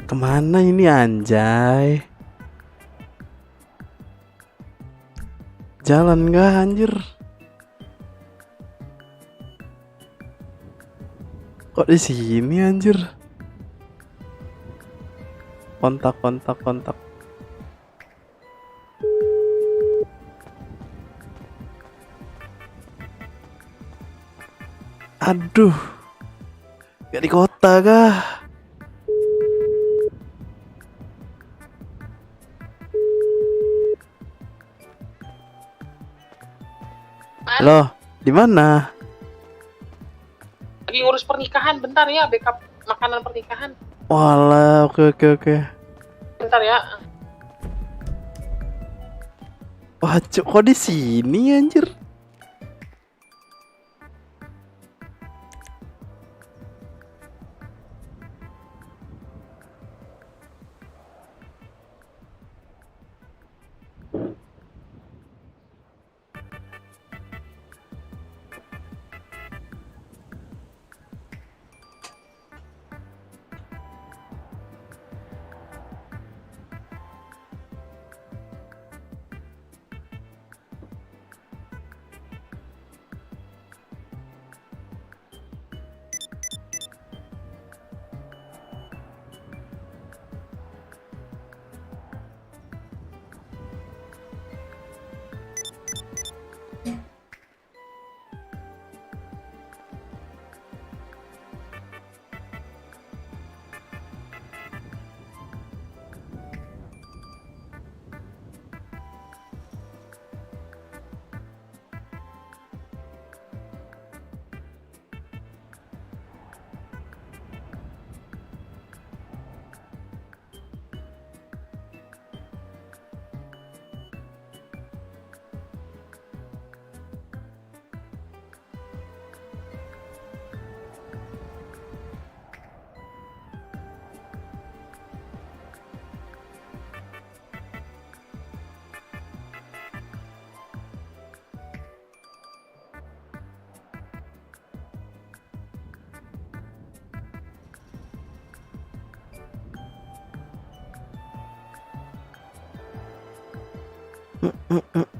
Kemana ini anjay? Jalan nggak anjir? Kok di sini anjir? Kontak kontak kontak. Aduh, gak di kota kah? Halo, di mana? Lagi ngurus pernikahan, bentar ya, backup makanan pernikahan. Walah, oke oke oke. Bentar ya. Wah, kok di sini anjir?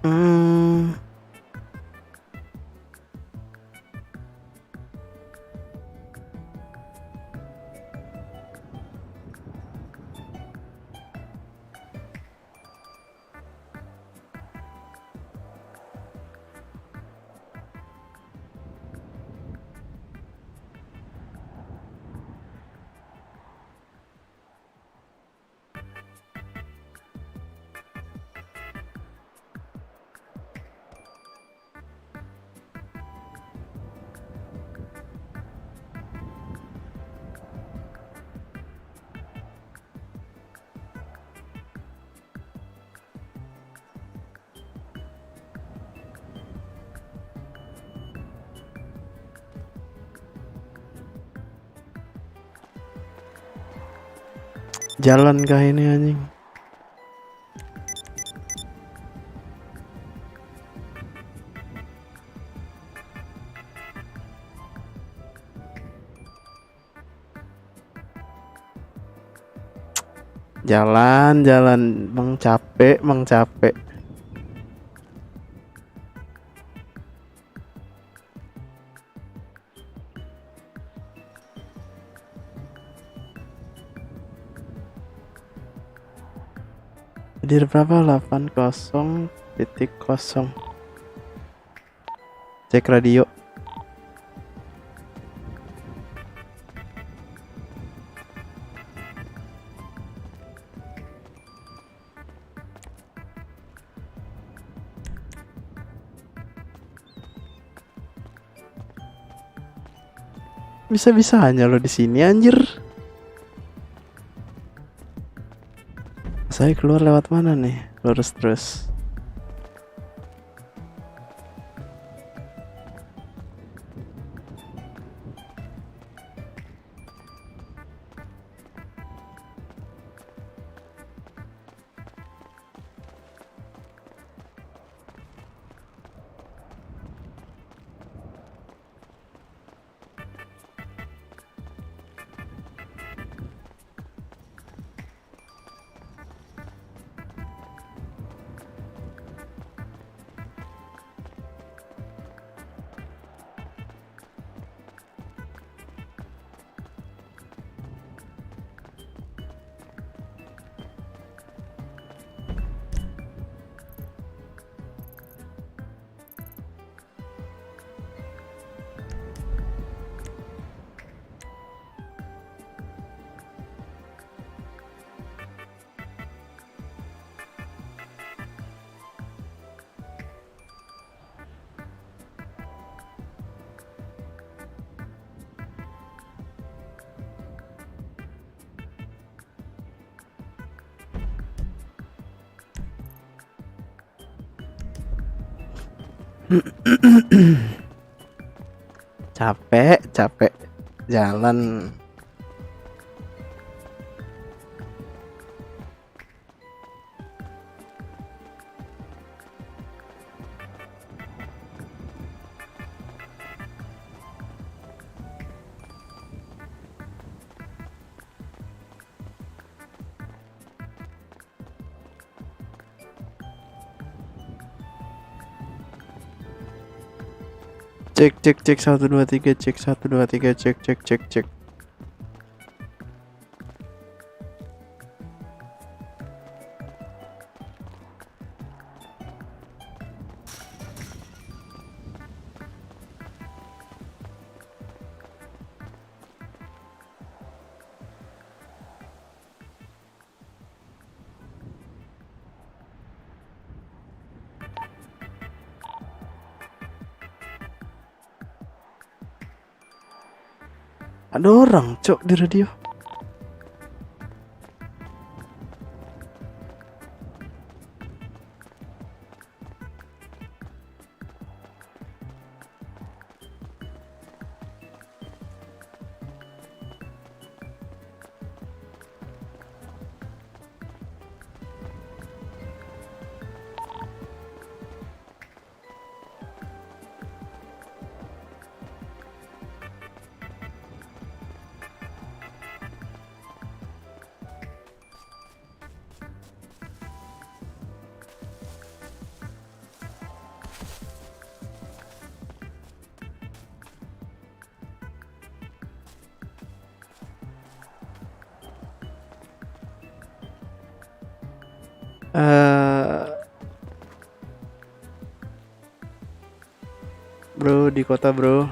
Hmm. Jalan kah ini anjing? Jalan, Mang capek, Mang capek. Hadir berapa? 80.0. Cek radio. Bisa-bisanya lo di sini anjir. Saya keluar lewat mana nih? Lurus terus. Capek, capek jalan. Cek cek cek 1 2 3 cek 1 2 3 cek cek cek cek. Ada orang cok di radio. Bro, di kota bro.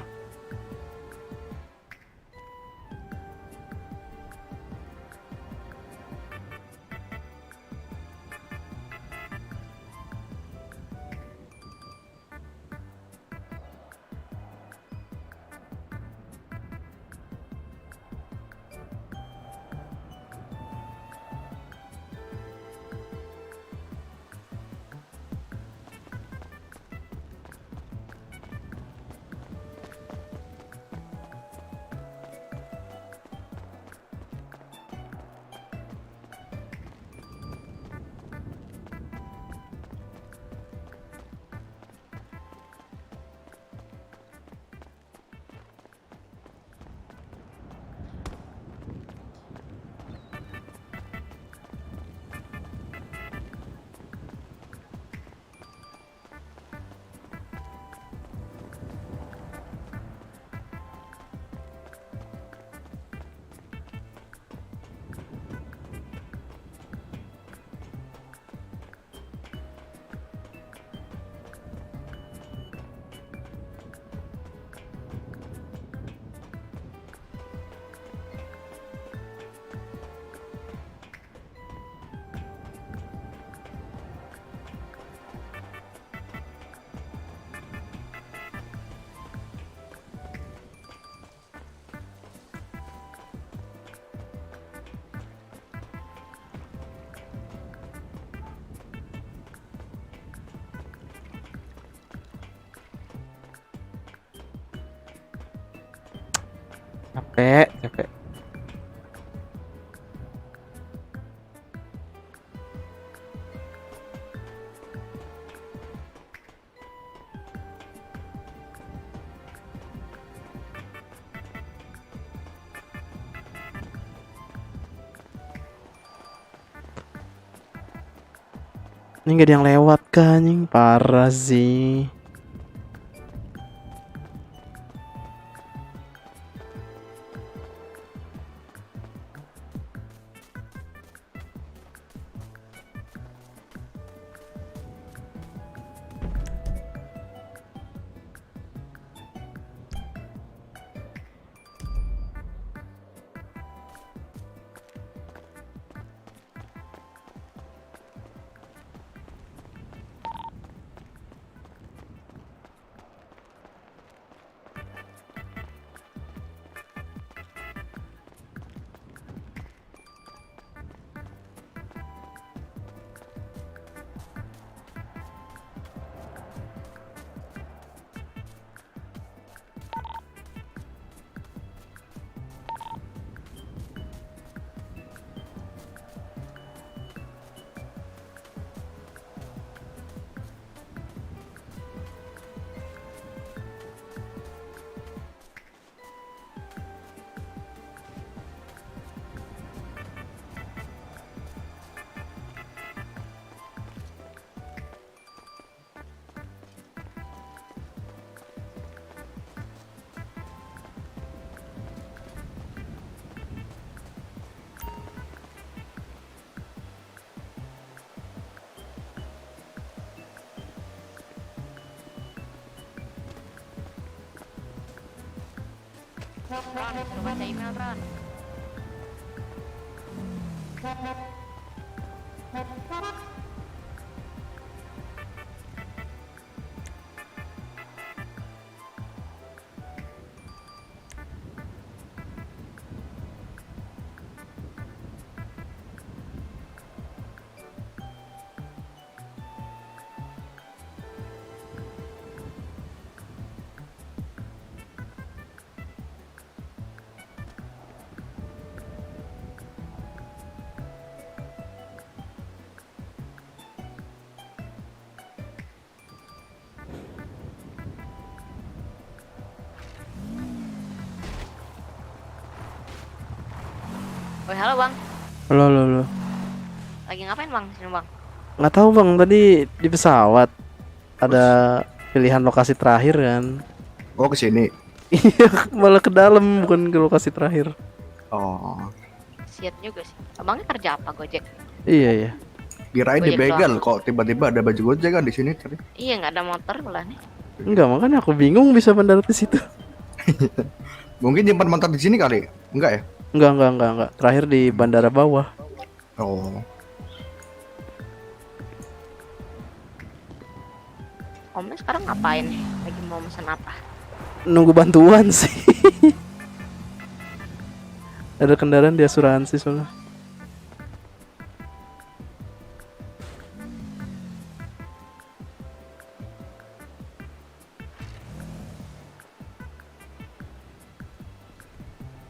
Capek, capek. Ini gak ada yang lewat kan, anjing parah sih. Ron, suruh baca email Ron. Woi, halo Bang. Halo. Lagi ngapain Bang? Sini Bang. Nggak tahu bang, tadi di pesawat ada pilihan lokasi terakhir kan. Oh, ke sini. Iya, malah ke dalam bukan ke lokasi terakhir. Oh, Siat juga sih. Abangnya kerja apa Gojek? Iya. kirain Gojek dibegal doang. kok tiba-tiba ada baju Gojek kan di sini tadi. Iya, nggak ada motor malah nih. Enggak, makanya aku bingung bisa mendarat di situ. Mungkin nyimpan motor di sini kali. Enggak ya? Enggak. Terakhir di bandara bawah. Oh. Omnya sekarang ngapain nih? Lagi mau pesan apa? Nunggu bantuan sih. Ada kendaraan di asuransi soalnya.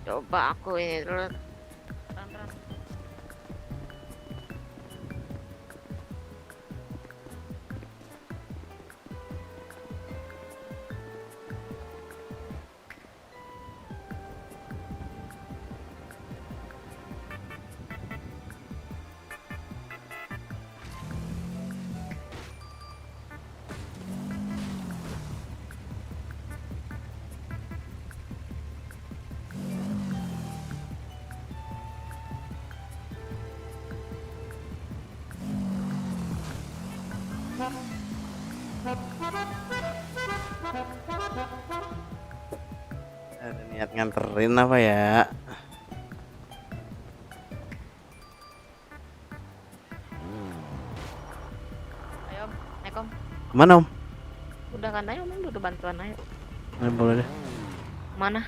Coba aku ini dulu. Ron. Ada niat nganterin apa ya? Ayo Om, naik Om. Kemana om? Udah kan ayo Om, udah bantuan ayo. Boleh deh. Mana?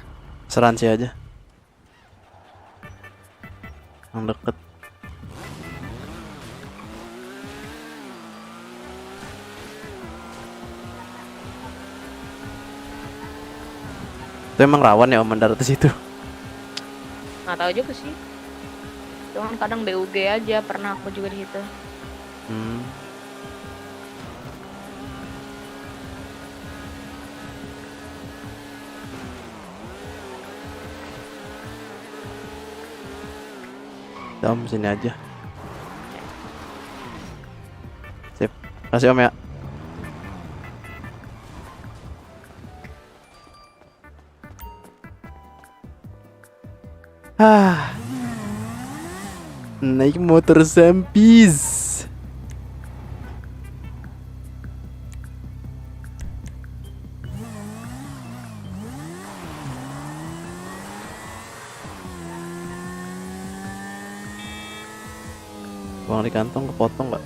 Asuransi aja. Yang deket. Itu emang rawan ya om mendarat di situ. Nggak tahu juga sih. Cuman kadang BUG aja, pernah aku juga di situ. Hmm. Udah, om sini aja. Sip. Kasih om ya. Naik motor sampis. Uang di kantong kepotong nggak?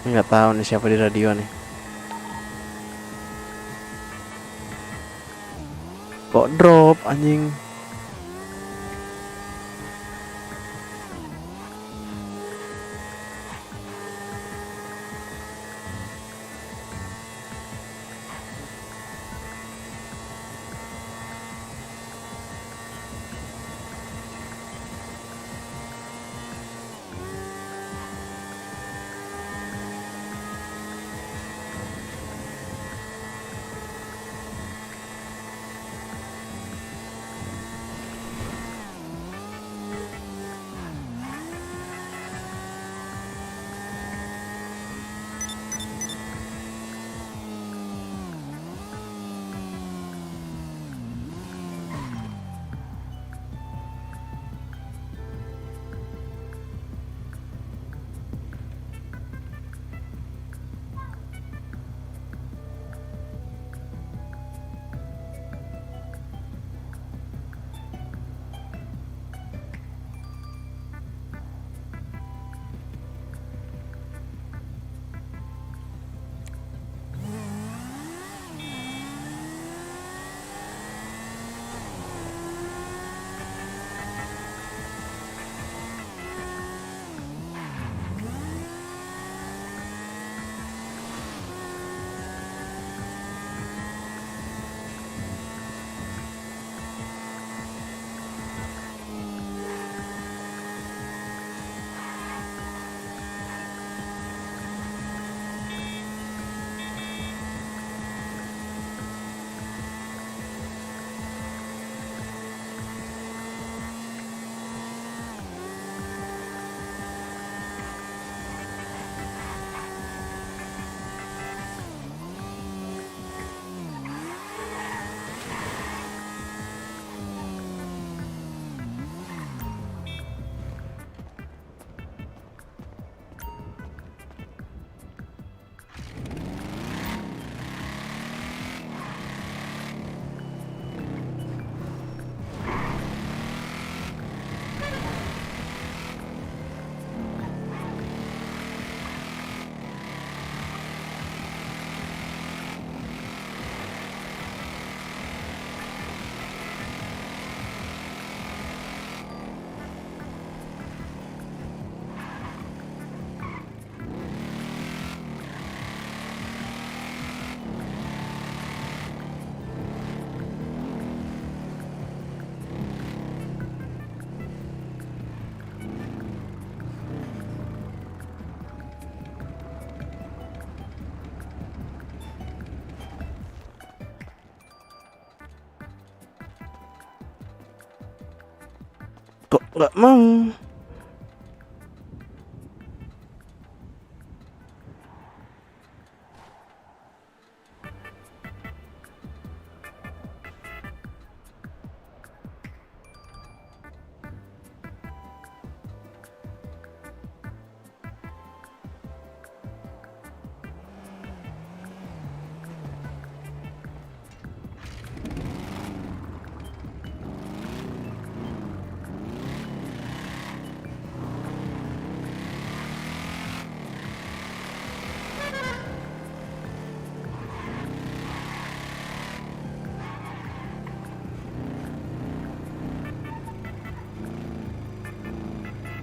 Nggak tahu nih siapa di radio nih. Kok drop anjing? Kok nggak mau?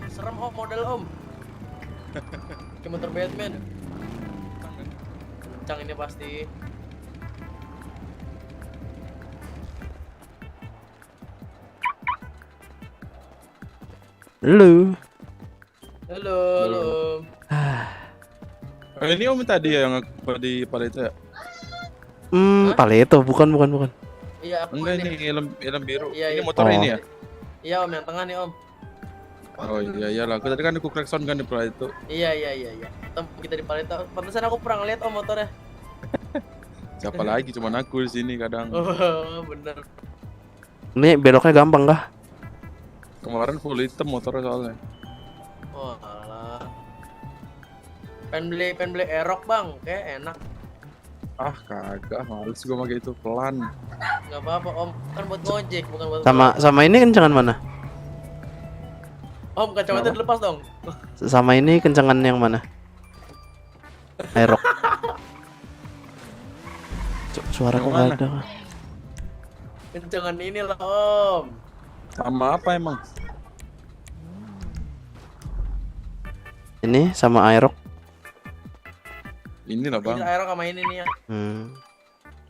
Serem om, model om. Kayak motor Batman. Kencang ini pasti. Lu. Halo, halo om. Ini om tadi ya yang di Palito ya? Paleto, bukan. Iya aku Enggak ini. ini helm biru. Iya, Ini iya. motor Oh. ini ya? Iya om, yang tengah nih om. Oh iya lah. Tadi kan aku klakson kan di Palito. Iya. Kita di Palembang. Pantesan aku pernah ngeliat om motornya. Siapa lagi? Cuman aku di sini kadang. Oh, bener. Ini beloknya gampang kah? Kemarin full hitam motornya soalnya. Oh, alah. Pengen beli Aerox bang, kayak enak. Ah kagak, males gua pakai itu pelan. Nggak apa-apa om, kan buat ngojek bukan buat. Sama ini kencangan mana? Om kacamata dilepas dong. Sama ini kencangan yang mana? Aerox. Suara Yang kok mana? nggak ada? Kencengan ini lah om. Sama apa emang? Ini sama Aerox. Inilah bang. Ini aero sama ini nih ya.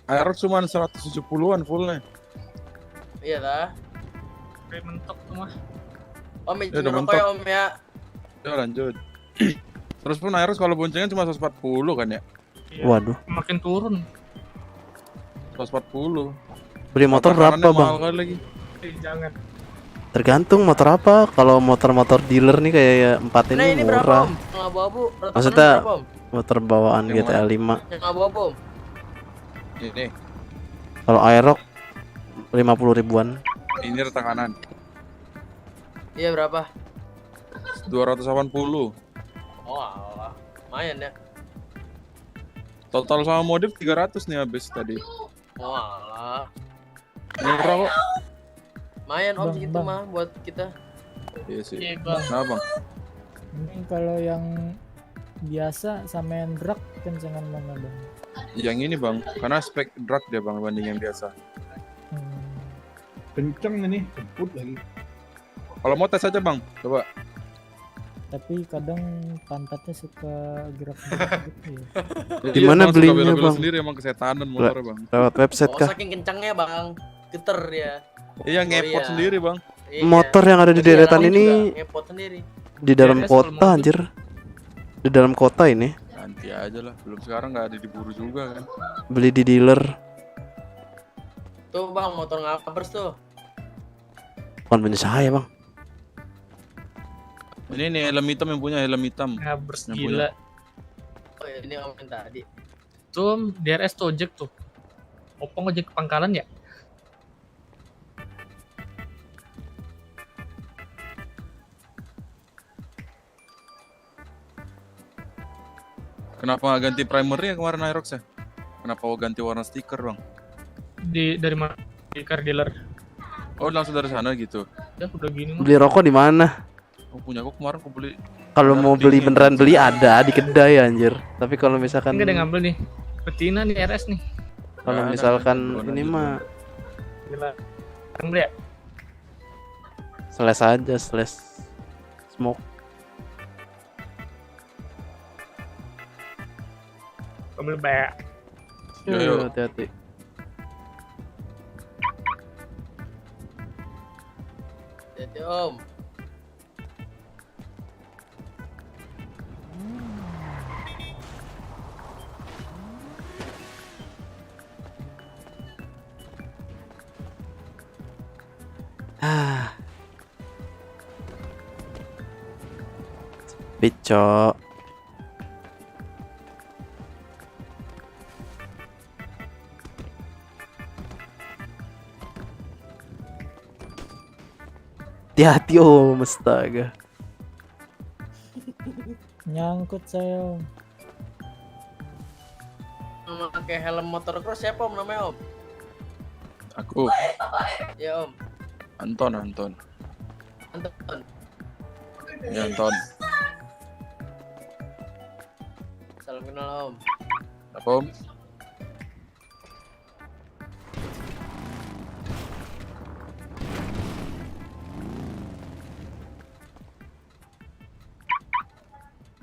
Air cuma 170-an fullnya. Iya dah. Kayak mentok tuh mah. Om Ya, izin udah rokok mentok. ya om ya. Ya lanjut. Terus pun Aeros kalau boncengan cuma 140 kan ya? Iya, Waduh. makin turun. 140. Beli motor berapa Makanannya bang? mahal kali lagi. Jangan. Tergantung motor apa. Kalau motor-motor dealer nih kayak 4 Nah ini ini berapa murah. om? Yang abu-abu. rata-rata Maksudnya berapa, om? motor bawaan Yang GTA 5. Yang abu-abu om. Ini, Kalau Aerox 50 ribuan. ini rata kanan. Iya berapa? 280. Oh alah. Lumayan ya. Total sama modif 300 nih habis tadi. Oh alah. Murah kok. Lumayan om Bang, segitu bang. mah buat kita. Iya sih. Iya bang. Nah bang, Ini kalau yang biasa sama yang drag kencengan mana bang? yang ini bang, karena spek drag dia bang dibanding yang biasa. Hmm. Kenceng ini, kebut lagi. Kalau mau tes aja bang, coba. Tapi kadang pantatnya suka gerak gitu ya. Gimana Bang, suka belinya, bela-bela Bang? sendiri emang kesetanan motornya bang. Lewat website Oh kah? saking kencangnya bang. Geter ya. Iya ngepot iya. sendiri bang. Iya. Motor yang ada di Iya, deretan om ini juga ngepot sendiri. di dalam DRS kota kalau mobil. anjir. Di dalam kota ini. Nanti aja lah, belum sekarang nggak ada diburu juga kan. Beli di dealer. Tuh bang motor ngapers tuh. Bukan punya saya bang. Ini nih helm hitam yang punya helm hitam. Ngabers Yang gila. Oh ini om yang tadi. Tuh DRS tuh ojek tuh. Opong ojek ke pangkalan ya? Kenapa nggak ganti primernya kemarin Aerox ya? Kenapa mau ganti warna stiker bang? Dari mana? Di car dealer. Oh langsung dari sana gitu. Ya udah gini mah. Beli rokok di mana? Oh punya aku kemarin aku beli. Kalau mau beli Dingin. beneran beli ada di kedai anjir. Tapi kalau misalkan Enggak ada yang ngambil nih. Betina nih RS nih. kalau Nggak ada, misalkan nggak ada, ini nggak mah Gila. Yang beli ya? slash aja slash smoke. Ambil banyak. Yo, yo. Hati-hati. Jadi om. Ah. Picok. Hati-hati om, astaga. Nyangkut saya om. Yang pakai helm motocross siapa om namanya om? Aku Ya om. Anton. Anton. Ya Anton. Salam kenal om. Apa om?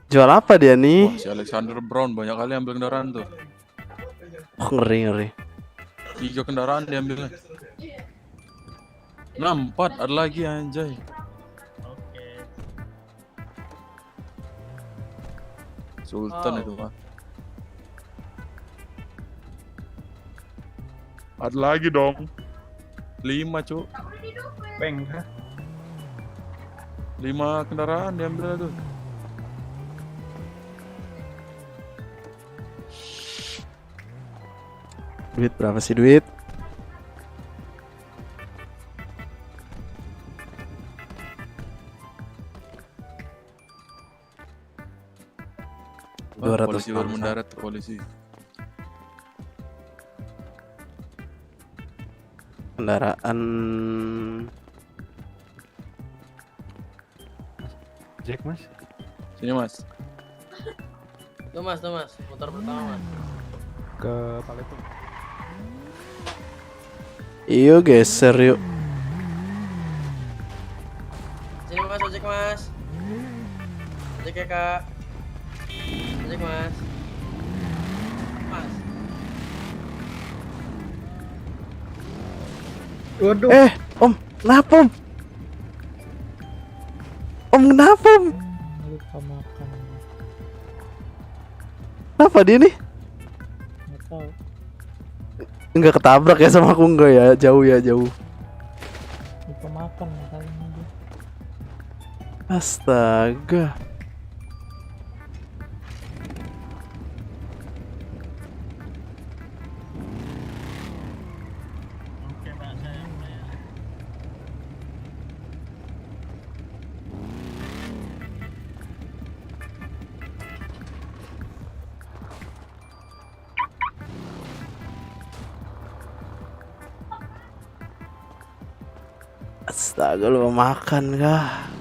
Jual apa dia nih? Wah, si Alexander Brown banyak kali ambil kendaraan tuh. Oh, ngeri. 3 kendaraan diambilnya. 4 ada lagi anjay. Oke. Sultan Wow. itu mah. Ada lagi dong. 5 cu. Peng kah? 5 kendaraan diambil tuh. Duit berapa sih duit? Wah, 200 polisi baru bangsa. mendarat tuh polisi. Kendaraan Jack mas. Sini mas. Tuh mas, motor pertama mas. Ke Paleto. Iyo geser yuk. Sini mas, ojek mas. Ojek ya kak. Ojek mas. Mas. Waduh. Om, kenapa om? Om kenapa om? Lupa makan. Kenapa dia nih? Nggak tahu. Enggak ketabrak ya sama aku enggak ya? Jauh ya, jauh. Lupa makan makanya dia. Astaga. Astaga, lu mau makan kah?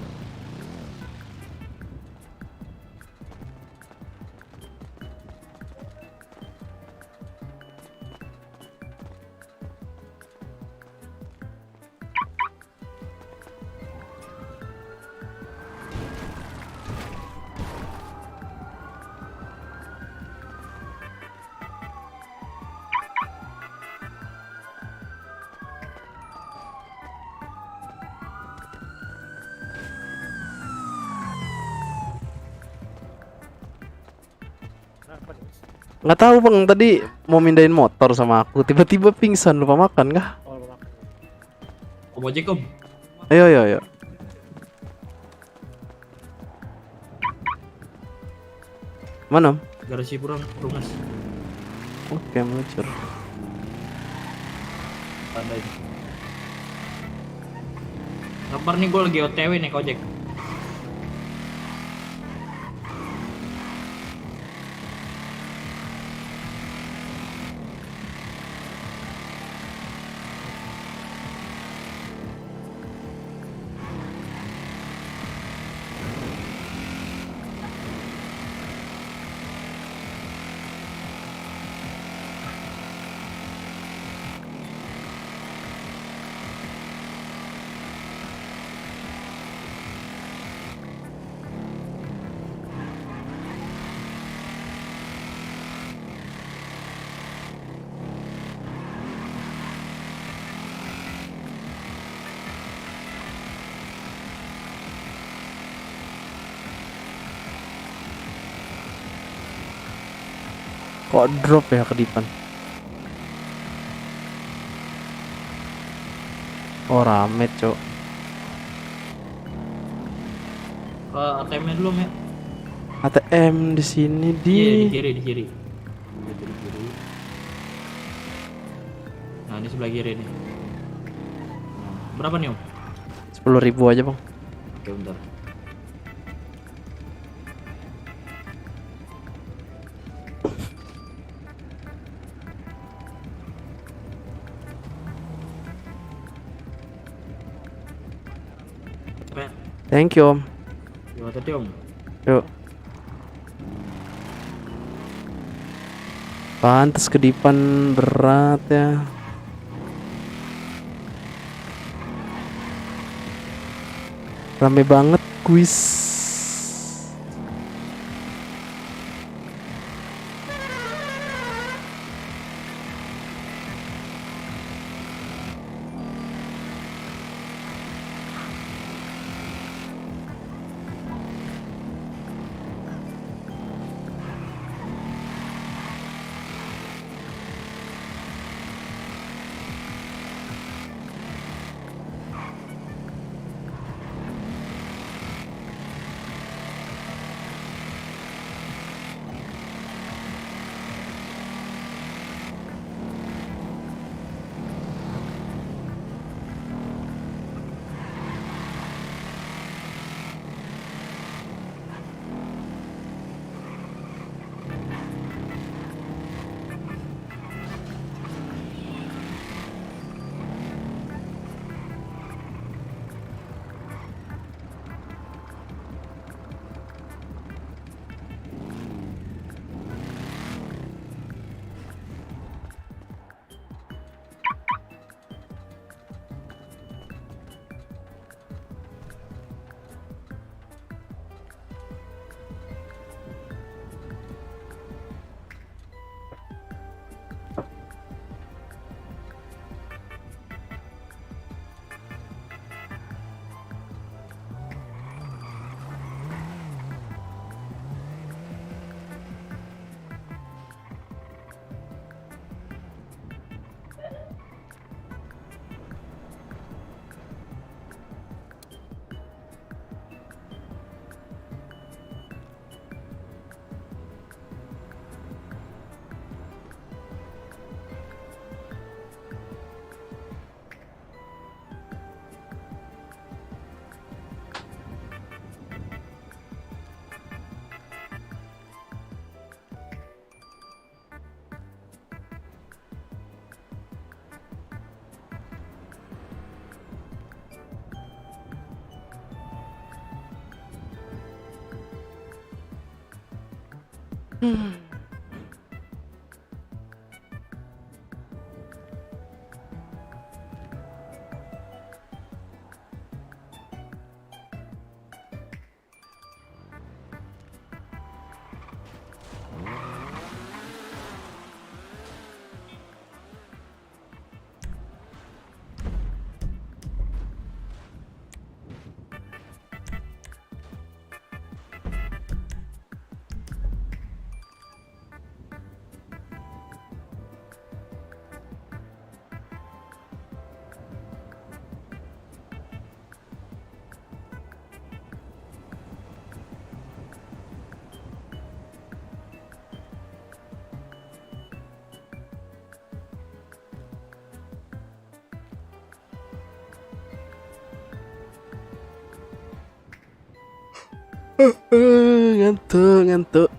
Nggak tahu bang, tadi mau mindahin motor sama aku, tiba-tiba pingsan, lupa makan kah? Om ojek om. Ayo ayo ayo. Mana om? Garasi Perumnas. Oke, meluncur. Ada ini. Sabar nih, gue lagi OTW nih ke ojek. Kok drop ya kedipan? Oh rame cok. Ke ATM-nya dulu om ya. ATM di sini di. Iya, di kiri, di kiri. Itu di kiri. Nah, ini sebelah kiri nih. Nah, berapa nih om? 10.000 aja bang. Oke, bentar. Cepet. Thank you om. Gimana tadi om? Yuk. Pantes kedipan berat ya. Rame banget kuis. Ngantuk, ngantuk.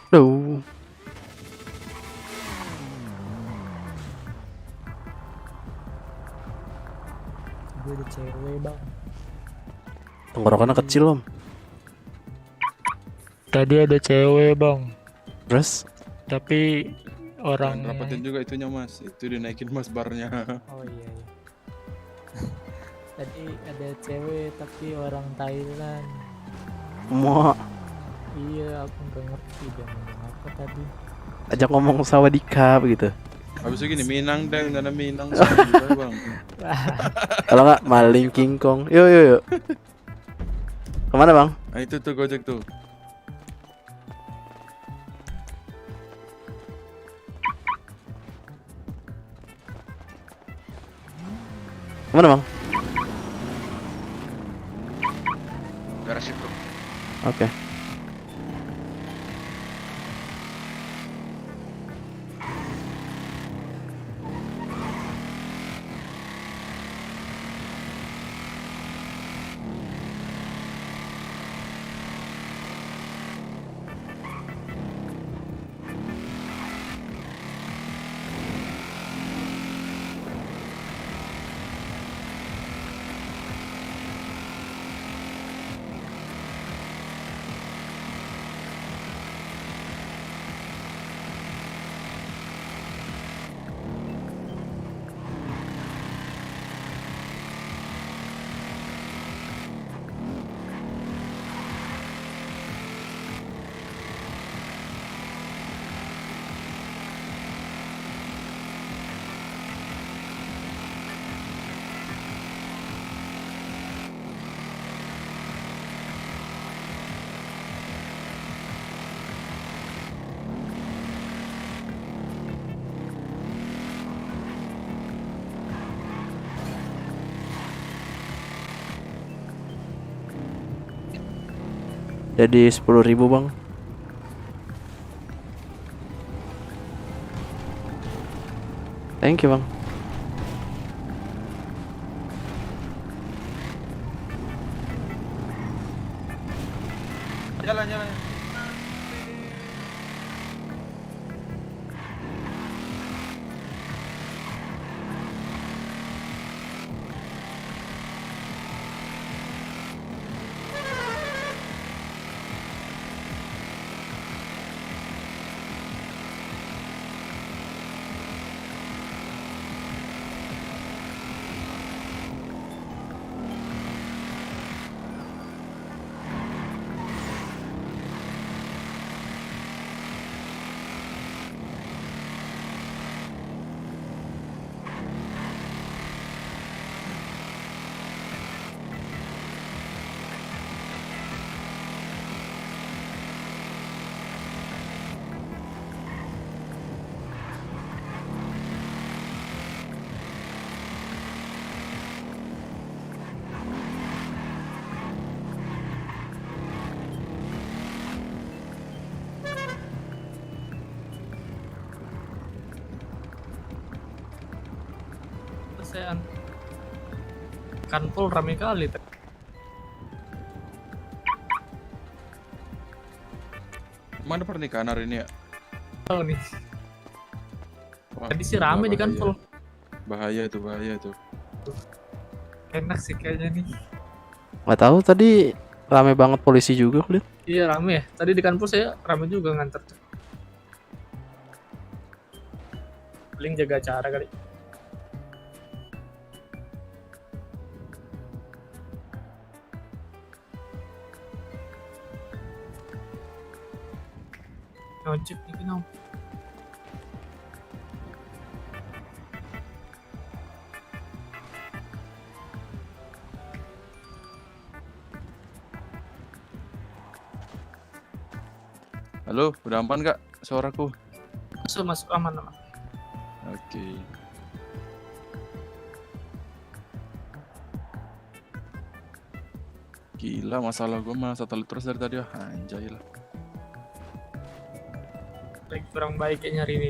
Duh. Gue ada cewek bang. Tenggorokannya kecil om. Tadi ada cewek bang. Terus? Tapi orang Jangan rapatin juga itunya mas. Itu dinaikin mas barnya. Oh iya. Tadi ada cewek tapi orang Thailand. Mau Iya, aku nggak ngerti dia ngomong apa tadi. ajak ngomong sawadikap gitu. Habis itu gini, Minang deh, nggak ada Minang. Gitu, bang. Kalau nggak maling King Kong. Yuk yuk yuk. Kemana bang? Nah itu tuh Gojek tuh. Kemana bang? Garasi bro. Oke. Jadi 10.000 bang. Thank you bang. Jalan, jalan. Saya kan full rame kali. Mana pernikahan hari ini ya? Oh nih. Wah, Tadi sih rame di kan bahaya. full. Bahaya itu. Enak sih kayaknya nih. Nggak tahu tadi rame banget polisi juga kulihat. Iya rame ya. Tadi di kantor saya rame juga nganter tuh. Paling jaga acara kali. Ojek nih kenal. Halo, udah aman gak suaraku? Masuk aman. Oke. Gila, masalah gue mah satelit terus dari tadi. Anjay lah. Lagi kurang baik kayak nyari ini.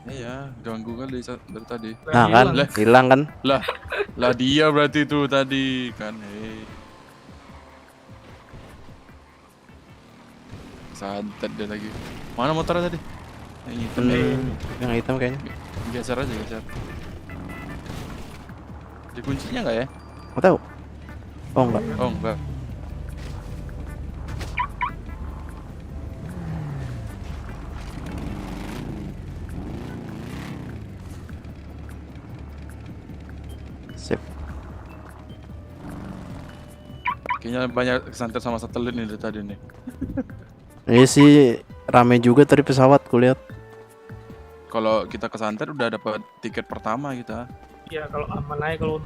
Iya, ganggu kali dari tadi. Nah kan, hilang kan? Lah dia berarti itu tadi kan. Santet dia lagi. Mana motornya tadi? Yang hitam. Yang hitam kayaknya. Geser aja, geser. Dikuncinya nggak ya? Nggak tahu. Oh enggak. Oh enggak. Sip. Kayaknya banyak kesanter sama satelit nih dari tadi nih. Ini sih rame juga tadi pesawat kulihat. Kalau kita kesanter udah dapat tiket pertama kita. Iya kalau aman aja kalau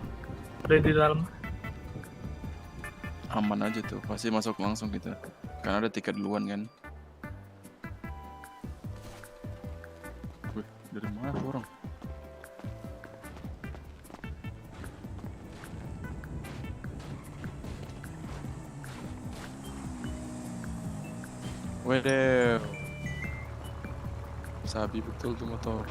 udah di dalam. Aman aja tuh, pasti masuk langsung kita. Karena ada tiket duluan kan. Wih, dari mana tuh orang? Waduh. Sabi betul tuh motor.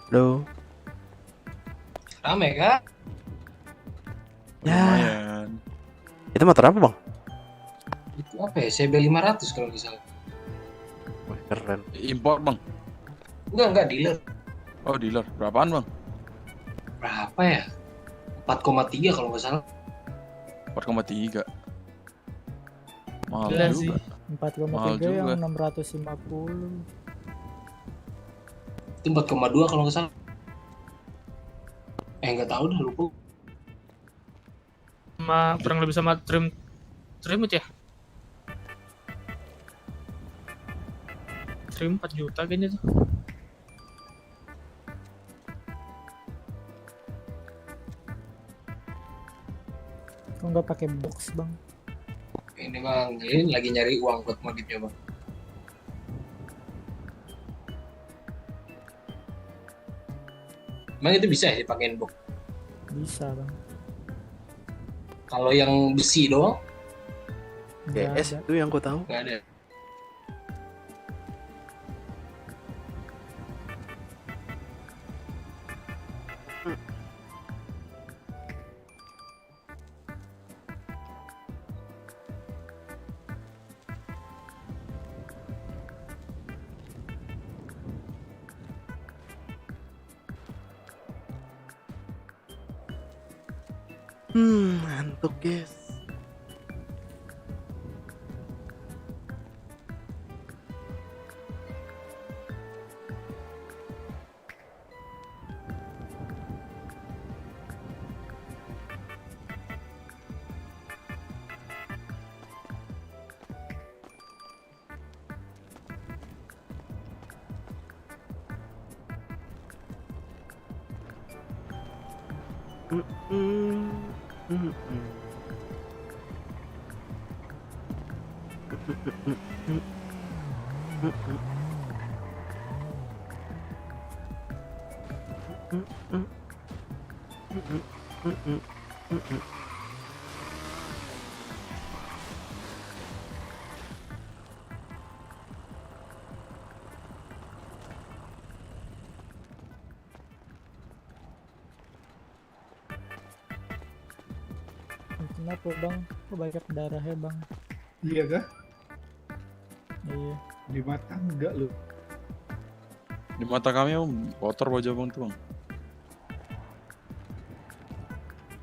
Halo. Rame kak? Ya, Lumayan. itu motor apa bang? Itu apa ya? CB 500 kalau nggak salah. Wih, keren. Impor bang. Enggak dealer. Oh dealer. Berapaan bang? Berapa ya? 4,3 kalau nggak salah. 4,3. Mahal Gila sih. juga. 4,3 yang juga. 650. Itu 4,2 kalau nggak salah. Nggak tahu dah, lupa. Sama kurang lebih sama trim itu ya. Trim 4 juta kayaknya tuh. Kok nggak pakai box bang? Ini bang, ini lagi nyari uang buat modifnya bang. Emang itu bisa ya dipakein box? Bisa bang. Kalau yang besi doang Nggak GS ada. itu yang ku tahu. nggak ada. Ngantuk guys. Kenapa bang? Kok banyak darahnya bang? Iya kah? Iya. Di mata enggak lu. Di mata kami om, kotor wajah bang tuh bang.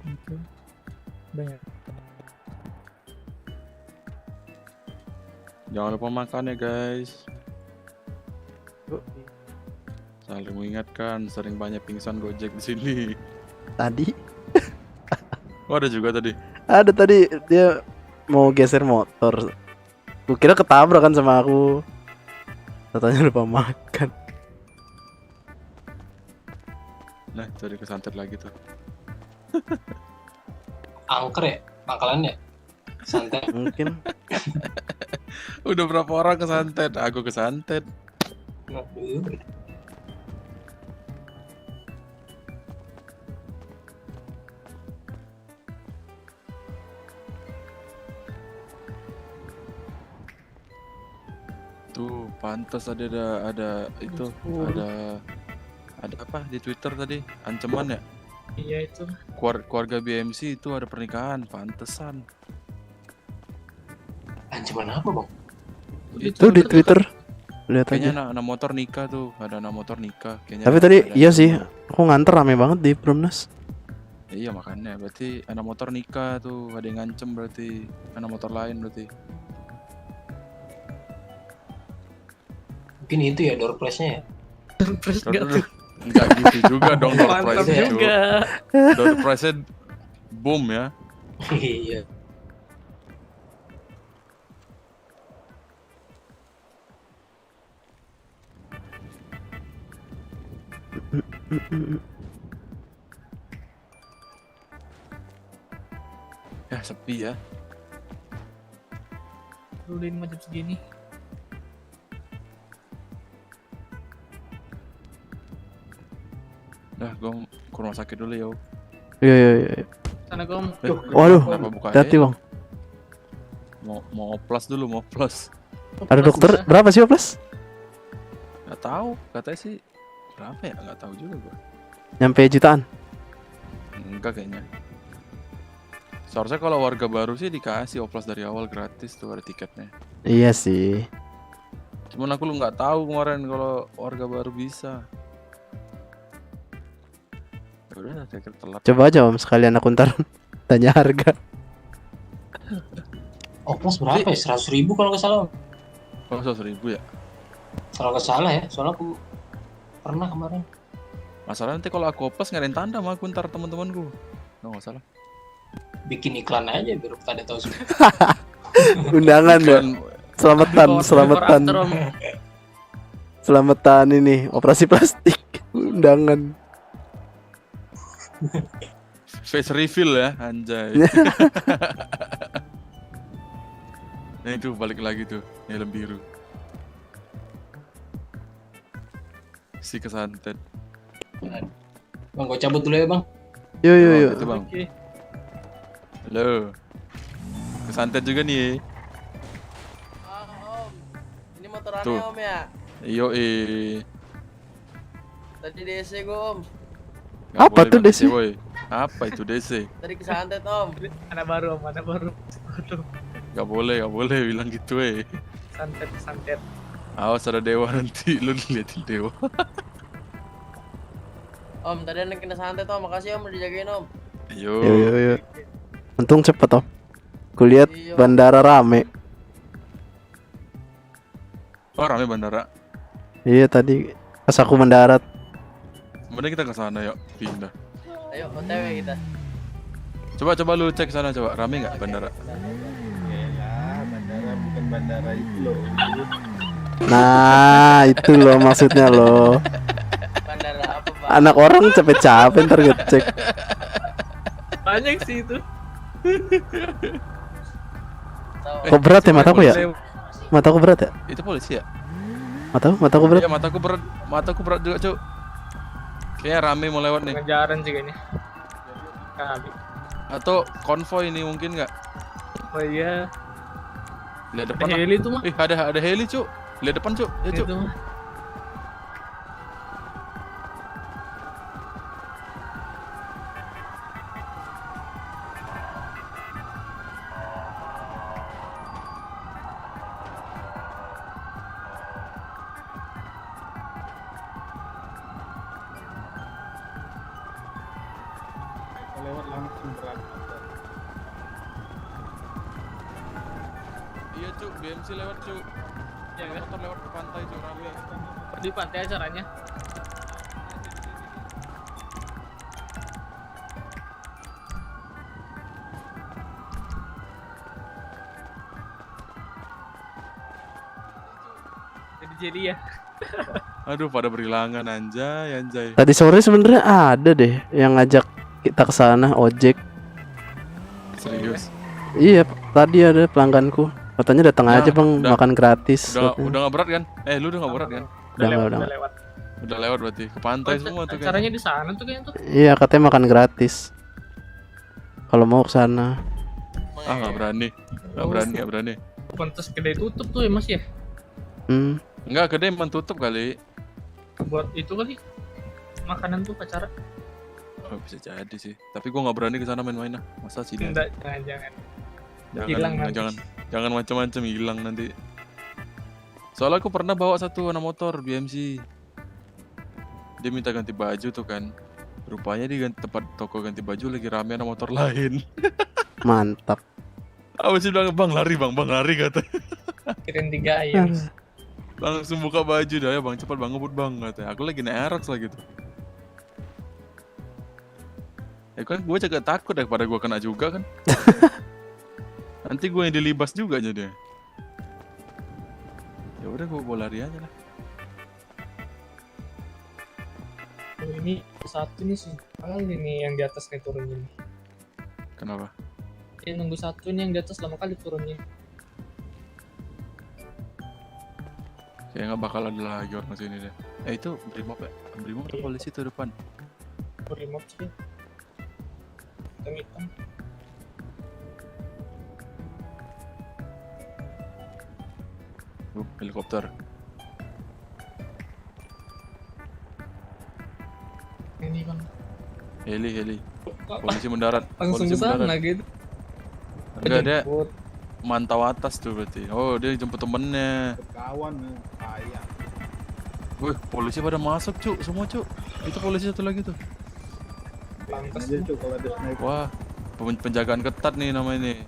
Itu banyak. Jangan lupa makan ya guys. Saling mengingatkan, sering banyak pingsan Gojek di sini. Tadi Oh ada juga tadi. ada tadi dia mau geser motor. Ku kira ketabrak kan sama aku. Katanya lupa makan. Nah jadi kesantet lagi tuh. Angker ya pangkalannya. Santai. Mungkin Udah berapa orang kesantet? Aku kesantet. Waduh. Tuh pantas ada itu ada apa di Twitter tadi ancaman ya Iya itu. keluarga BMC itu ada pernikahan pantesan. Ancaman apa bang? itu di Twitter. Lihat Kayaknya aja. anak motor nikah tuh, ada anak motor nikah. Kayaknya Tapi tadi ada iya sih, ancaman. aku nganter rame banget di Promnas. Iya makanya berarti anak motor nikah tuh, ada yang ngancem berarti anak motor lain berarti. Mungkin itu ya door prize-nya ya. Surprise gak tuh? Enggak gitu juga dong door Mantap prize itu. juga. Door prize boom ya. Iya. Ya sepi ya. Udah 5 jam segini. Dah gue ke rumah sakit dulu ya. Iya iya iya. Sana gom. Waduh, Kenapa buka hati bang. Mau oplas dulu, mau oplas. Ada dokter berapa sih Oplas? Gak tahu, katanya sih berapa ya? Gak tahu juga gua. Nyampe jutaan. Enggak kayaknya. Seharusnya kalau warga baru sih dikasih oplas dari awal gratis tuh, ada tiketnya. Iya sih. Cuman aku lu nggak tahu kemarin kalau warga baru bisa. Ya udah, saya kira telat. Coba aja om sekalian aku ntar tanya harga. Oplas berapa ya? 100.000 kalau nggak salah. Oh, 100.000 ya. Kalau nggak salah ya, soalnya aku pernah kemarin. Masalahnya nanti kalau aku oplas ngadain tanda sama aku ntar teman-temanku. Nggak salah. Bikin iklan aja biar pada tahu semua. Undangan ya. Iklan Selamatan, Before selamatan. after, Om. Selamatan ini operasi plastik. Undangan. face reveal ya, anjay. Nah itu balik lagi tuh, helm biru. Si kesantet. Bang, gua cabut dulu ya bang. Yo. Itu bang. Oke. Halo. Kesantet juga nih. Om. Ini motorannya Tuh. om ya. Yo Tadi DC gue om. Apa tuh DC? Apa itu DC? Tadi kesantet om. Anak baru om, anak baru. Tuh, Gak boleh bilang gitu santet. Awas ada dewa nanti, lu liatin dewa. Om tadi ada yang kena santet om. Makasih om udah dijagain om. Yo. Yo. Untung cepet Om. Kulihat Iya. bandara rame. Oh rame bandara. Iya tadi pas aku mendarat. Mending kita ke sana yuk, pindah. Ayo OTW kita. Coba lu cek sana coba, rame nggak bandara? Yalah, bandara bukan bandara itu loh. Nah itu loh maksudnya loh. Bandara apa bang? Anak orang capek-capek ntar ngecek. Banyak sih itu. Tahu. Kok berat ya mataku ya? Lewat. Mataku berat ya? Itu polisi ya? Mataku berat. Iya mataku berat juga cuk. Kayaknya rame mau lewat nih. Pengejaran sih kayaknya. Kali. Atau konvoy ini mungkin nggak? Oh iya. Lihat Ada depan. Lah. heli tuh mah. Ada heli cuk. Lihat depan cuk. Ya cuk. Itu mah. Mereka lewat langsung berangkat. Iya cuk, BMC lewat cuk. Ya kan? Motor lewat ke pantai cuk rame. Di pantai acaranya. Jadi ya. Aduh pada berhilangan anjay. Tadi sore sebenarnya ada deh yang ngajak kita ke sana ojek. Serius. Iya, tadi ada pelangganku. Katanya datang Udah, aja bang, udah. makan gratis. Udah katanya. nggak berat kan? Lu udah nggak berat kan? Udah nggak. lewat. Udah lewat berarti ke pantai semua tuh kan. Acaranya di sana tuh kayaknya tuh. Iya, katanya makan gratis. Kalau mau ke sana. Ah nggak berani. Nggak berani. Pantas kedai tutup tuh ya Mas ya. Enggak, kedai emang tutup kali. Buat itu kali. Makanan tuh acara. Oh, bisa jadi sih. Tapi gua nggak berani ke sana main-main. Masa sih dia? Enggak, jangan. Hilang nanti. Jangan macam-macam hilang nanti. Soalnya aku pernah bawa satu anak motor BMC. Dia minta ganti baju tuh kan. Rupanya di tempat toko ganti baju lagi rame anak motor lain. Mantap. Abis itu bilang, bang lari kata. Kirim 3 ayam. Langsung buka baju dah ya bang, cepat bang ngebut bang katanya. Aku lagi naik Aerox lah gitu. Ya kan gue jaga takut daripada gue kena juga kan. Nanti gue yang dilibas juga jadi. Ya udah gue bawa lari aja lah. Oh, ini satu nih sih. Kali nih yang di atas nih turunnya nih. Kenapa? Dia nunggu satu nih yang di atas lama kali turunnya. Kayak nggak bakal ada lagi orang sini deh. Itu Brimob ya? Brimob atau polisi tuh depan? Brimob sih. Hitam-hitam. Helikopter. Ini kan Heli. Polisi mendarat. langsung Polisi ke sana mendarat. gitu. Enggak, dia Jemput. mantau atas tuh berarti. Oh, dia jemput temennya. Kawan ayam. Wih, polisi pada masuk cuk, semua cuk. Itu polisi satu lagi tuh. Pantes Aja tuh kalau ada sniper. Wah, penjagaan ketat nih namanya nih.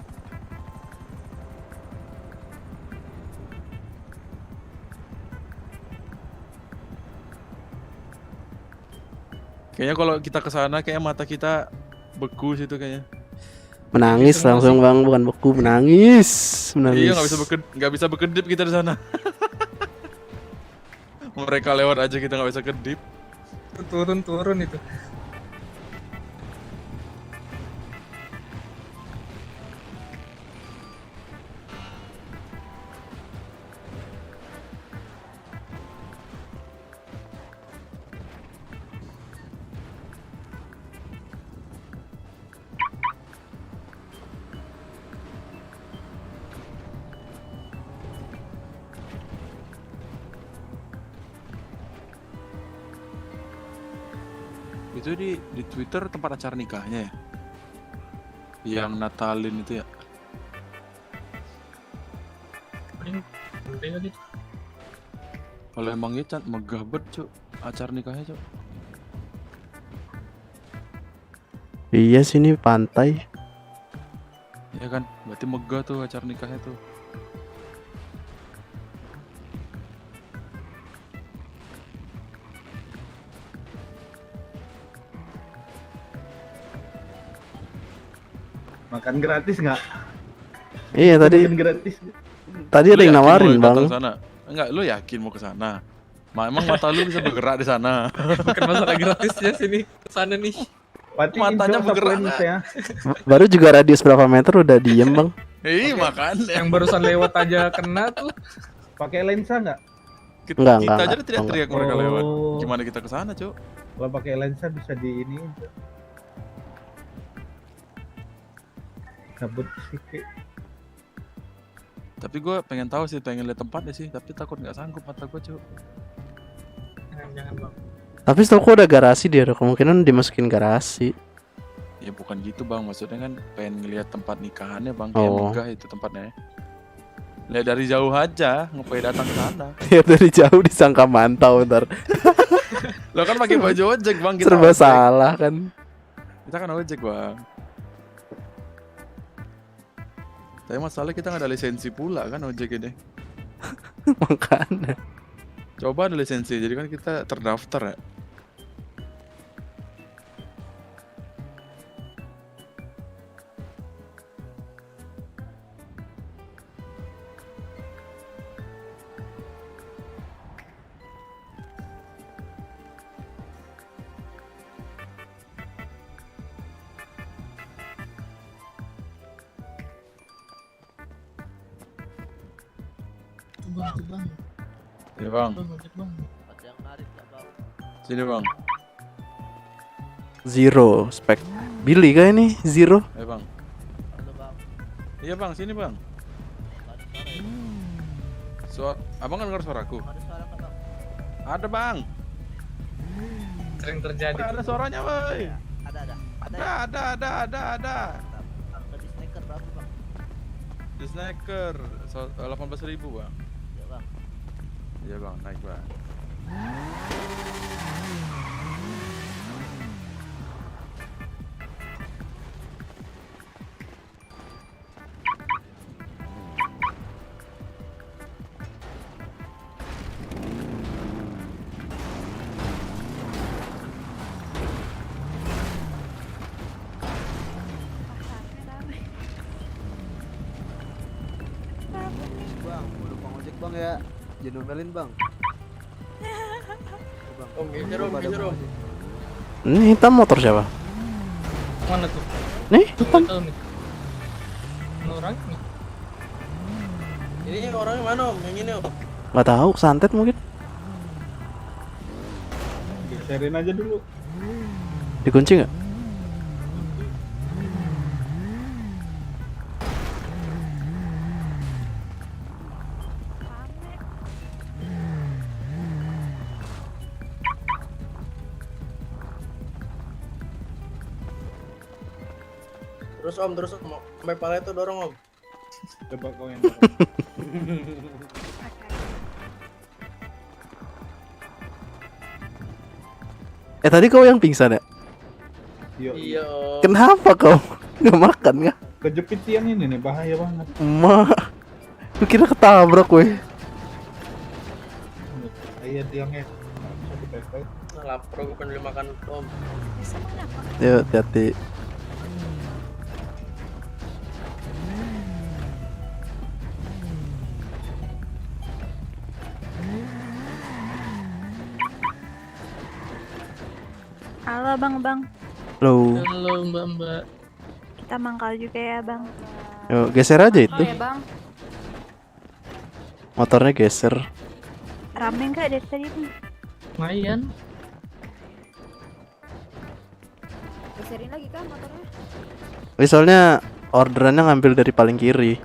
Kayaknya kalau kita ke sana kayak mata kita beku situ kayaknya. Menangis langsung bang, bukan beku, menangis. Iya, nggak bisa berkedip kita di sana. Mereka lewat aja kita nggak bisa kedip. turun itu. Itu di Twitter tempat acara nikahnya ya? Yang Natalin itu ya? Paling gede kali itu. Kalau emang ya megah bet cuk acara nikahnya cuk. Iya sini pantai. Ya kan, berarti megah tuh acara nikahnya tuh. Makan gratis nggak? Iya tadi Makan gratis. tadi ada Lu yang yakin nawarin mau bang. datang sana? Enggak, lu yakin mau ke sana? Emang mata lu bisa bergerak di sana? Bukan masalah gratisnya sini sana nih. Pati Matanya insya bergerak Allah nggak? ya. Baru juga radius berapa meter udah diem bang. Makanya. Yang barusan lewat aja kena tuh. Pakai lensa nggak? Kita, Enggak, kita aja enggak. udah teriak-teriak mereka Oh. lewat. Gimana kita ke sana, Cuk? Kalau pakai lensa bisa di ini. Kabut sedikit. Tapi gue pengen tahu sih, pengen lihat tempatnya sih, tapi takut nggak sanggup mata gue, Cuk. Jangan bang. Tapi setahu ada garasi dia, ada kemungkinan dimasukin garasi. Ya bukan gitu, Bang. Maksudnya kan pengen ngelihat tempat nikahannya, Bang. Kayak Oh. megah itu tempatnya. Lihat dari jauh aja, ngapain datang ke sana. Ya dari jauh disangka mantau ntar. Lo kan pakai baju ojek, Bang. Kita Serba ojek. salah kan. Kita kan ojek, Bang. Tapi masalahnya kita nggak ada lisensi pula kan ojek ini. Makanya. Coba ada lisensi, jadi kan kita terdaftar ya. Bang. Ya, Bang. Bang, ojek bang. Ada yang narik nggak bang? Sini, Bang. Zero spek. Billy kah ini Zero? Ayo, Bang. Halo bang. Iya, Bang, sini, Bang. Ada suara ya? Abang kan dengar suaraku? Ada suara nggak bang? Ada, Bang. Sering terjadi. Ada suaranya, boy. Ada. Ada Ada. Harga di sneaker berapa bang? Di snacker 18.000, Bang. Ya bang. Iya, Bang, naik, Bang. Bang, mau lupa ngojek bang ya. Jangan omelin bang. Bang. Om, geser om, geser om. Ini hitam motor siapa? Mana tuh? Nih hitam. Tahu nih. Mana orang nih? Ini orangnya mana om? Yang ini om? Gak tahu, santet mungkin. Geserin aja dulu. Dikunci nggak? Terus om, sampai pala itu dorong om. Coba kau yang Tadi kau yang pingsan ya? Yuk. Iya om. Kenapa kau? Nggak makan nggak? Kejepit tiang ini nih, bahaya banget. Ma, lu kira ketabrak weh. Iya tiangnya. Bisa dipepet. Lapar gue pengen makan om. Yuk, hati-hati. Halo bang, Halo. Halo mbak. kita mangkal juga ya bang. Yuk, geser aja itu. Oh ya bang. Motornya geser. Rame nggak dari tadi nih? Lumayan. Geserin lagi kan motornya? Wih, soalnya orderannya ngambil dari paling kiri.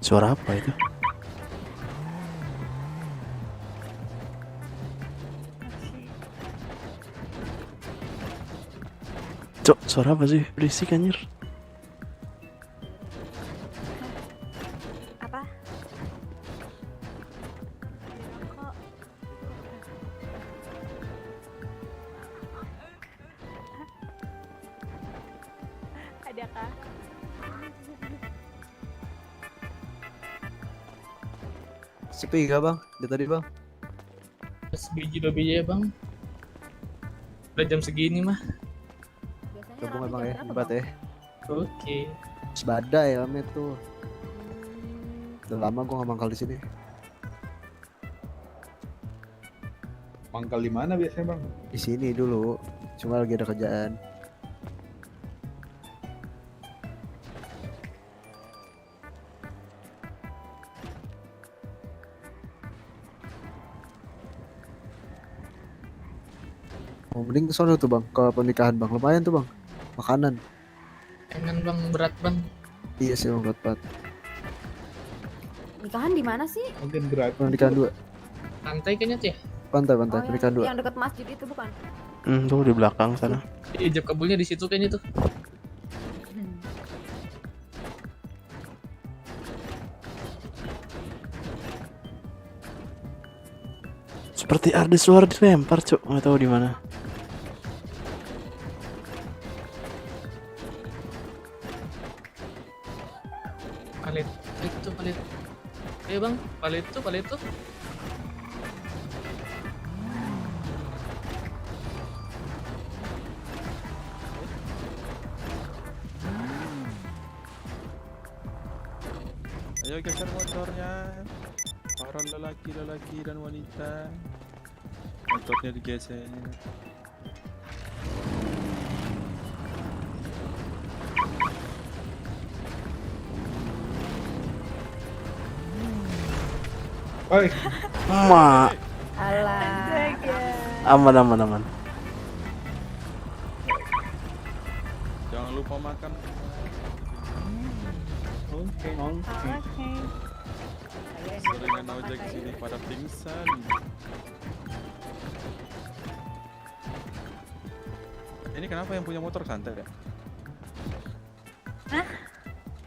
Suara apa itu? Cok, suara apa sih? Berisik anjir. Apa? Kok ada kah? Sepi gak bang? Dari tadi bang? Sebiji 2 biji ya bang. Udah jam segini mah. Biasanya Gabung rame emang jam ya, berapa, hebat Bang? ya. Oke. Sebadai rame tuh. Udah lama gua gak mangkal di sini. Mangkal di mana biasanya bang? Di sini dulu. Cuma lagi ada kerjaan. Oh, mending ke sono tuh bang, ke pernikahan bang, lumayan tuh bang, makanan. Jangan bang, berat bang. Iya sih bang, buat Nikahan di mana sih? Mungkin gratis. pernikahan 2, Santai kayaknya tuh ya. pantai Oh, pernikahan 2. yang dekat masjid itu bukan? Tuh di belakang sana. Ijab kabulnya di situ kayaknya tuh. Seperti ada suara dilempar cok, nggak tahu di mana. Palet itu palet. Ayo bang, palet itu. Ayo geser motornya. Para lelaki dan wanita. Motornya digeser. Oi, Mak, Alah. aman. Jangan lupa makan. oke. Oke. Seringan ojek sini pada pingsan. Ini kenapa yang punya motor santai ya? Hah?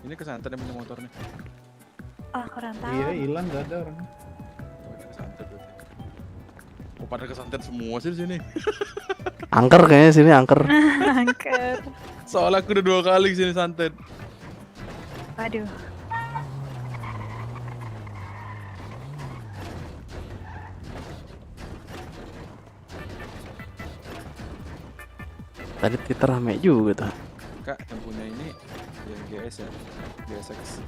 Ini kesantet yang punya motor nih. Oh, kurang tahu. Iya hilang gak ada orang. Oh, ini kesantet berarti. Oh, pada kesantet semua sih di sini. Angker kayaknya sini angker. Angker. Soalnya aku udah 2 kali sini santet. Waduh. Tadi kita rame juga tuh. Kak, yang punya ini yang GS ya, GSX.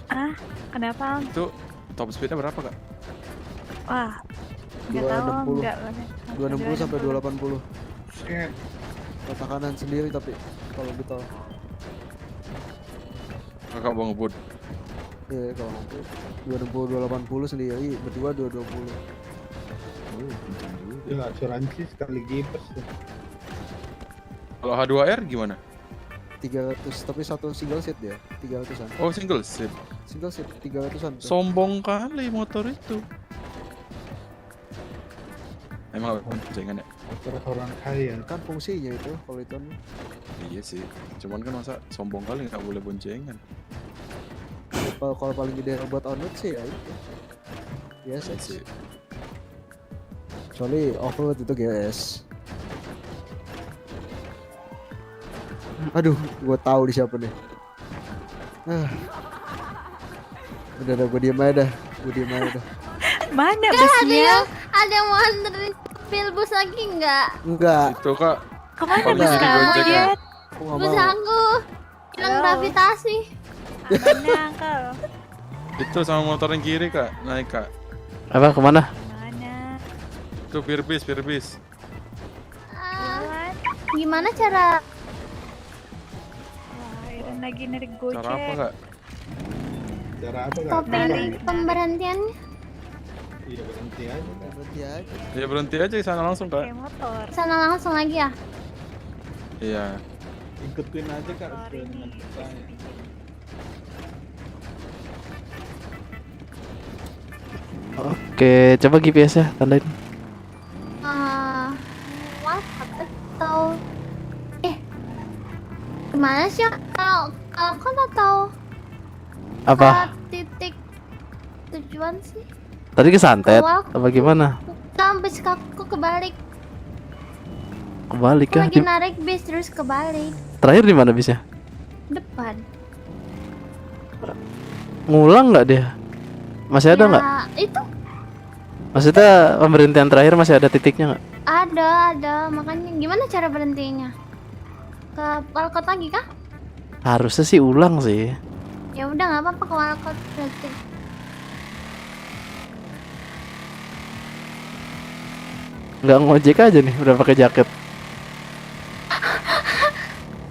Ah, kenapa? Itu top speednya berapa kak? Wah. Enggak tahu, 260. enggak. 260 sampai 280. Shit. Kota kanan sendiri tapi kalau gitu. Kakak mau ngebut. Iya kalau mampu. 260 280 sendiri, berdua 220. Ya asuransi sekali gipas tuh. Kalau H2R gimana? 300 tapi satu single seat dia, 300-an. Oh single seat. Single seat 300-an tuh. Sombong kali motor itu. Emang boncengan ya? Motor orang kaya. Kan fungsinya itu kalau itu. Iya sih. Cuman kan masa sombong kali nggak boleh boncengan. Kalau paling gede buat on-road sih ya itu. Biasa Iya sih. sih. Kecuali off-road itu GS. Aduh, gua tahu di siapa nih. Udah, gua diem aja dah. Mana busnya? Ada yang mau anterin pil bus lagi nggak? Enggak, Itu kak. Kemana Kalau bus di kamu, Gojek ya. Jet? aku nggak Bus mau. aku hilang Halo. gravitasi. Mana, Uncle? Itu sama motor yang kiri kak. Naik kak. Apa kemana? Mana? Itu Firbis. Ah, Jalan. gimana cara? Wah, Iren lagi narik Gojek. Cara apa kak? Cara apa kak? Topeng pemberhentiannya? Iya berhenti aja kak. Berhenti aja. Ya berhenti aja di sana langsung kak. Kayak motor. Sana langsung lagi ya? Iya. Ikutin aja kak. Sorry nih. Oke, coba GPS ya, tandain. What atau gimana sih kalau kan atau Apa? titik tujuan sih? Tadi kesantet Keluar. apa gimana? Sampai aku kebalik. Kebalik Aku kah? lagi narik bis terus kebalik Terakhir di mana bisnya? depan. Ngulang nggak dia? Masih ada nggak? Itu Maksudnya pemberhentian terakhir masih ada titiknya nggak? ada makanya gimana cara berhentinya? Ke Walcott lagi kah? Harusnya sih ulang sih. Ya udah nggak apa-apa ke Walcott berarti. Nggak ngojek aja nih, udah pakai jaket.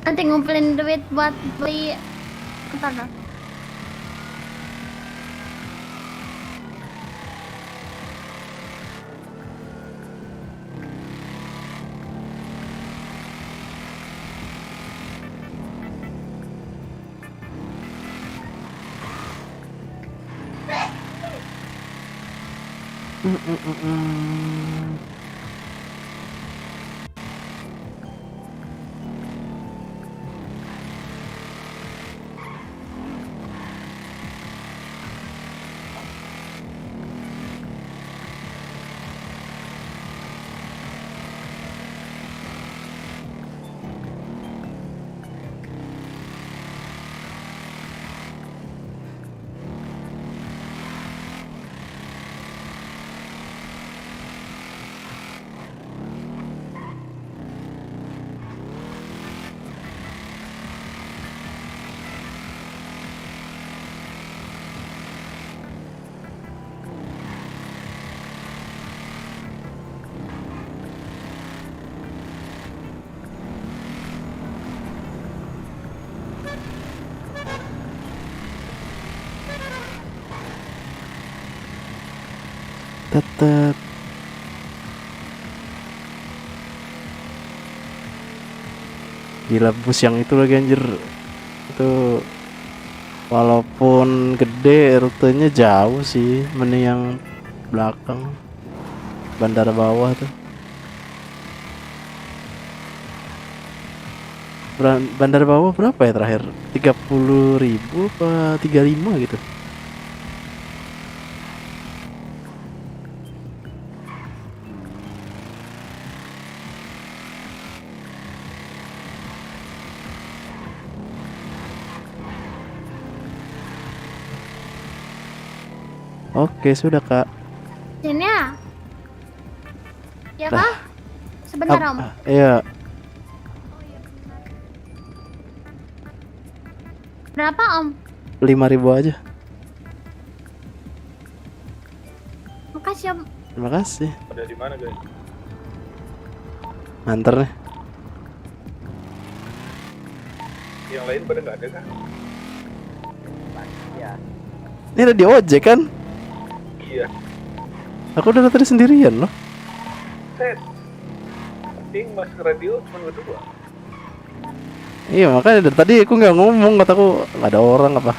Nanti ngumpulin duit buat beli bentar dong. Tetep. Gila bus yang itu lagi anjir. Itu walaupun gede rutenya jauh sih, mending yang belakang. Bandara bawah tuh. Bandara bawah berapa ya terakhir? 30.000 apa 35 gitu. Oke, sudah Kak. Sini ya? Ya Dah. kah? Sebentar Om. Iya, Berapa Om? 5.000 aja. Makasih Om. Terima kasih. Ada di mana guys? Nganter nih. Yang lain pada nggak ada kan? Ini ada di ojek kan? Iya. Aku udah tadi sendirian loh. Set. Ting masuk radio cuma berdua. Iya makanya dari tadi aku nggak ngomong, kataku nggak ada orang apa.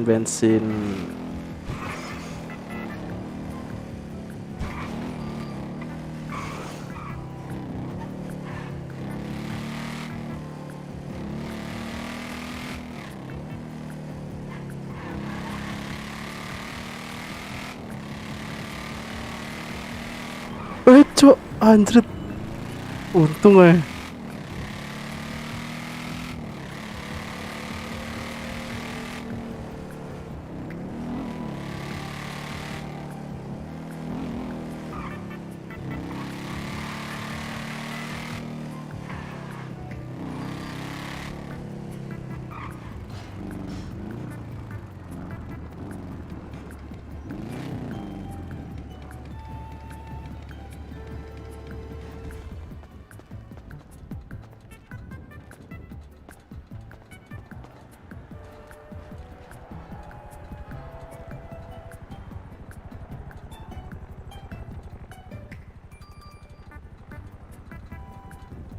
Bensin. Cok, anjrit. Untung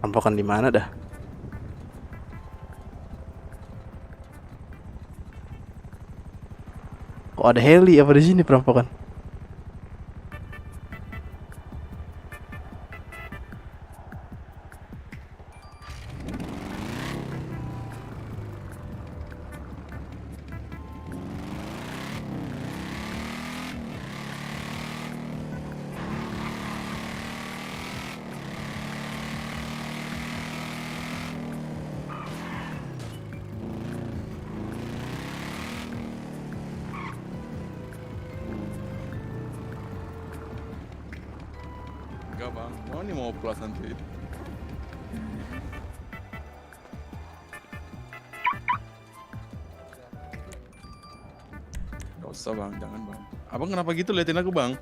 Rampokan di mana dah? Kok ada heli apa di sini perampokan? Enggak bang, mau nih mau plus nanti. Gak usah bang, jangan bang. Abang kenapa gitu liatin aku bang?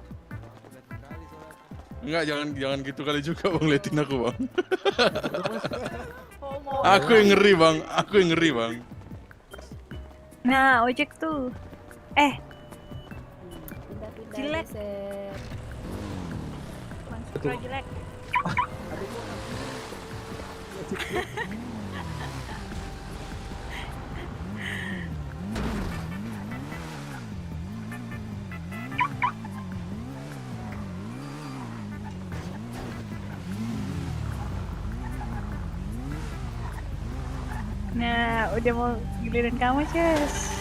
Enggak, jangan gitu kali juga bang liatin aku bang. Aku yang ngeri bang, aku yang ngeri bang. Nah, ojek tuh. Jelek. Jelek. Nah, udah mau giliran kamu, Ces.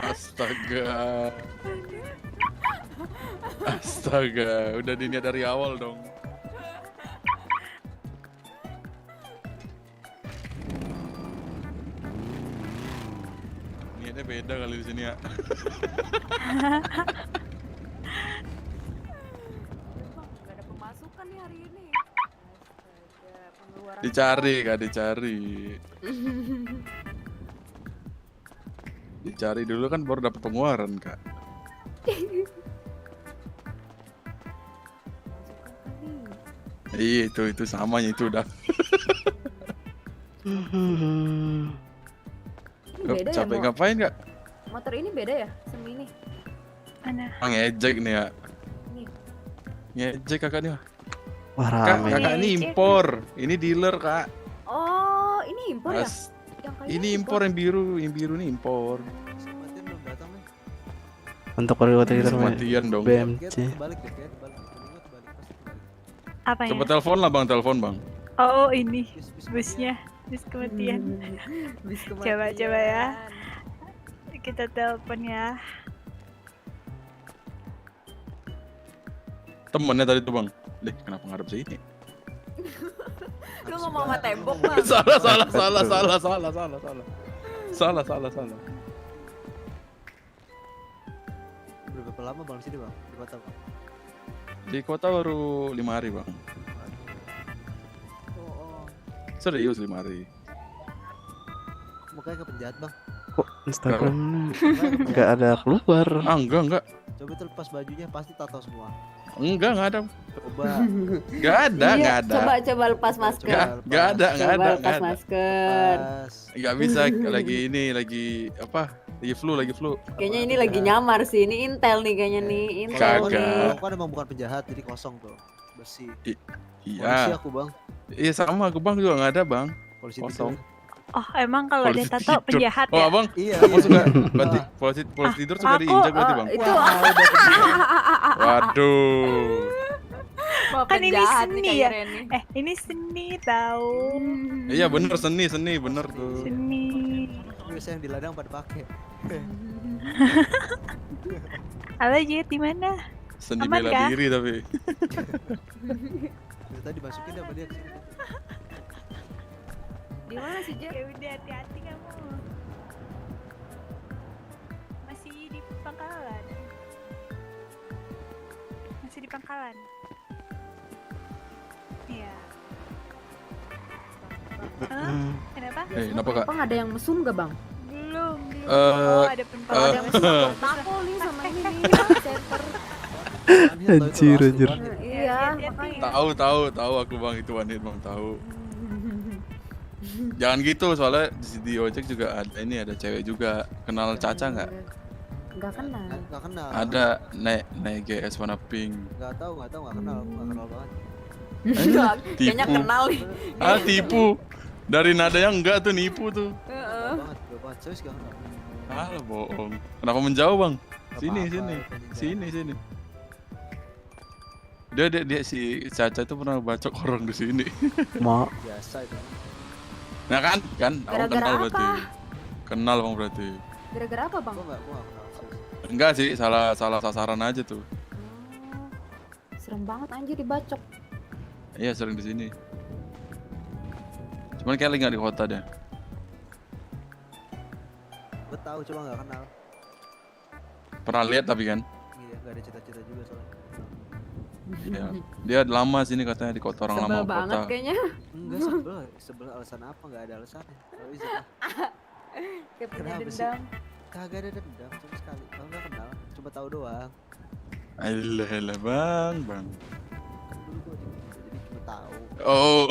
Astaga. Astaga, udah diniat dari awal dong. Niatnya beda kali di sini ya. Gak ada pemasukan nih hari ini. Astaga, pengeluaran. Dicari kak, dicari. Dicari dulu kan baru dapat pengeluaran kak. Iya itu samanya itu udah. Beda ya, Capek Mo? ngapain kak? Motor ini beda ya sama ini? Mana? Ngejek nih ya. Ini. Ngejek kakak nih. Wah Kak, rame. kakak ini impor. Ini dealer kak. Oh, ini impor ya? Mas, Yang kayak ini impor yang biru ini impor. Untuk warga kita Kematian dong. BMC. Apa ya? Coba telepon lah bang, telepon bang. Oh, ini busnya. Bus kematian. Coba ya. Kita telepon ya. Temennya tadi tuh bang. Deh, kenapa ngadep sini? Lu ngomong sama tembok, Bang. Salah. Berapa lama bang sini bang di kota bang? Di kota baru 5 hari bang. Oh. Serius 5 hari. Mukanya ke penjahat bang. Kok Instagramnya nggak ada keluar? Ah enggak. Coba itu lepas bajunya pasti tato semua. Enggak ada. Coba. Enggak ada. Coba lepas masker. Enggak ada. masker. Enggak bisa lagi apa? Lagi flu. Kayaknya ini lagi nyamar sih. Ini Intel nih kayaknya nih. Intel Kagak. nih. Aku kan emang bukan penjahat jadi kosong tuh. Bersih. Polisi Iya. aku bang. Iya sama aku bang juga enggak ada bang. Polisi Kosong. tidur. Oh, emang kalau dia Polisi tato tidur. penjahat Oh ya? abang, Iya. kamu suka berarti polisi tidur suka aku, diinjak berarti bang? Itu Waduh. Kan ini seni ya? Ini seni tahu. Iya bener seni bener tuh. Seni. Biasa yang di ladang pada pakai. Halo Jet, di mana? Seni Aman bela kah? diri tapi. Dari tadi masukin sama dia ke sini. Di mana sih, Jet? Ya udah hati-hati kamu. Masih di pangkalan. Iya. Hah? Kenapa? Kenapa kak? Bang ada yang mesum gak bang? Belum. Eh, Ada penumpang. Kalau ada yang mesum, tako nih sama ini nih, center. Anjir. Iya, makanya. Tahu aku bang itu wanit bang tahu. Jangan gitu soalnya di ojek juga ada cewek juga kenal Caca nggak? Nggak kenal. Nggak kenal. Ada naik GS warna pink. Nggak tahu, nggak kenal. Aku nggak kenal banget. Kayaknya Tipu. kenal nih. Tipu. Dari nada yang enggak tuh nipu tuh. Nggak banget. Serius nggak kenal. Alah bohong. Kenapa menjauh bang? Nggak Sini apa-apa, sini. pengen Sini. Dia si Caca itu pernah bacok orang di sini. Mau biasa itu. Nah kan aku Gara-gara kenal apa? berarti. Kenal bang berarti. Gara-gara apa bang? Gua nggak kenal. Serius. Enggak sih, salah sasaran aja tuh. Serem banget anjir dibacok. Iya sering di sini. Cuman kayak lagi nggak di kota deh. Gua tahu cuma nggak kenal. Pernah lihat tapi kan? Iya, nggak ada cita-cita juga soalnya. Iya. Dia lama sini katanya di kota orang lama Sebel banget kota. kayaknya. Enggak sebel alasan apa? Nggak ada alasannya. Kalau bisa Kayak punya Kenapa sih? dendam. kagak ada dendam sama sekali. Kalau nggak kenal, cuma tahu doang. Alah bang. Kan dulu gua jadi cuma tahu. Oh,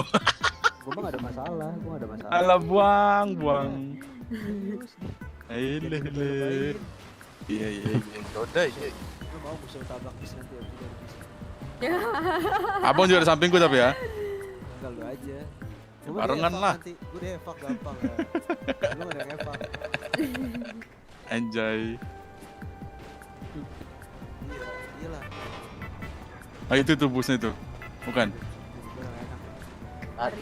Gua mah nggak ada masalah. alah buang. Terus Alah. Iya. Yaudah, iya. lu mau musuh tabrak bis nanti ya udah bis. Abang juga di sampingku tapi ya. Tinggal lu aja. Barengan lah. Nanti gua di evak gampang ya. Lu nggak ada yang evak. Enjoy. Iyalah. Ah itu tuh busnya tuh. Bukan. Gua nggak enak.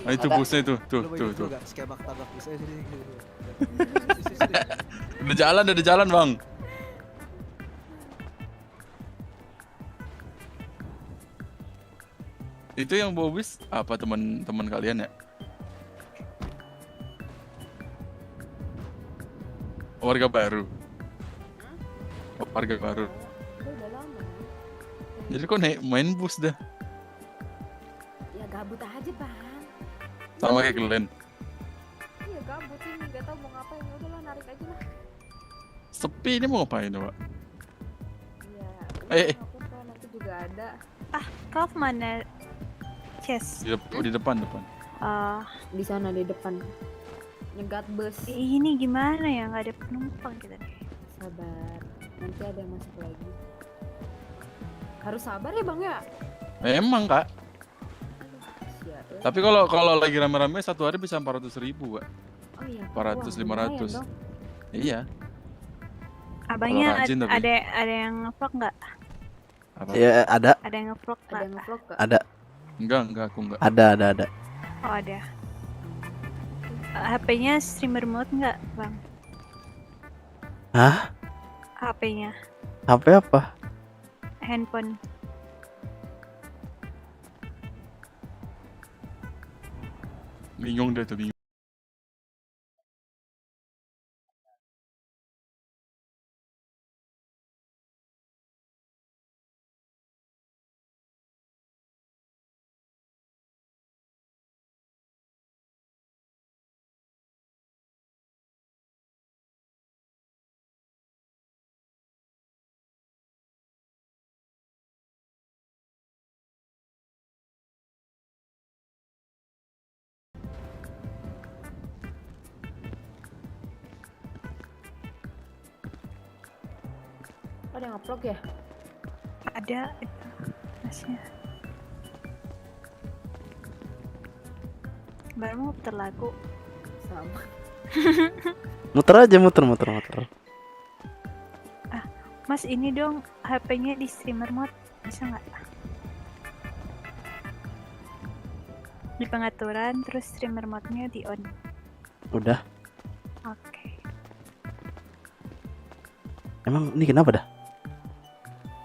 Ah itu busnya tuh. Tuh. Lu gak skema tabrak bis aja sini. Udah jalan bang. Itu yang bawa bis apa teman-teman kalian ya? Warga baru. Oh, warga baru. Udah lama. Jadi kok main bus dah? Ya gabut aja bang. Sama kayak Glenn. Iya gabut ini nggak tahu mau ngapain. Ya udahlah narik aja lah. Sepi ini mau ngapain coba? Iya. Eh. Aku kan nanti juga ada. Kau mana? Yes. Di depan. Di sana di depan. Nyegat bus. Ini gimana ya? Nggak ada penumpang kita nih. Sabar. Nanti ada yang masuk lagi. Harus sabar ya bang ya. Emang kak. Siap. Tapi kalau lagi rame-rame satu hari bisa 400.000 kak. Oh iya. 400 Wah, 500. lumayan dong. Iya. Abangnya Kalau rajin tapi. ada yang ngevlog nggak? Apa? ya ada Ada yang ngevlog Ada yang nggak? ngevlog gak? ada Enggak aku enggak. ada. Oh ada. HP-nya streamer mode nggak bang? Hah? HP-nya, HP apa? handphone. Bingung deh tuh bingung. Ada yang ngevlog ya? Ada itu masnya. Baru mau putar lagu. Sama. Muter aja muter. Mas ini dong HP-nya di streamer mode bisa nggak? Di pengaturan terus streamer mode-nya di on. Udah. Oke. Emang ini kenapa dah?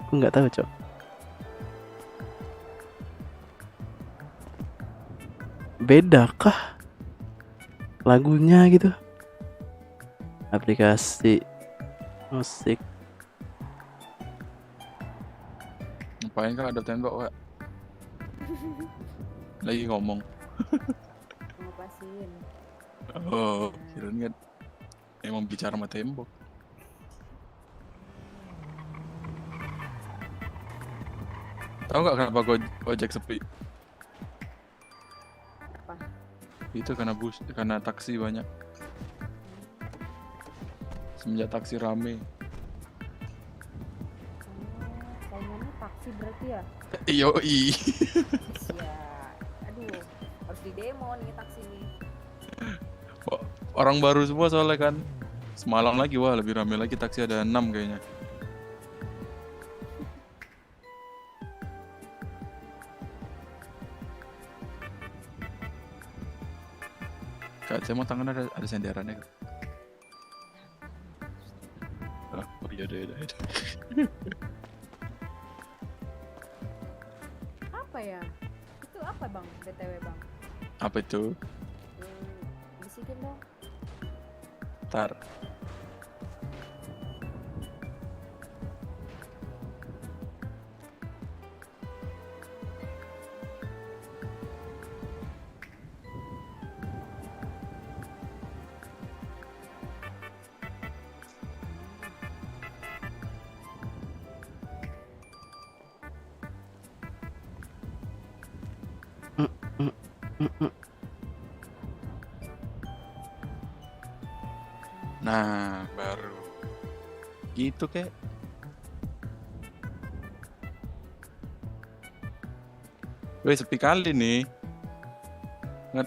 Aku nggak tahu cok. Beda kah lagunya gitu? Aplikasi musik. Ngapain kak ada tembok kak? Lagi ngomong. Ngepasin. Oh, kirain kan emang bicara sama tembok. Tahu nggak kenapa Gojek sepi? Apa? Itu karena taksi banyak. Semenjak taksi rame. taksi berarti ya? Yoi. Ya, aduh, harus di demo nih taksi nih. Orang baru semua soalnya kan. Semalam lagi wah lebih ramai lagi, taksi ada 6 kayaknya. Kak, saya mau tangan ada senderannya Kak. Oh iya ada. Apa ya? Itu apa bang? BTW bang? Apa itu? Bisikin dong. Tar. Nah, baru gitu kek. Weh, sepi kali nih.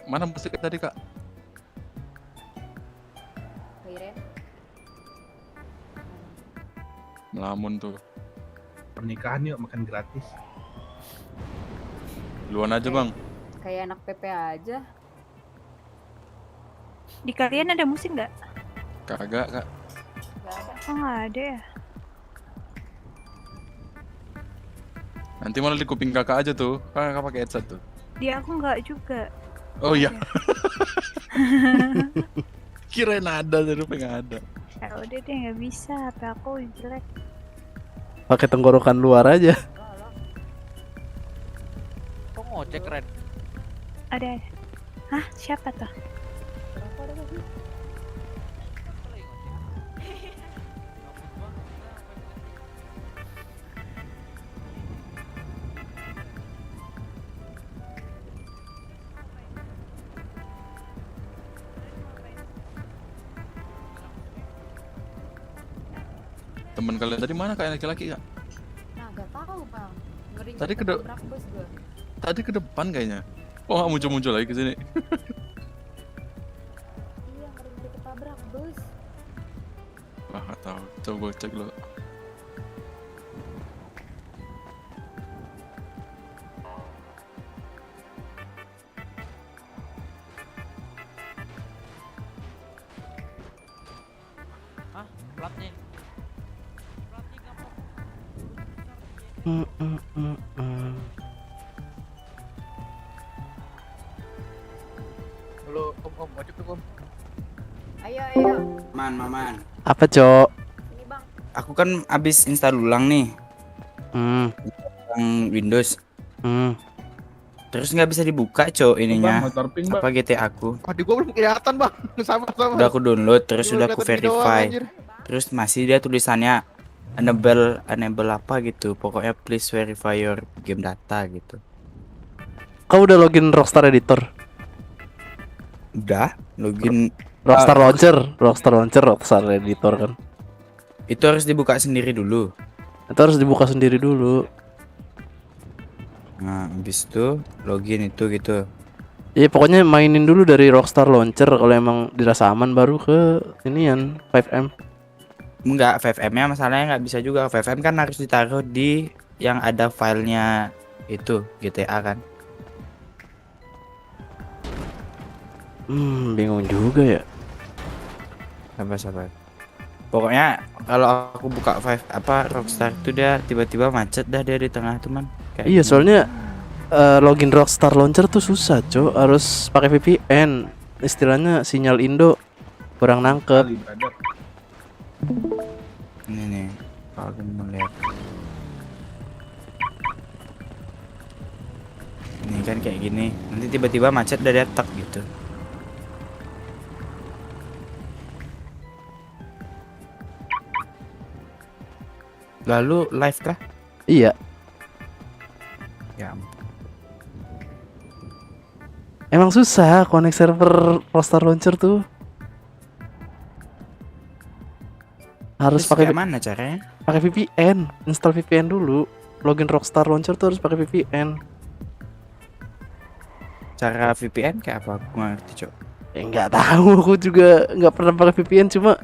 Mana musik tadi Kak? Kairen. Melamun tuh. Pernikahan yuk makan gratis. Duluan aja Bang. Kayak anak PP aja. Di kalian ada musik nggak? Kagak Kak. Gak ada. Oh nggak ada ya. Nanti malah di kuping Kakak aja tuh. Kakak pakai headset tuh. Di aku nggak juga. Oh iya. Kirain ada, tapi nggak ada. Ya udah deh nggak bisa. HP aku jelek. Pakai tenggorokan luar aja. Kok ngojek Ren? Ada. Hah? Siapa tuh? Temen kalian tadi mana Kak, yang laki-laki Kak? Nah gak tahu bang. Ngeri Tadi ketabrak bus gua. Tadi ke depan kayaknya. Oh, nggak muncul-muncul lagi ke sini. Iya ngeri ketabrak bus. Wah, nggak tahu. Coba cek dulu. Hah? Platnya? Halo, Om, ojek tuh, Om. Ayo. Man. Apa, Cok? Ini bang. Aku kan abis install ulang nih, Hmm. yang Windows. Terus nggak bisa dibuka, Cok, ininya. Bang, motor pink, Bang. Apa GTA aku? Aduh, gua belum kelihatan, Bang. Sama. Udah aku download, terus Gua udah aku kelihatan di doang, verify. anjir. Terus masih dia tulisannya enable apa gitu. Pokoknya please verify your game data gitu. Kau udah login Rockstar Editor? Udah, login Rockstar Launcher, Rockstar Editor kan. itu harus dibuka sendiri dulu. Itu harus dibuka sendiri dulu. Nah, habis itu login itu gitu. Iya, pokoknya mainin dulu dari Rockstar Launcher. Kalau emang dirasa aman baru ke inian 5M. Enggak, 5M-nya masalahnya nggak bisa juga. 5M kan harus ditaruh di yang ada filenya itu GTA kan. Bingung juga ya. Sabar. Pokoknya kalau aku buka Rockstar itu dia tiba-tiba macet dah dia di tengah teman. Iya, soalnya login Rockstar Launcher tuh susah, Cok. Harus pakai VPN. Istilahnya sinyal Indo kurang nangkep. Ini nih, kalau mau lihat. Ini kan kayak gini. Nanti tiba-tiba macet dah dia tak gitu. Lalu live kah? Iya. Ya ampun. Emang susah connect server Rockstar Launcher tuh. Harus Terus pakai kayak mana caranya? pakai VPN, install VPN dulu. login Rockstar Launcher tuh harus pakai VPN. Cara VPN kayak apa? Aku nggak ngerti, Cok. Nggak tahu, aku juga nggak pernah pakai VPN, cuma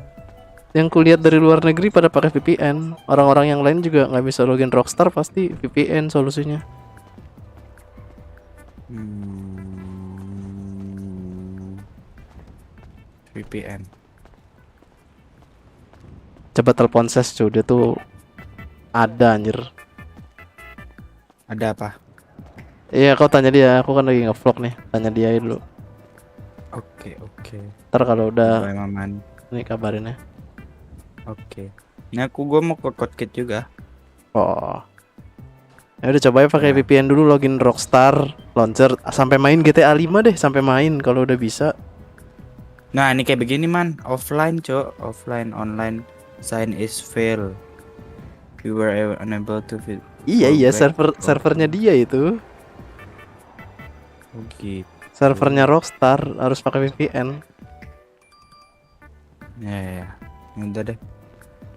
yang kulihat dari luar negeri pada pakai VPN. Orang-orang yang lain juga nggak bisa login Rockstar, pasti VPN solusinya. VPN. Coba telepon Ses cuy, dia tuh ada anjir. Ada apa? Iya, kau tanya dia, aku kan lagi nge-vlog nih. Tanya dia dulu. Oke. Ntar kalau udah Boleh, Maman. ini kabarin ya. Oke. Ini gua mau ke Codekit juga. Oh. Ya udah coba ya pakai VPN dulu, login Rockstar Launcher sampai main GTA 5 deh, sampai main kalau udah bisa. Nah, ini kayak begini, Man. Offline, Cok. Offline, online. Sign is fail. You were unable to fit. Iya, servernya dia itu. Oh, gitu. Servernya Rockstar harus pakai VPN. Ya. Udah deh.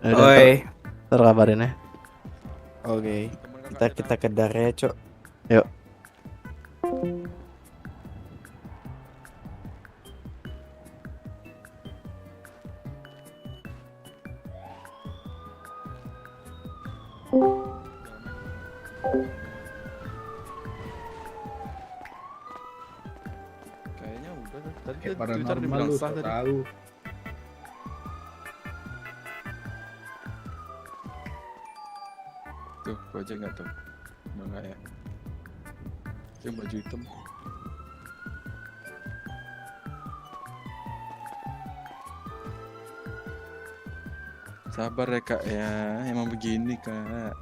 Udah, Oi. ntar kabarin ya. Oke. Kita ke Darya, Cok. Yuk. Kayaknya udah tuh. Tadi Kayak Twitter paranormal dibilang lu sah tadi. tahu. Tuh, gua aja nggak tuh. Enggak ya. Itu yang baju hitam. Sabar ya kak ya, emang begini kak.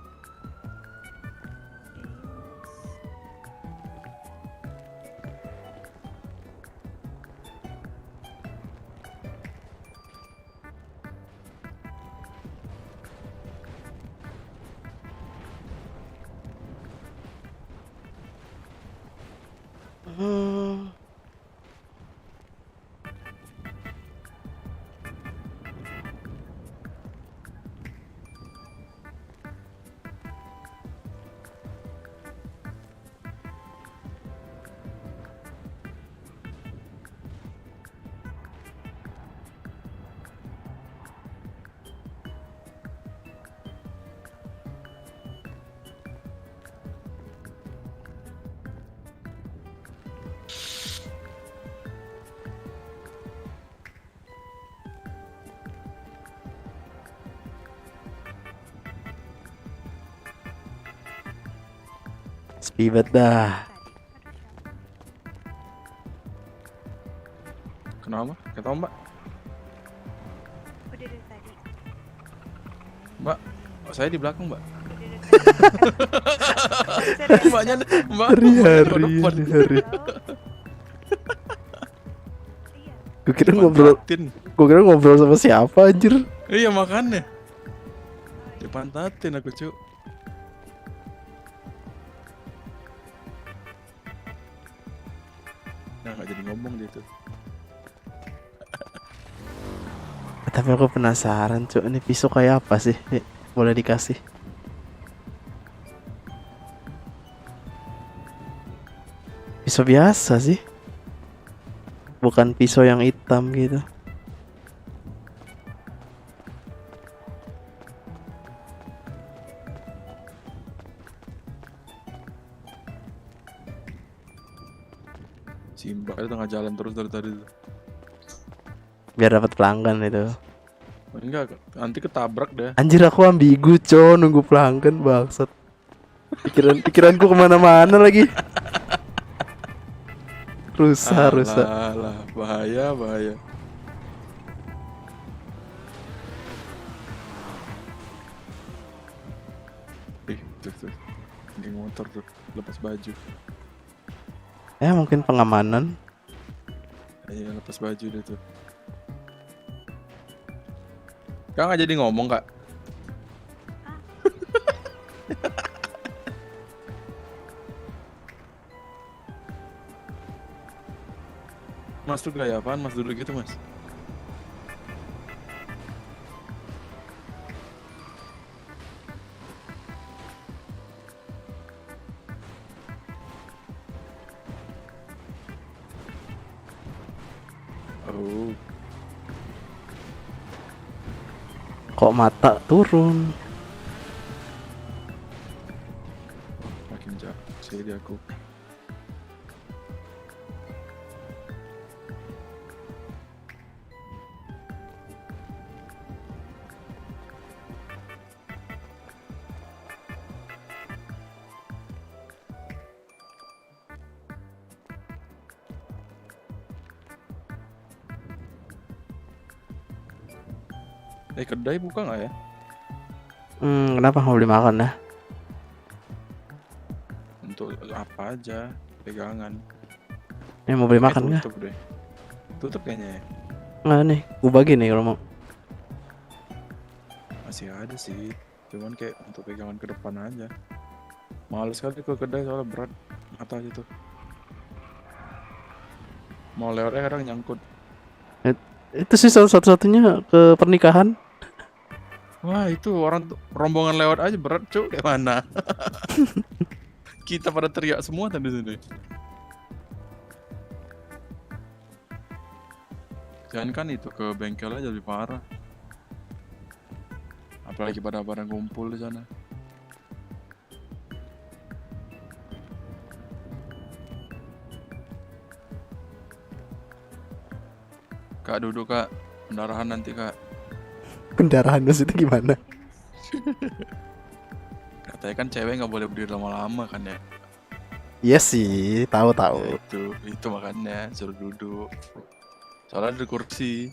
Spibet dah. Kenapa? Kata mbak? Mbak, oh, saya di belakang mbak. Mbaknya, mbak. Hari. Gue kira ngobrol sama siapa anjir. Iya makanya. Dipantatin aku cu. Nah gak jadi ngomong dia tuh. Tapi aku penasaran cuy, ini pisau kayak apa sih? Boleh dikasih? Pisau biasa sih, bukan pisau yang hitam gitu. Si mbak itu tengah jalan terus dari tadi tuh. Biar dapat pelanggan itu. Enggak, nanti ketabrak deh. Anjir aku ambigu cow, nunggu pelanggan bangsat. Pikiranku kemana-mana lagi. Rusak. Alah, bahaya. Tuh. Geng motor tuh, lepas baju. Mungkin pengamanan. Iya, lepas baju dia tuh. Kak nggak jadi ngomong kak? Mas tuh gaya apaan? Mas duduk gitu mas? Tuh, Kok mata turun? makin jauh. Jadi aku. Kedai buka nggak ya? Kenapa mau beli makan ya? Untuk apa aja? Pegangan. Ini mau beli makan nggak? Tutup deh. Tutup kayaknya ya. Nggak nih, gua bagi nih kalau mau. Masih ada sih. Cuman kayak untuk pegangan ke depan aja. Males kali ke kedai soalnya berat mata gitu. Mau lewatnya kadang nyangkut. Itu sih salah satu-satunya ke pernikahan. Wah itu rombongan lewat aja berat cuk, kayak mana? Kita pada teriak semua tadi sini. Jangan kan itu ke bengkel aja lebih parah. Apalagi pada ngumpul di sana. Kak duduk kak, pendarahan nanti kak. Pendarahan maksudnya gimana? Katanya kan cewek nggak boleh berdiri lama-lama kan ya. Iya sih, tahu-tahu. Ya, itu makanya suruh duduk. Soalnya ada kursi.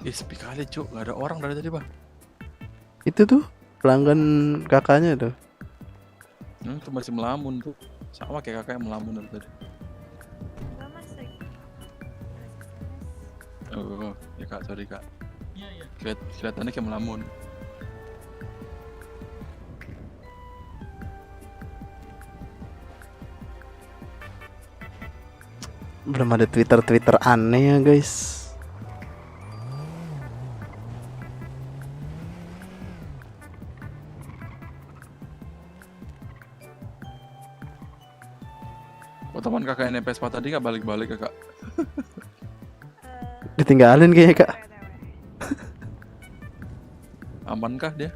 Sepi kali cuk, nggak ada orang dari tadi bang. Itu tuh pelanggan kakaknya tuh. Itu masih melamun tuh, sama kayak kakak yang melamun dari tadi. Oh, ya kak, sorry kak. Iya. Kelihatannya kayak melamun. Belum ada Twitter aneh ya guys. Oh teman kakak yang Vespa tadi nggak balik-balik kakak? Ditinggalin kayaknya kak. Amankah dia?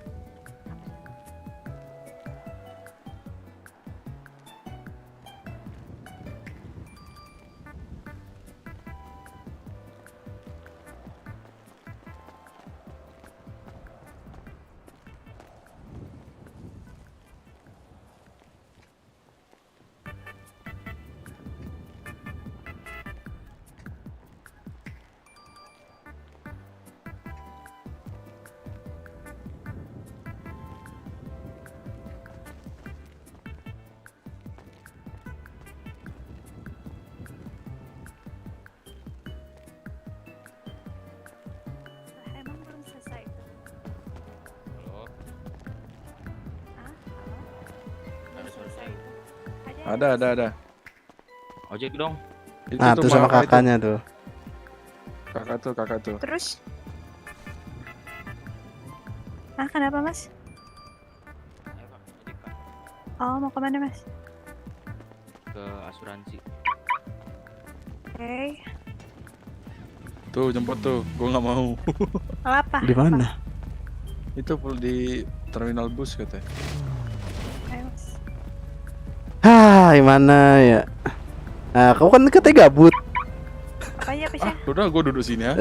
Ada. Ojek dong. Itu Nah tuh sama kakak kakaknya tuh. Kakak tuh. Terus? Kenapa mas? Oh mau kemana mas? Ke asuransi. Oke. Tuh jemput tuh, gua nggak mau. Apa? Di mana? Itu di terminal bus katanya. Ayo mas. Gimana ya? Nah, kamu kan katanya gabut. Apanya bisa? Udah gua duduk sini ya.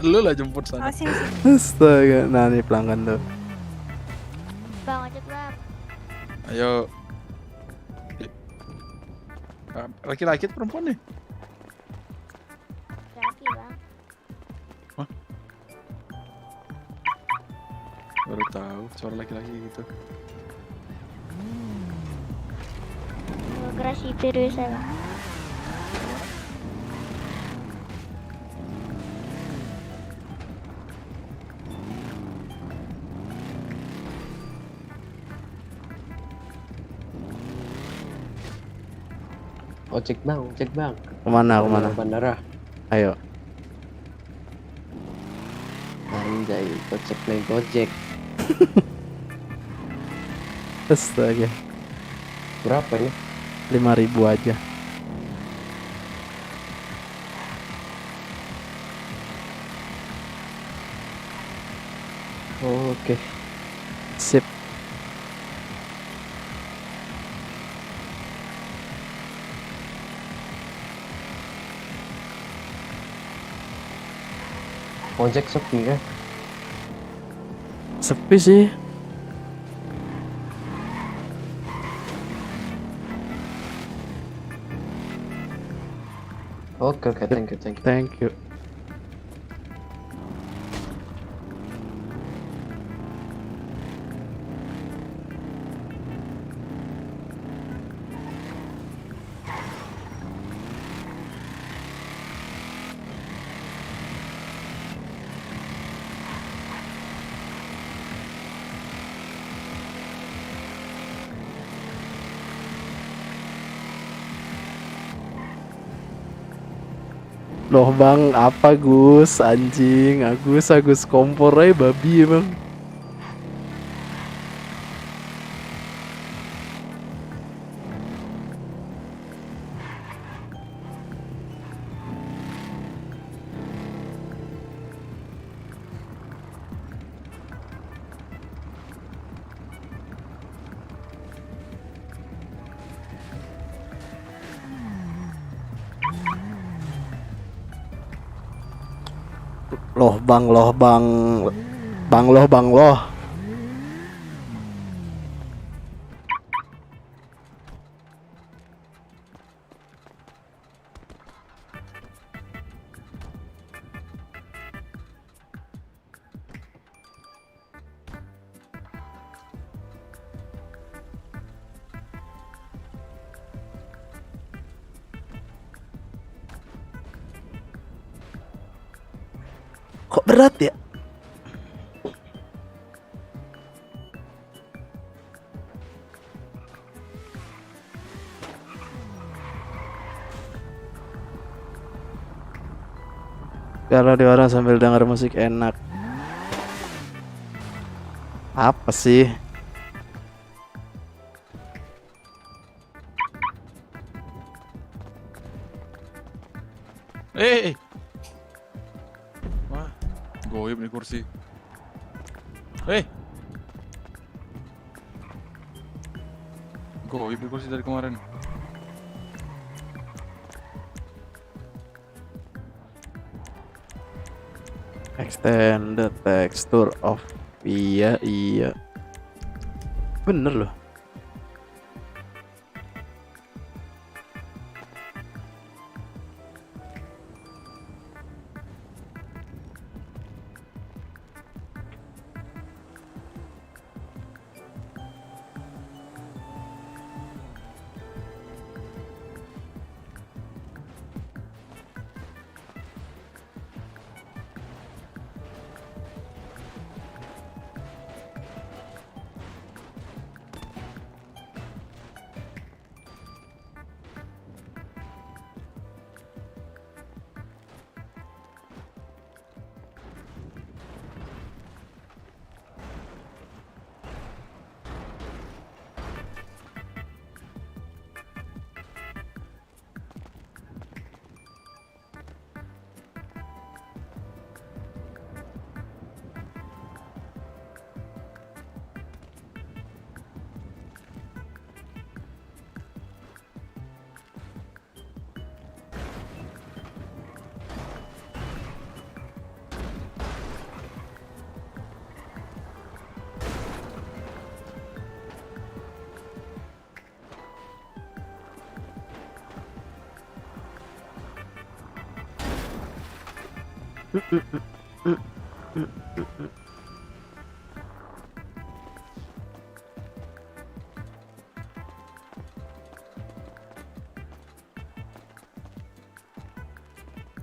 Lu lah jemput sana. Sini. Astaga, nah nih pelanggan tuh. Bang ojek bang. Ayo. Laki-laki atau perempuan nih? Laki bang. Baru tahu suara laki-laki gitu. Gerasi biru saya bang. Ojek bang. Kemana? Bandara. Ayo. Anjay, gojek naik gojek. Astaga. Berapa ini? 5.000 aja. Oke. Sip. Ojek sepi kan? Sepi sih. Oke, thank you. Thank you. Loh bang, apa Gus? Anjing, Agus kompor aja babi emang. Loh bang, bang loh. Kok berat ya? Kalau di orang sambil denger musik enak. Apa sih? Wah, goyim nih kursi. Goyim nih kursi dari kemarin. Extend the texture of. Iya. Bener loh.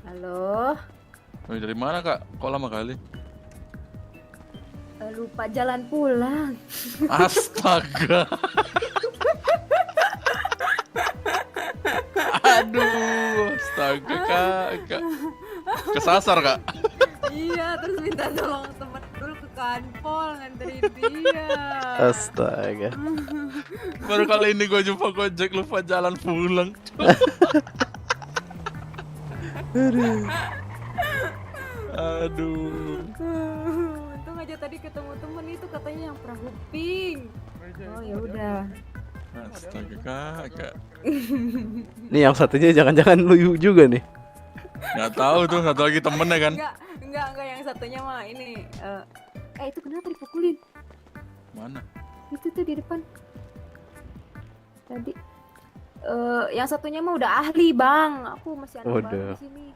Halo, Dari mana kak? Kok lama kali? lupa jalan pulang. Astaga. Aduh, astaga kak. Kesasar kak. Iya, terus minta tolong temen dulu ke kanpol nganterin dia. Astaga. Baru kali ini gue jumpa Gojek lupa jalan pulang. Aduh. Untung aja aja tadi ketemu temen itu katanya yang perahu pink. Oh ya udah. Astaga kakak. Nih yang satunya jangan-jangan lu juga nih. Nggak tahu tuh, satu lagi temennya kan. Enggak yang satunya mah ini. Itu kenapa dipukulin? Mana? Itu tuh di depan. Tadi. Yang satunya mah udah ahli bang. Aku masih anak baru di sini.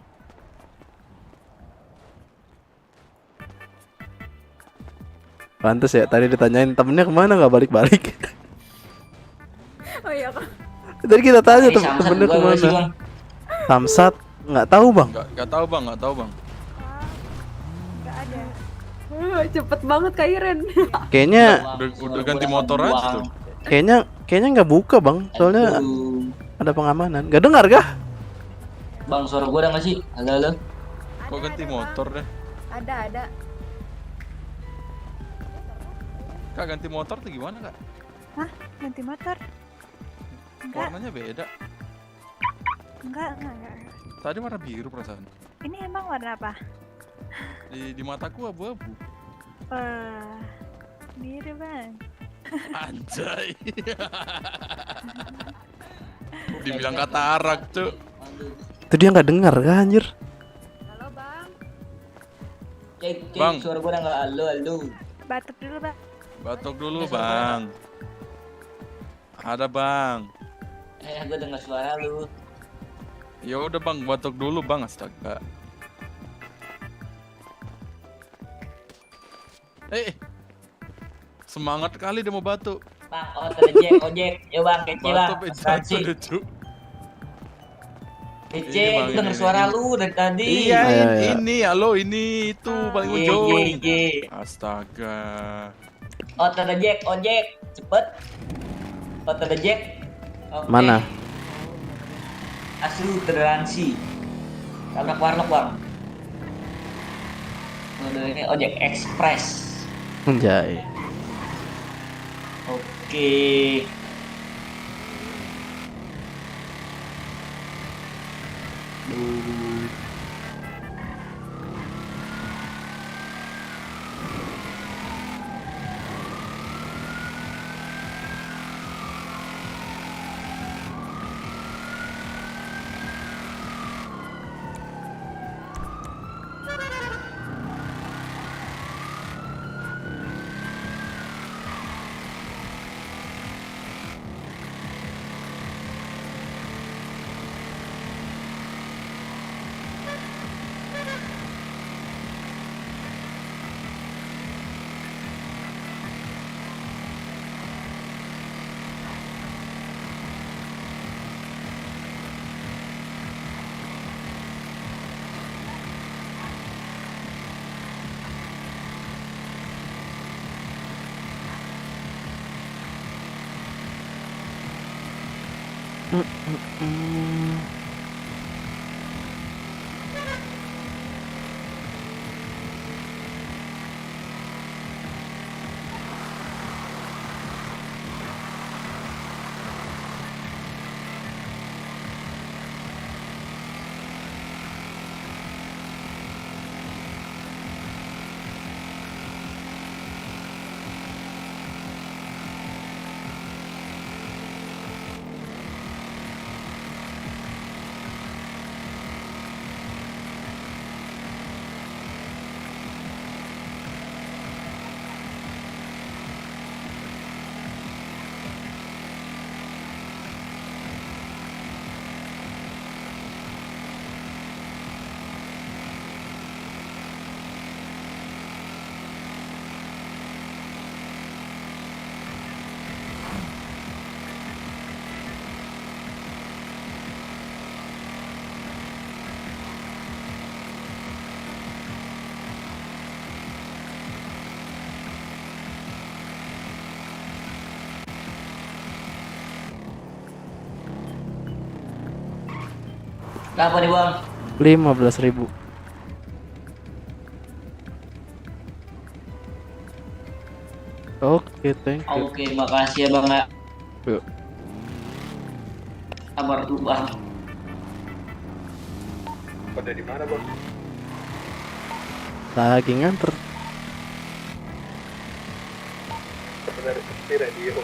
Pantes ya, tadi ditanyain temennya kemana nggak balik-balik. Oh iya kak. Tadi kita tanya temennya kemana. Samsat nggak tahu bang. Nggak tahu bang. Nggak ada. Cepet banget Kak Iren. Kayaknya udah ganti motor aja tuh. Kayaknya nggak buka bang, soalnya ada pengamanan. Gak dengar kah? Bang, suara gua ada nggak sih? Halo. Kok ganti motor deh? Ada. Kak ganti motor tuh gimana kak? Hah? Ganti motor? Warnanya beda. Enggak. Tadi warna biru perasaan. Ini emang warna apa? Di mataku abu-abu. Biru bang. Anjay. Dibilang katarak tuh. Itu dia nggak dengar kan anjir. Halo bang. Bang. Suara gua udah nggak halo. Batuk dulu bang. Batuk dulu bang. Ada bang. Gua dengar suara lu. Ya udah bang, batuk dulu bang, astaga. Semangat kali dia mau batuk. Bang, ojek. Yo bang, kece bang. Batuk deh cu. Kece, gua denger suara lu dari tadi. Iya, ini, halo, ini itu paling ujung. Astaga. Ojek, cepet. Ojek. Mana? Asli toleransi. Tabrak warlock bang. Ini ojek express. Anjay. Oke. Berapa nih bang? 15.000. Oke, thank you. Oke, makasih ya bang. Yuk. Kabar dulu bang. Pada di mana bang? Lagi nganter. benar seperti radio.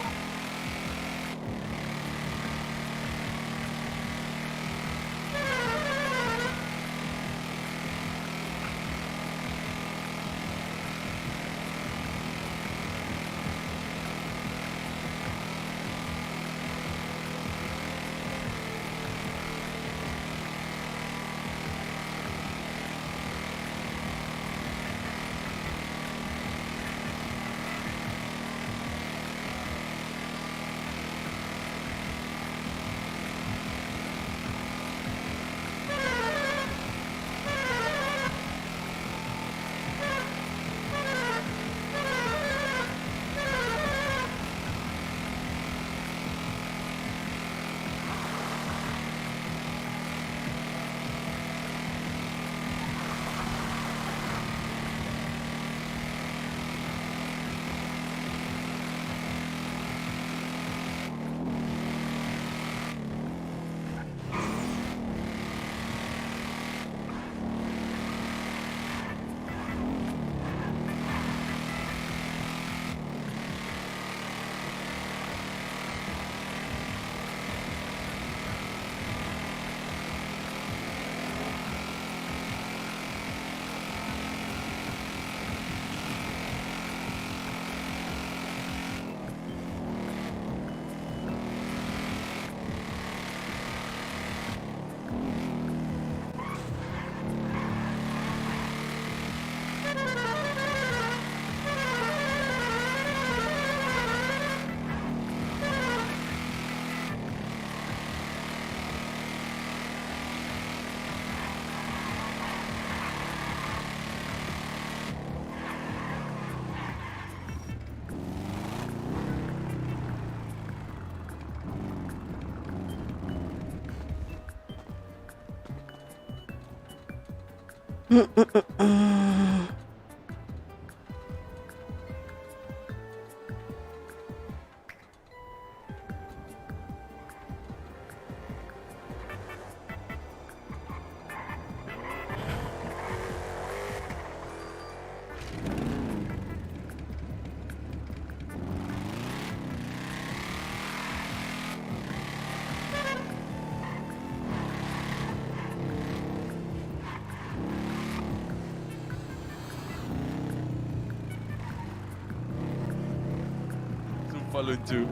Sumpah lucu.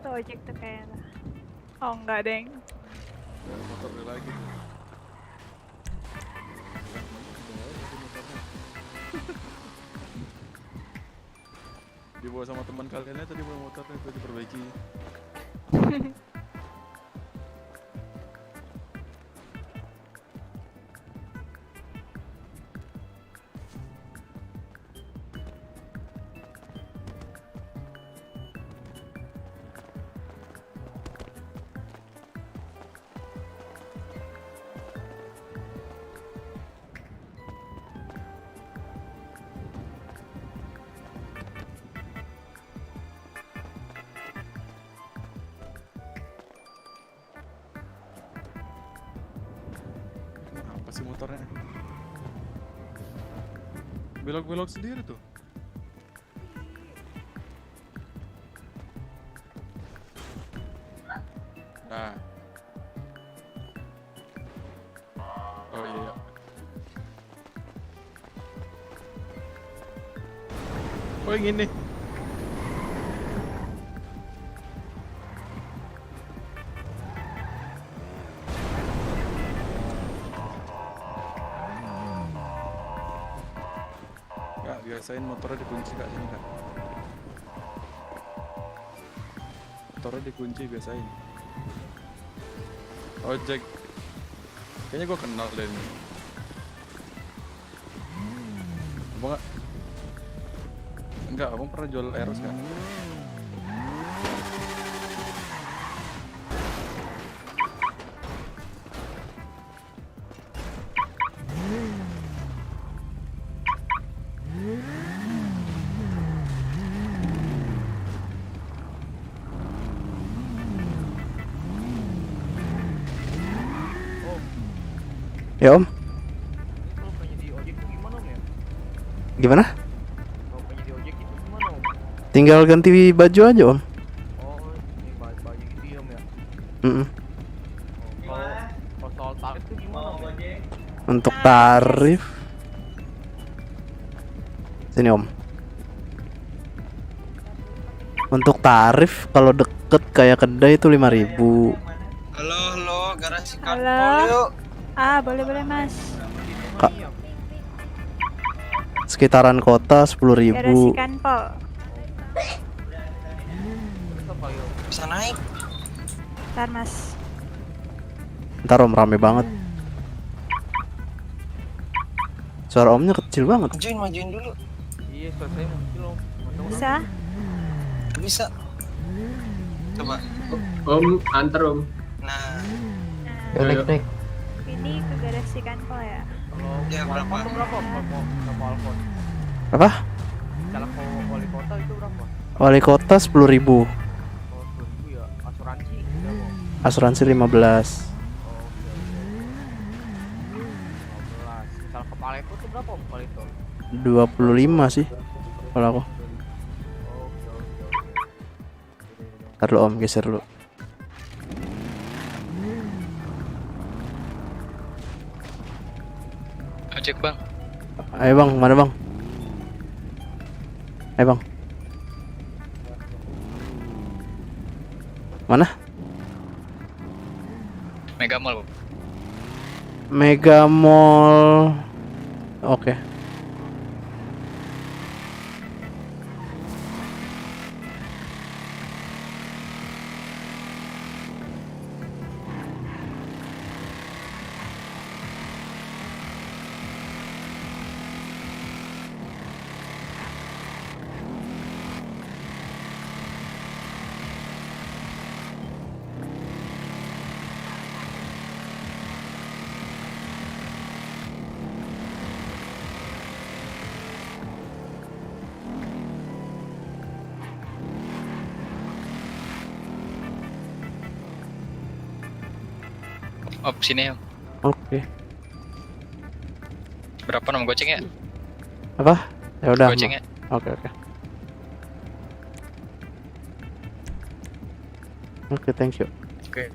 Tuh ojek tuh kayaknya. Oh enggak, Deng. Motor dia lagi. Dibawa sama teman kaliannya tadi bawa motornya itu diperbaiki. Apa sih motornya? Belok-belok sendiri tuh. Nah. Oh iya. Oh yang ini. Kak, biasain motornya dikunci kak sini kak. Motornya dikunci biasain. Ojek. Kayaknya gua kenal deh ini. Abang nggak? Enggak, abang pernah jual Eros kan? Ya Om. Kalau pengen di ojek itu gimana Om ya? Gimana? Kalau pengen di ojek itu gimana Om? Tinggal ganti baju aja Om. Oh, ini baju gitu ya Om ya? Mm-mm. Kalau soal tarif itu gimana Om ya? Untuk tarif sini Om. Untuk tarif kalau deket kayak kedai itu 5.000. Halo, garasi Halo. Boleh Mas. Kak. Sekitaran kota 10.000. Garasi Kanpol. Bisa naik. Ntar Mas. Ntar Om rame banget. Suara Omnya kecil banget. Majuin dulu. Iya, selesai mungkin Om. Bisa? Bisa. Coba. Om, antar Om. Nah, Naik. Ini ke garasi Kanpol ya. Kalau Ya, wali berapa? kota berapa Om? Kalau mau Alfon. Apa? Kalau wali kota itu berapa? Wali kota 10.000. Oh, 10.000 ya. Asuransi berapa Om? Asuransi 15. Oh, oke. 15. Misal ke Paleto itu berapa Om Paleto? 25 sih kalau aku. Ntar dulu Om, geser dulu. Ojek Bang. Ayo Bang, mana Bang? Ayo Bang. Mana? Mega Mall. Mega Mall. Oke. Oh, sini Om. Oke. Berapa nomor gocengnya? Apa? Ya udah. Gocengnya. Oke. Oke, thank you. Oke.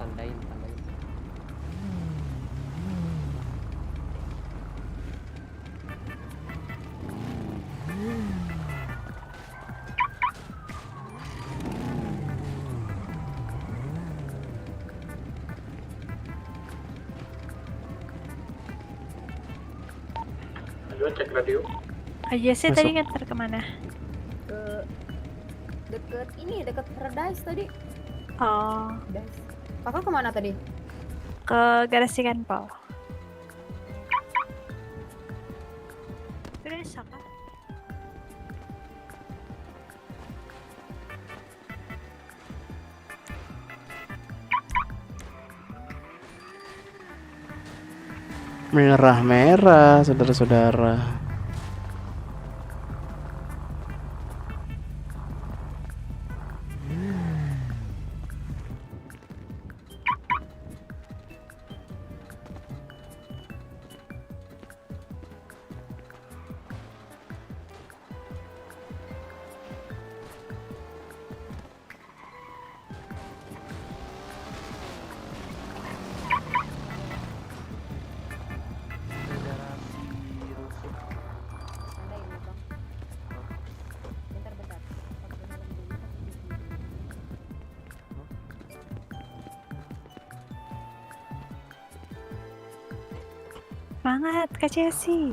tandain. Ayo cek radio. Aja sih Masuk. tadi nganter kemana? Ke deket Paradise tadi. Oh, Kakak kemana tadi? ke garasi Kanpol. Udah Saka. Merah-merah, saudara-saudara. Semangat Kak Cesi.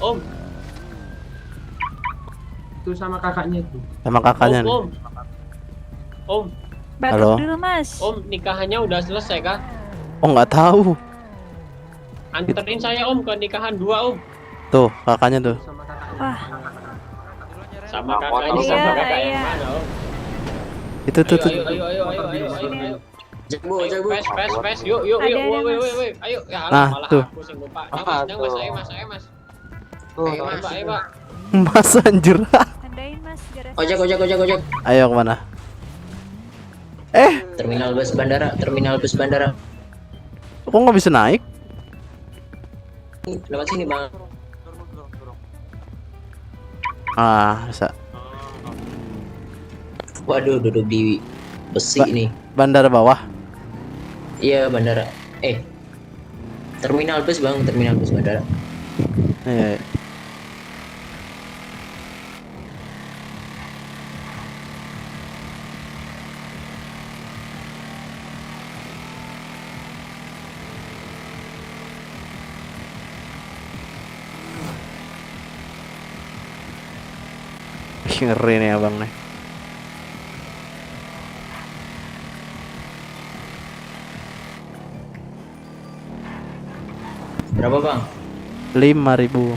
Om. Itu sama kakaknya itu. Sama kakaknya nih. Om. Halo? Batuk dulu Mas. Om, nikahannya udah selesai kah? Oh nggak tahu. Anterin saya Om ke nikahan 2 Om. Tuh kakaknya tuh. Wah. Sama kakaknya sama kakak yang mana Om? Itu tuh. Ayo. Jengbu. Pes, yuk. Ada, Woi. Ayo, ya Nah, malah tuh. aku sing lupa. Ayo Mas. Ayo Mas. Mas anjir. Tandain Mas. Ojek. Ayo kemana? Terminal bus bandara. Kok nggak bisa naik? Lewat sini Bang. Bisa. Waduh, duduk di besi nih. Bandara bawah. Iya, bandara. Terminal bus Bang, terminal bus bandara. Iya. Ngeri nih abang nih. Berapa Bang? 5.000.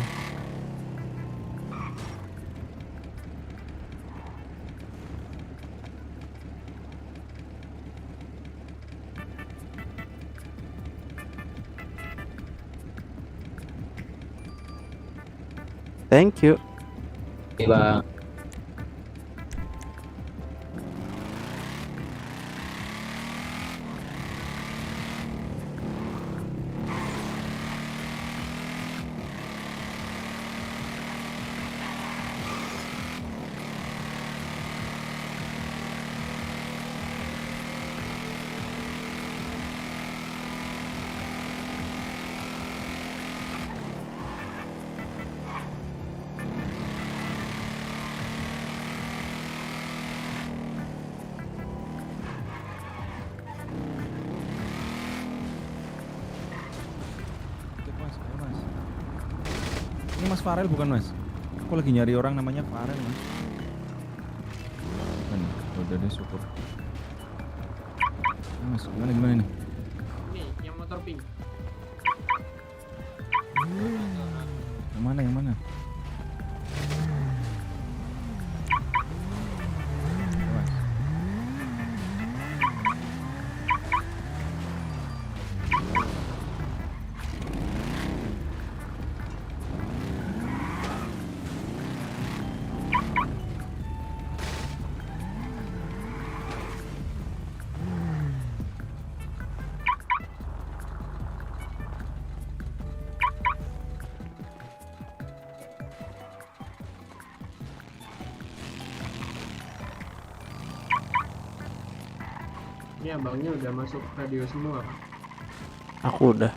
Thank you. Oke Bang. Ini Mas Farel bukan Mas? Aku lagi nyari orang namanya Farel Mas. Bukan, udah deh syukur. Mas, gimana nih? Nih, yang motor pink. Yang mana? Mas. Ini abangnya udah masuk radio semua. Aku udah.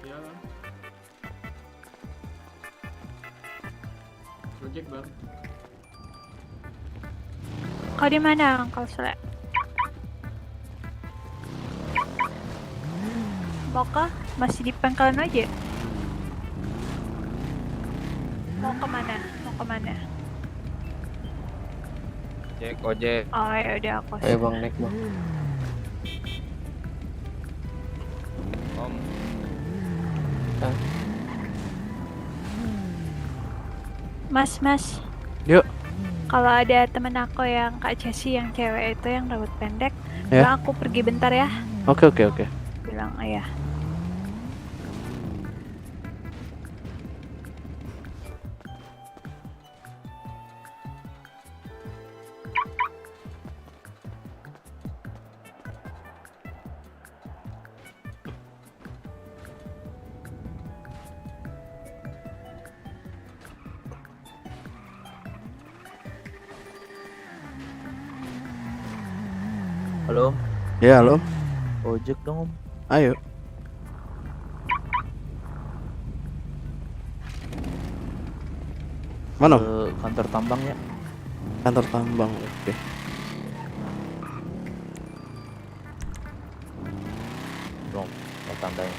Iya Bang. Ojek Bang. Kau di mana Uncle Sule? Maukah? Masih di pangkalan aja? Mau kemana? Mau kemana? Ojek. Oh ya udah aku. Ayo bang, naik bang. Om. Mas. Yuk. Kalau ada temen aku yang Kak Jessie yang cewek itu yang rambut pendek, Ya. bilang aku pergi bentar ya. Oke. Bilang ayah. Halo, Ya halo. ojek dong Om. Ayo. Mana? Ke kantor tambang ya. Kantor tambang. Oke. Dong, tandanya.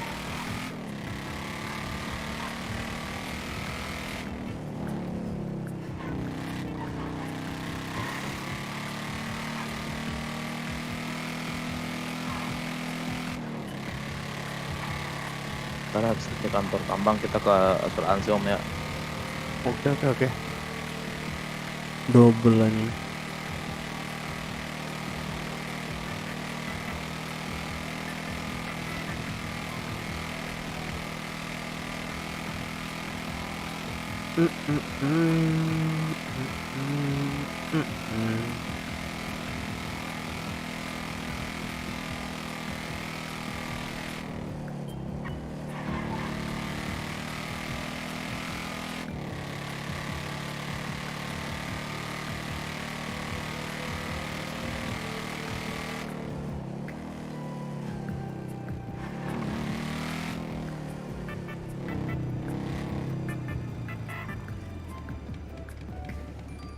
Ntar habis di kantor tambang kita ke asuransi Om ya. Oke. Double lagi.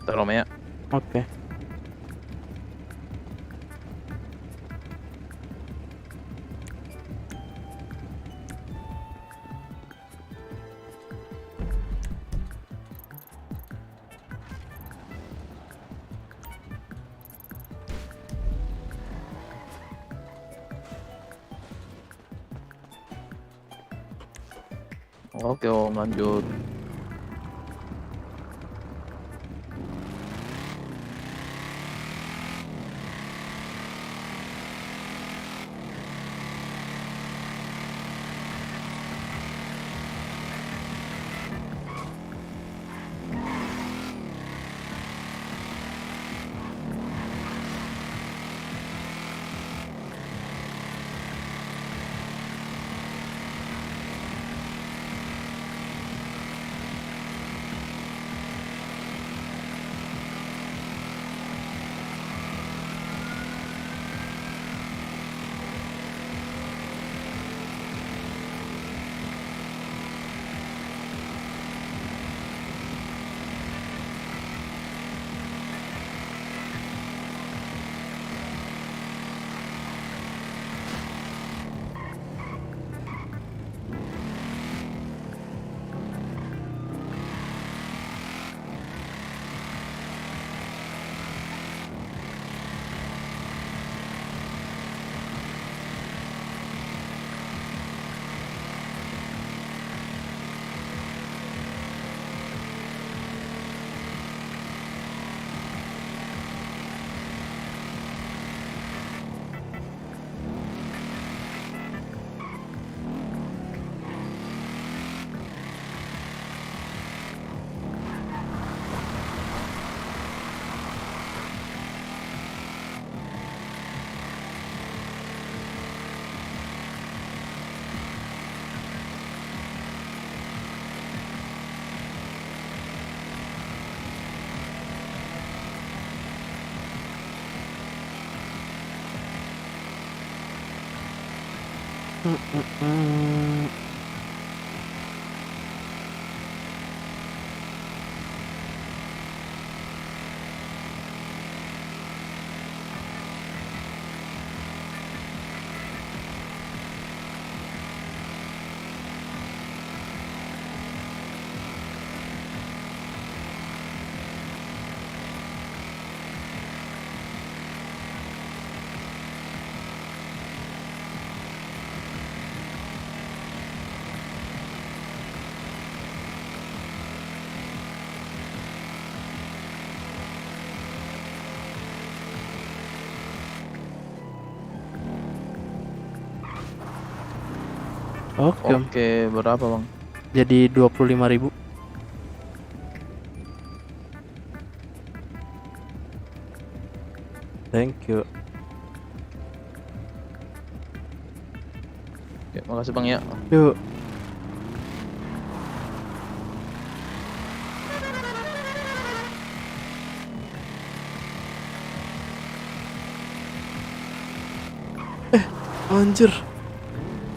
Ntar Om ya. Oke. Oke Om, lanjut. Oke, berapa bang? jadi 25.000. Thank you. Oke, makasih bang ya. Yuk. Anjir.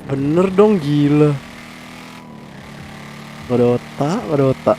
Bener dong, gila. Gak ada otak, gak ada otak.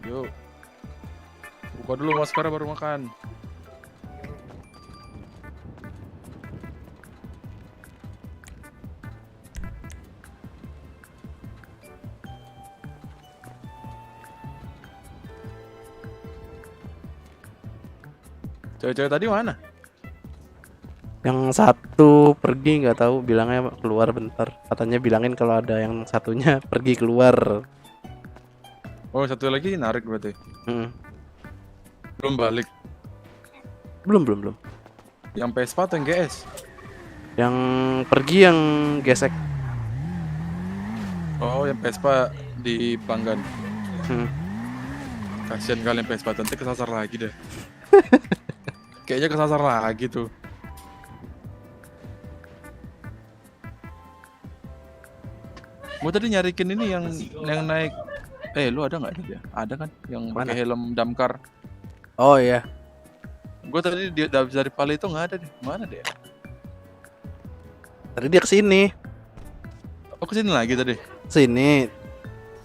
Yuk. Buka dulu masker baru makan. Cewek-cewek tadi mana? Yang satu pergi, nggak tahu, bilangnya keluar bentar. Katanya bilangin kalau ada yang satunya pergi keluar. Oh, satu lagi narik berarti. Mm. Belum balik. Belum. Yang Vespa atau yang GS? Yang pergi yang gesek. Oh, yang Vespa di Panggan. Kasian kali yang Vespa, nanti kesasar lagi deh. Kayaknya kesasar lagi tuh. Gue tadi nyarikin ini yang naik. Lu ada nggak dia? Ada kan? Yang pakai helm damkar. Oh iya. Gue tadi dari Pali itu nggak ada deh. Mana dia? Tadi dia kesini. Oh, kesini lagi tadi. Sini.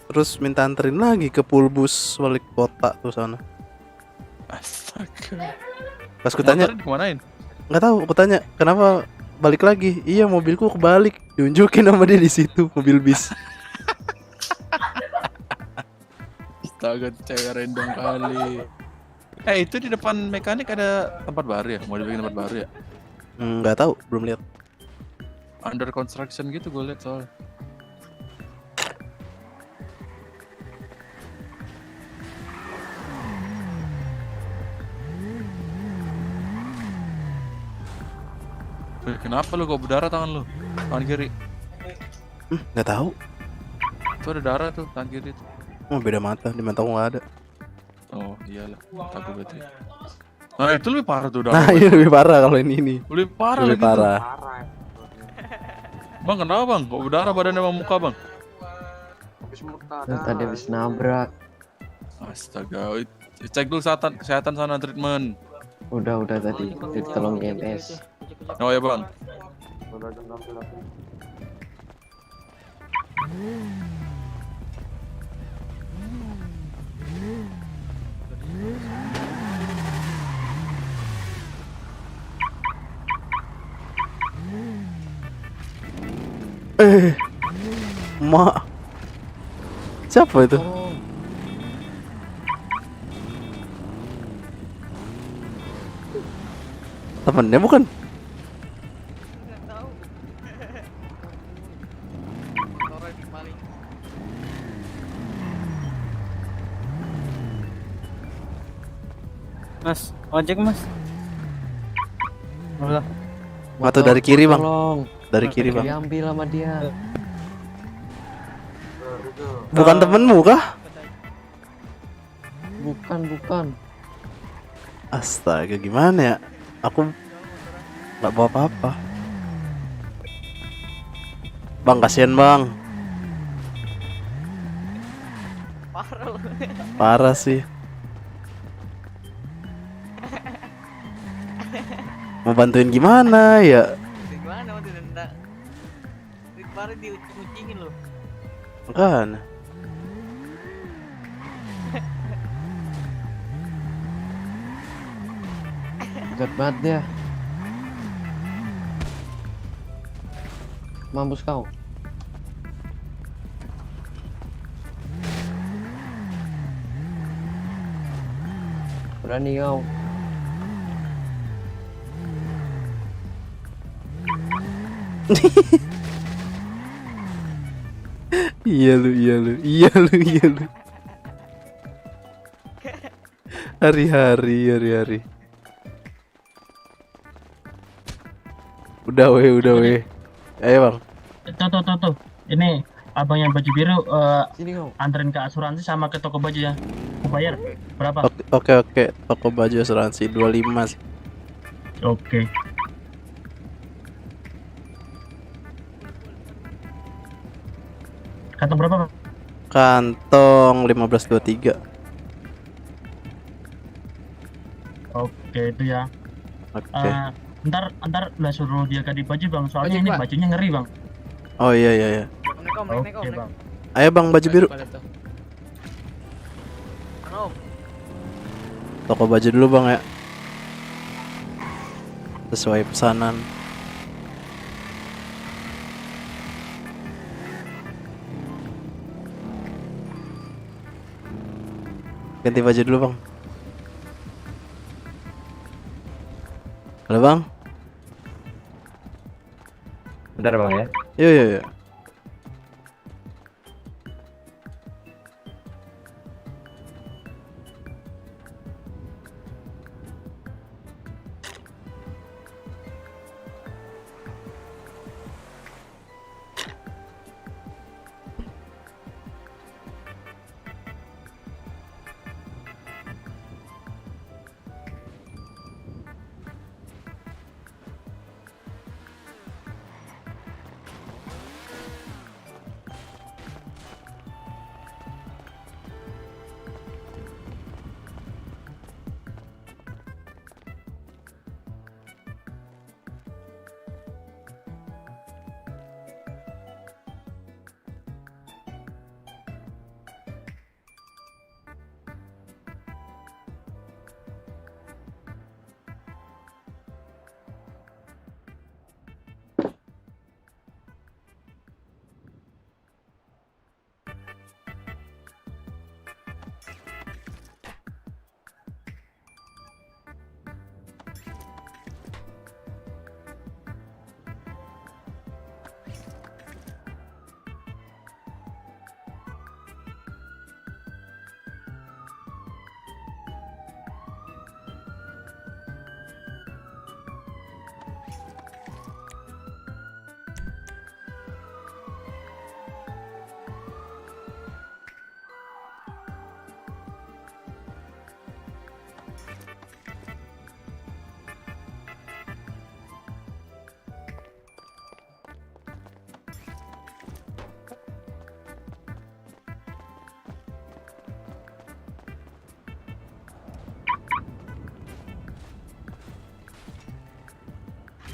Terus minta anterin lagi ke Pulbus wali kota tuh sana. Astaga. Pas kutanya, kemanain? nggak tahu. Kutanya kenapa balik lagi? Iya, mobilku kebalik. Diunjukin sama dia di situ mobil bis. Astaga, cewek random kali. Itu di depan mekanik ada tempat baru ya? Mau dibikin tempat baru ya? Nggak tahu, belum lihat. Under construction gitu gue lihat soalnya. Kenapa lu kok berdarah tangan lu? Tangan kiri. Nggak tahu. Itu ada darah tuh tangan kiri tuh. Oh, beda mata. Di mata aku nggak ada. Oh iyalah, takut berarti. Nah itu lebih parah tuh darah. Nah, ini lebih parah kalau ini. Lebih parah Lebih lagi parah. Bang, kenapa bang? Kok berdarah badannya sama muka bang? Tadi habis nabrak. Astaga, cek dulu kesehatan sana treatment. Udah tadi ditolong EMS. Oh ya bang. Mak. Siapa itu? Temennya bukan? Mas, ojek mas. Allah. Atau dari kiri bang? Dari kiri bang. Diambil sama dia. Bukan temenmu kah? Bukan. Astaga, gimana ya? Aku nggak bawa apa-apa. Bang, kasihan bang. Parah sih. Mau bantuin gimana ya? Gimana mau ditendang? Kemarin diucing-ucingin loh. Kan. Berat banget dia. Mampus kau. Berani kau. Iya lu. Hari-hari. Udah weh. Ayo bang. Tuh. Ini abang yang baju biru Sini kau. anterin ke asuransi sama ke toko baju ya. Aku bayar berapa? Oke. Toko baju asuransi 25 sih. Oke. Kantong berapa, Bang? Kantong 1523. Oke, itu ya. Oke. Ntar lah suruh dia ganti baju, Bang. Soalnya ini bajunya ngeri, Bang. Oh iya. Oke, Bang. Ayo bang, baju biru. Toko baju dulu bang ya. Sesuai pesanan. Ganti baju dulu bang. Halo bang. Bentar bang ya. Yuk.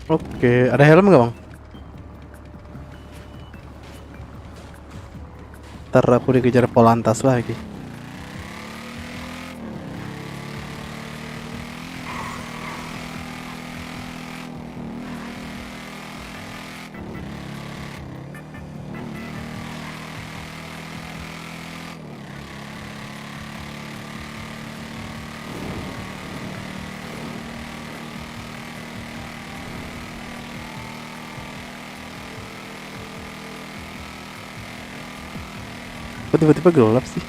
Oke, ada helm nggak bang? Ntar aku dikejar Polantas lagi. Kok tiba-tiba gelap sih?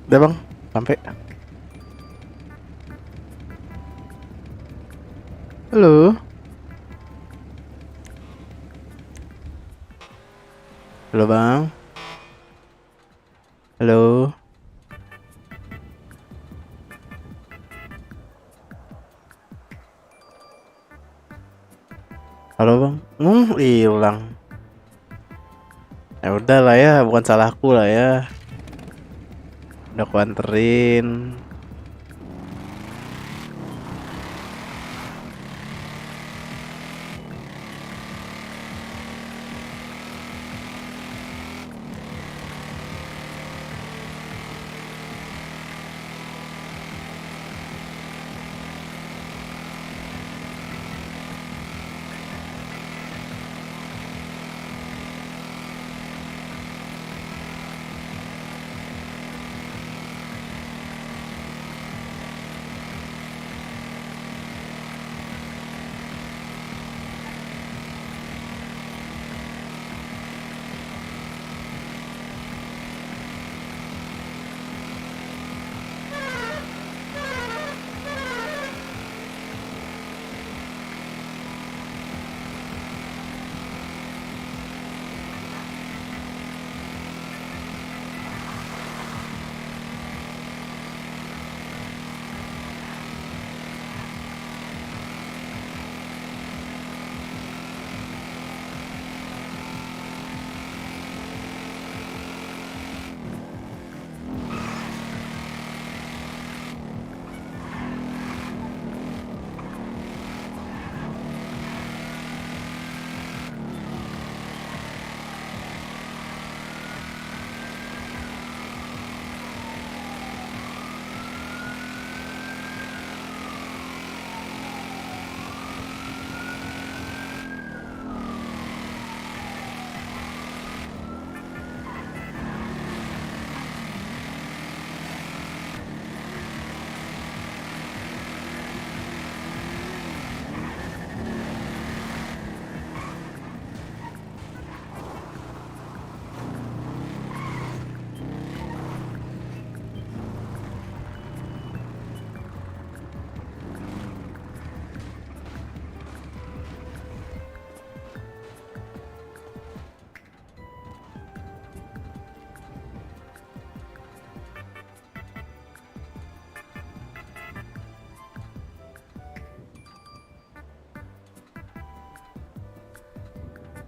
Udah bang, sampai. Halo. Halo bang. Halo. Halo bang. Hilang. Ya udah lah ya, bukan salahku lah ya. Udah aku anterin.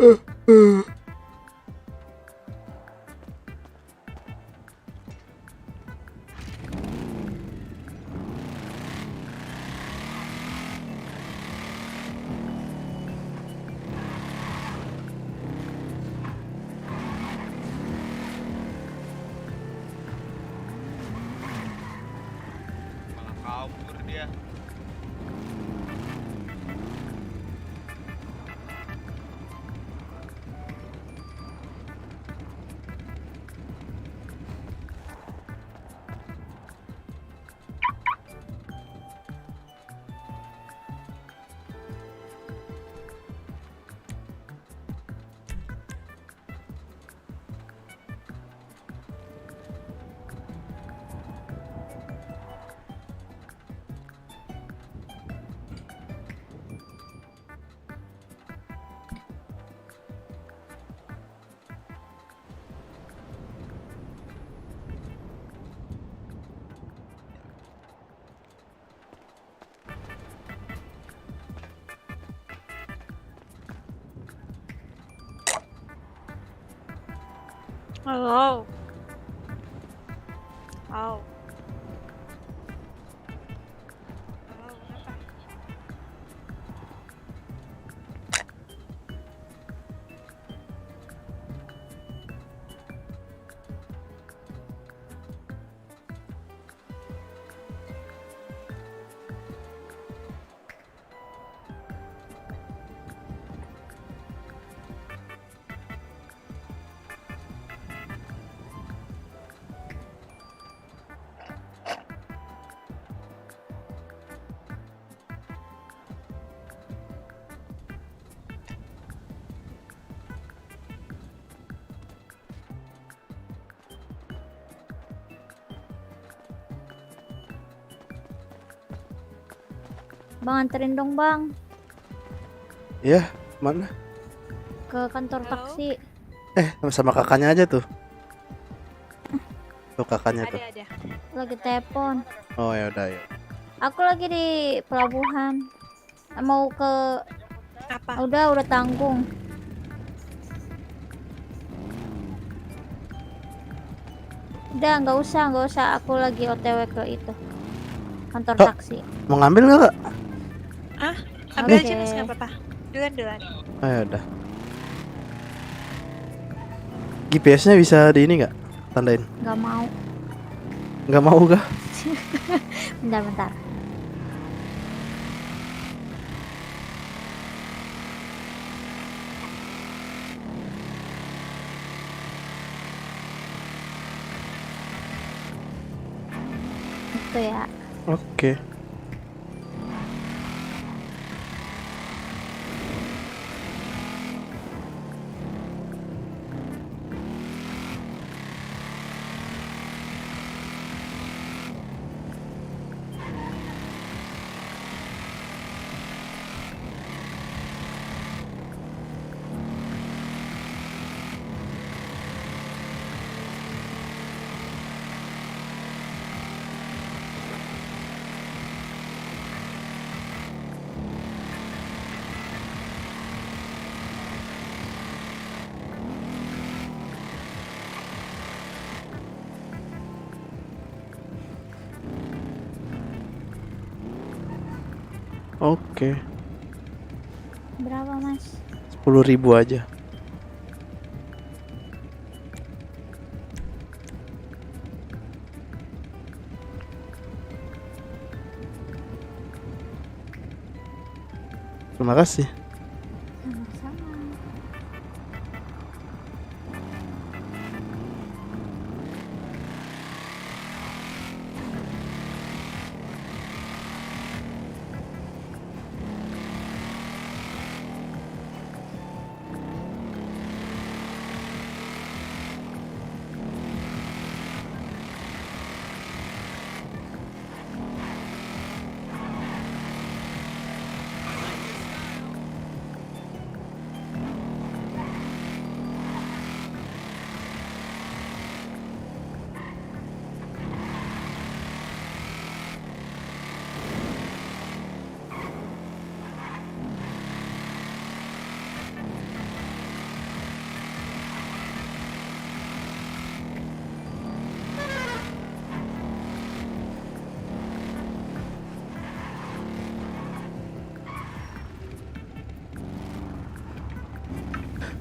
Malah kabur dia. Halo. Halo. Bang, anterin dong bang Ya, mana? ke kantor taksi. Sama kakaknya aja tuh. Tuh kakaknya tuh. Ada. Lagi telepon. Oh ya udah ya. Aku lagi di pelabuhan. Mau ke Apa? udah tanggung. Udah nggak usah. Aku lagi OTW ke itu kantor Oh. taksi. Mau ngambil nggak kak? Ambil aja, Mas, nggak apa-apa. Duluan. Oh ya udah. GPS-nya bisa di ini nggak? Tandain. Nggak mau. Nggak mau kah? Bentar. Itu ya. Oke. Oke. Berapa mas? 10.000 aja. Terima kasih. Sama-sama.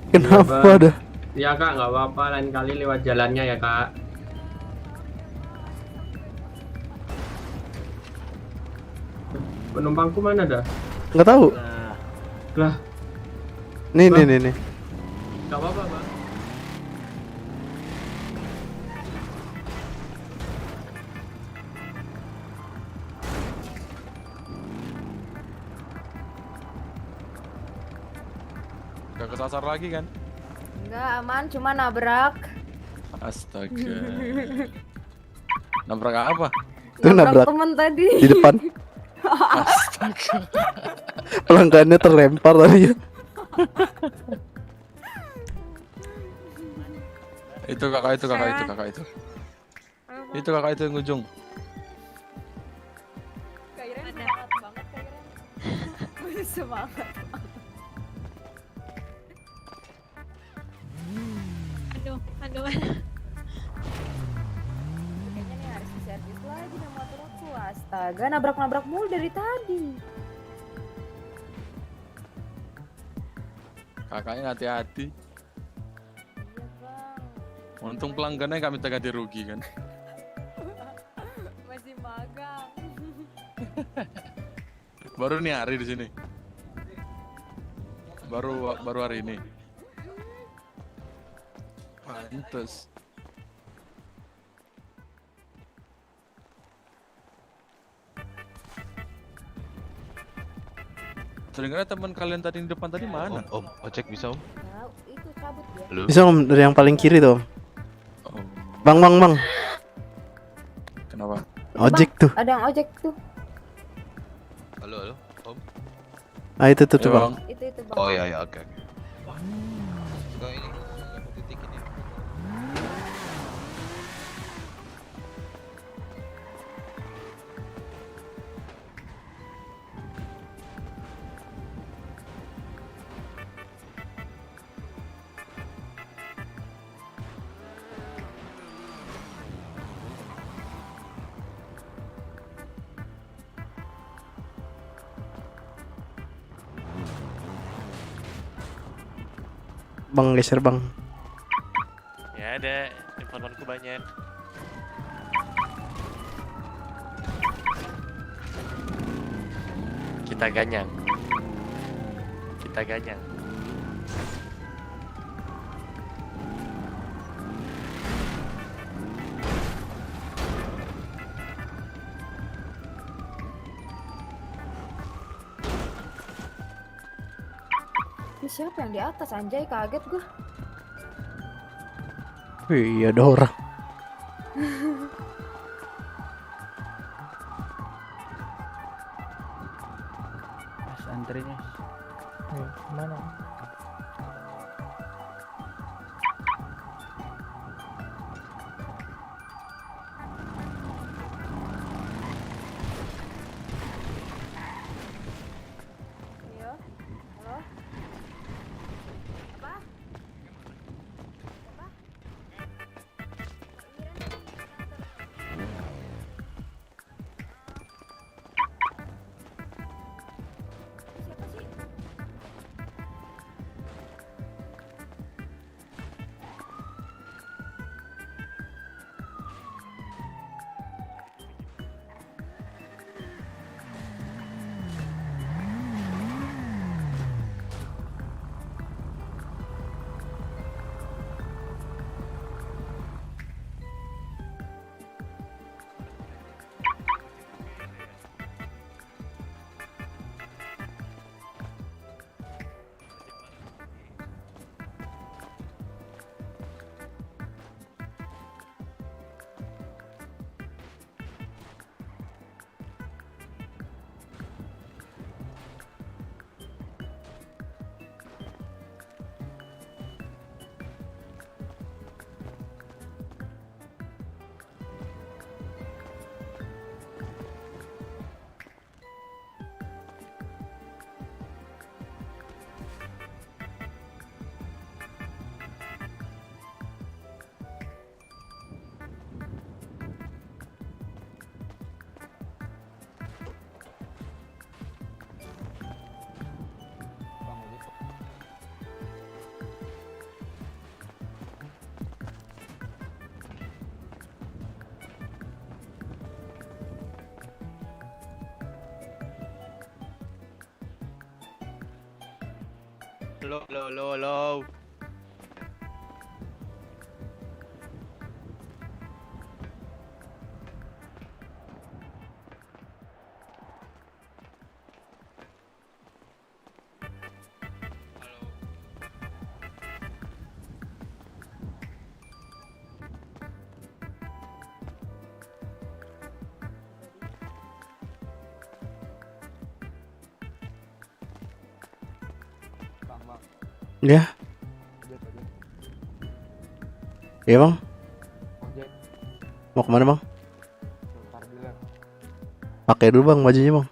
Kenapa dah? Ya kak, nggak apa-apa, lain kali lewat jalannya ya kak. Penumpangku mana dah? Nggak tahu. Lah, Nih, Bang. nih. nggak apa-apa bang. Gak kesasar lagi kan? Enggak aman, cuma nabrak. Astaga. Nabrak apa? Itu nabrak temen tadi. di depan. Astaga. Pelanggannya terlempar tadi ya. Itu kakak itu. Itu kakak itu yang ujung. Kak Iren semangat banget, Kak Iren. Semangat. Aduh. Kayaknya nih harus diservis lagi nih motor aku. Astaga, nabrak-nabrak mulu dari tadi. Kakaknya hati-hati. Iya bang, Untung pelanggannya gak minta ganti rugi kan. masih magang. Baru nih hari di sini. Baru hari ini. Pantes. Sebenarnya teman kalian tadi di depan tadi mana? Om, ojek bisa om? Tahu, itu cabut ya. Halo? Bisa om dari yang paling kiri tuh. Oh, Bang. kenapa? Ojek tuh. Ada yang ojek tuh. Halo, om? Ah itu tuh Ayo, bang. Itu bang. Oh iya, oke. Kau ini, aku titikin ya. Bang geser bang. Ya ada, informanku banyak. Kita ganyang. Ini siapa yang di atas anjay, kaget gua. Wih, ada orang. Mas antrinya. Mana? Iya. Halo? Apa? Apa? Siapa sih? Lo. Ya. Iya bang. Mau kemana bang? Pakai dulu bang bajunya bang.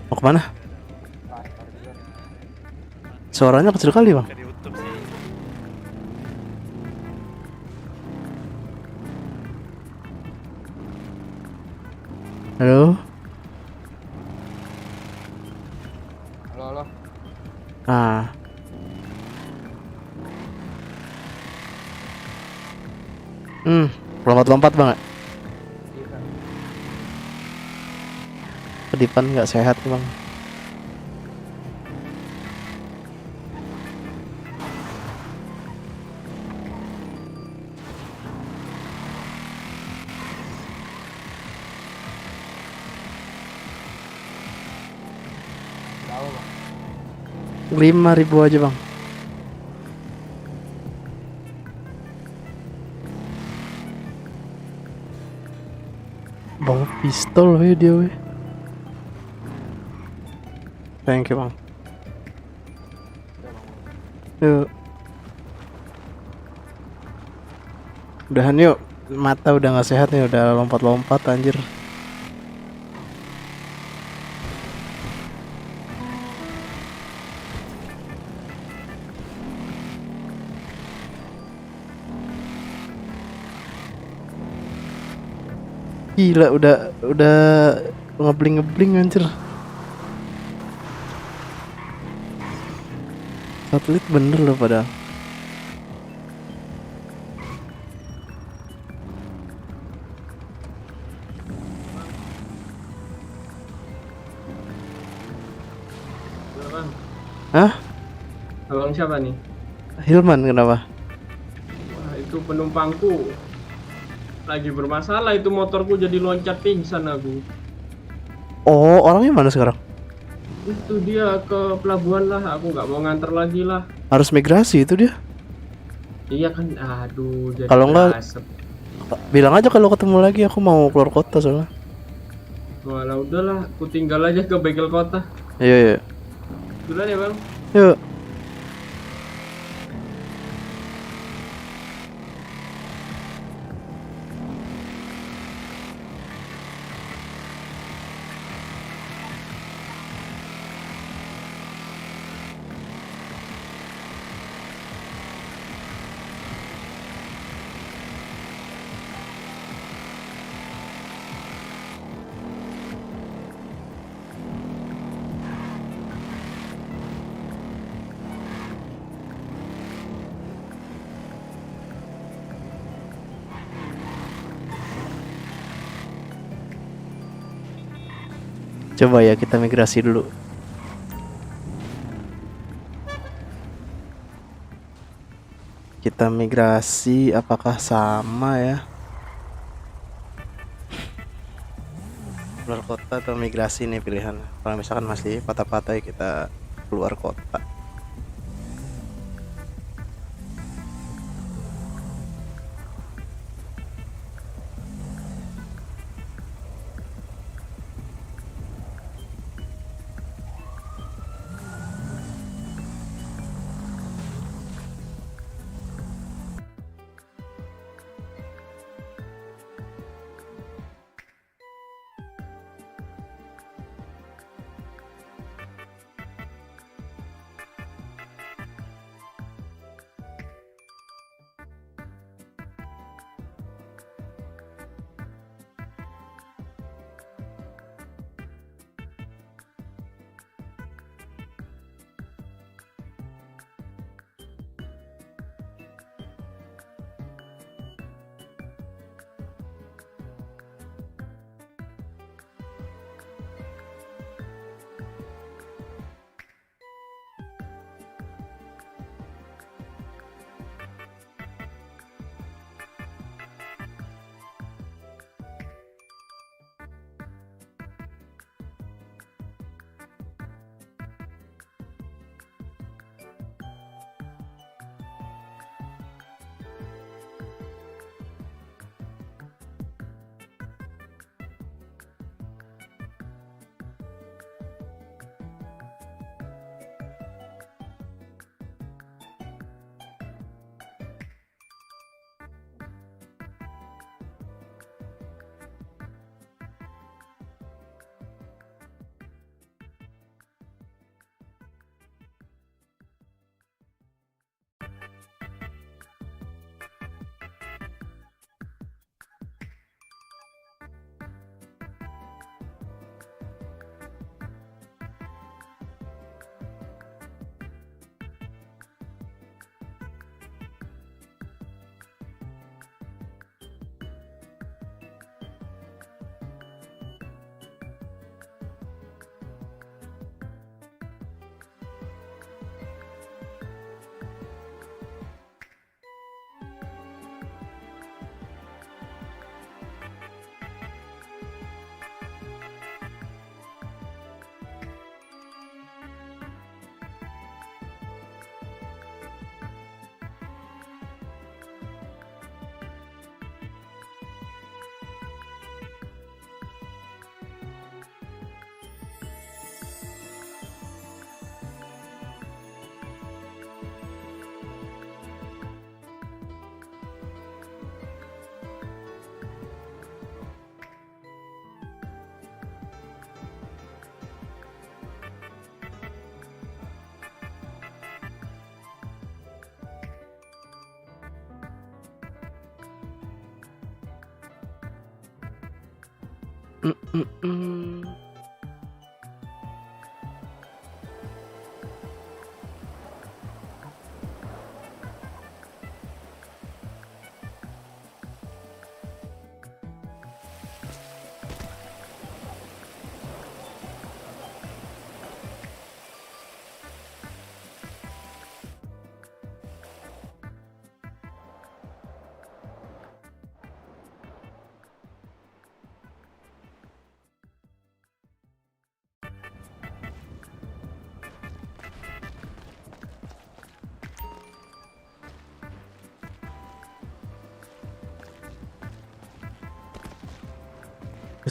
Mau kemana? Suaranya kecil kali bang. Halo. Halo. Ah. Lompat-lompat bang. Kedipan nggak sehat nih bang. Tahu bang. 5.000 aja bang. Bawa pistol weh dia weh. Thank you bang. Yuk. Udahan yuk. Mata udah nggak sehat nih, udah lompat-lompat anjir. Gila udah ngebling anjir. Satelit bener loh padahal. Bang. Hah? Abang siapa nih? Hilman kenapa? Wah, itu penumpangku. Lagi bermasalah itu motorku jadi loncat pingsan aku. Oh, orangnya mana sekarang? Itu dia ke pelabuhan lah, aku nggak mau nganter lagi lah. Harus migrasi itu dia. Iya kan, aduh jadi Kalau enggak asap. bilang aja kalau ketemu lagi, aku mau keluar kota soalnya. Walau udahlah, aku tinggal aja ke bengkel kota. Iya. Duluan ya bang. Yuk. Coba ya kita migrasi dulu. Kita migrasi apakah sama ya? Keluar kota atau migrasi nih pilihan. Kalau misalkan masih patah-patah ya kita keluar kota.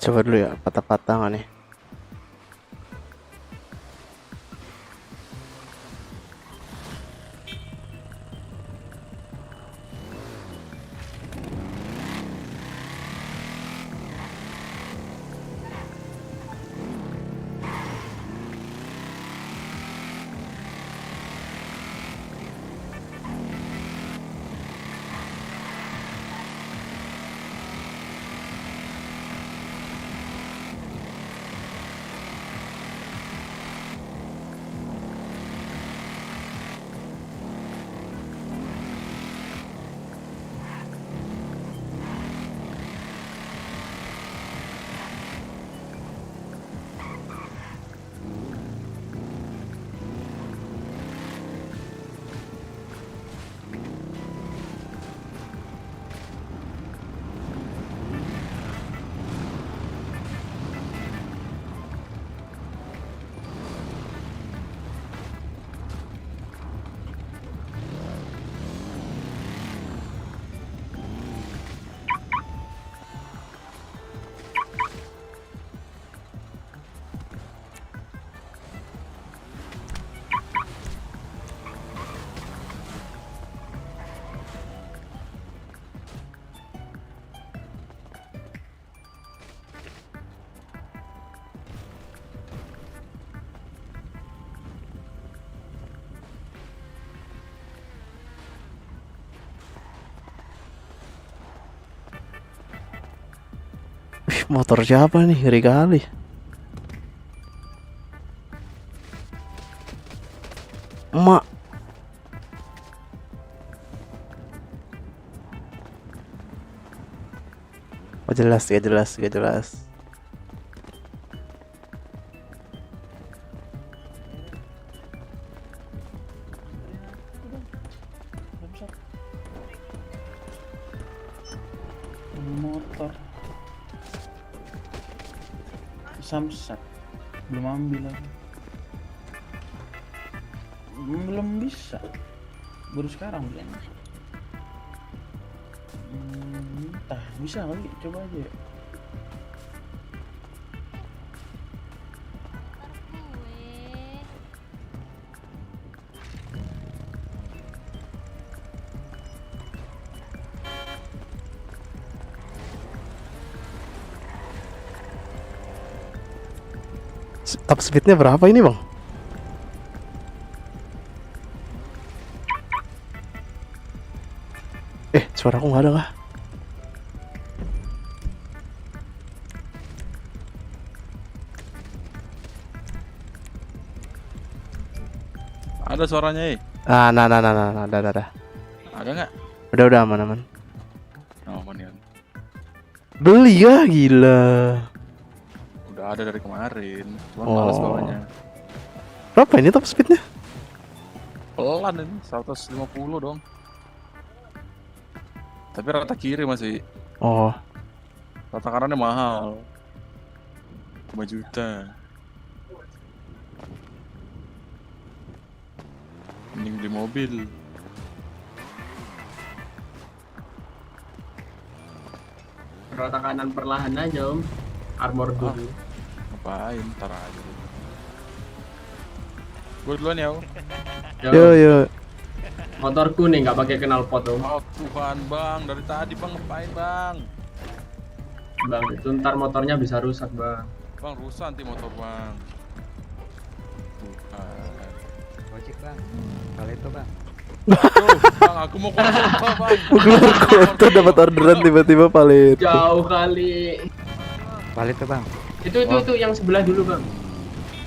Coba dulu ya, patah-patah nggak nih? Motor siapa nih? Ngeri kali. Emak. Oh jelas, gak jelas, gak jelas. Motor Samsat belum ambil lagi, belum bisa, baru sekarang bilang. Entah bisa kali, coba aja. Top speednya berapa ini bang? Suara aku nggak ada kah? Ada suaranya Nah, ada. Ada nggak? Udah aman. Aman ya. Beli ya, gila. Udah ada dari kemarin, cuma males bawanya. Berapa ini top speednya? Pelan ini, 150 dong. Tapi rata kiri masih. Oh. Rata kanannya mahal. 5 juta. Mending beli mobil. Rata kanan perlahan aja om. Armor dulu. Ngapain? Ntar aja. Gue duluan ya om. Yo. Motorku nih nggak pakai knalpot om. Oh Tuhan bang, dari tadi bang ngapain bang? Bang itu ntar motornya bisa rusak bang. Bang rusak nanti motor bang. Tuhan. Ojek bang, kalau itu bang. Tuh, bang aku mau kota bang. Keluar kota dapat orderan tiba-tiba palit. Jauh kali. Balik tuh bang. Itu yang sebelah dulu bang.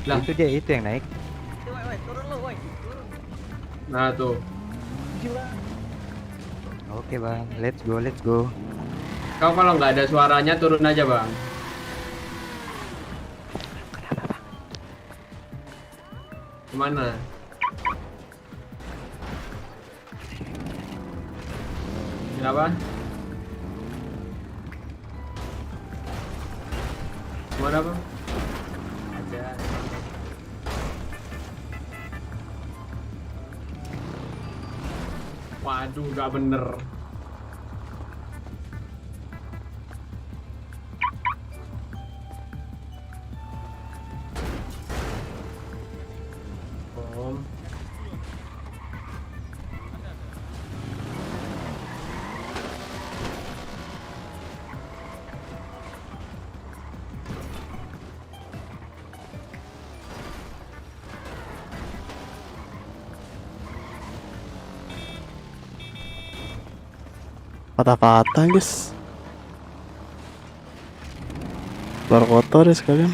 Lah. Itu dia itu yang naik. Turun lu, woi. Turun. Nah tuh. Oke bang, let's go. Kau kalau nggak ada suaranya turun aja bang. Kemana? Kenapa? Kemana bang? Ada. Waduh, nggak bener. Om. Patah-patah guys. Keluar kotor ya sekalian.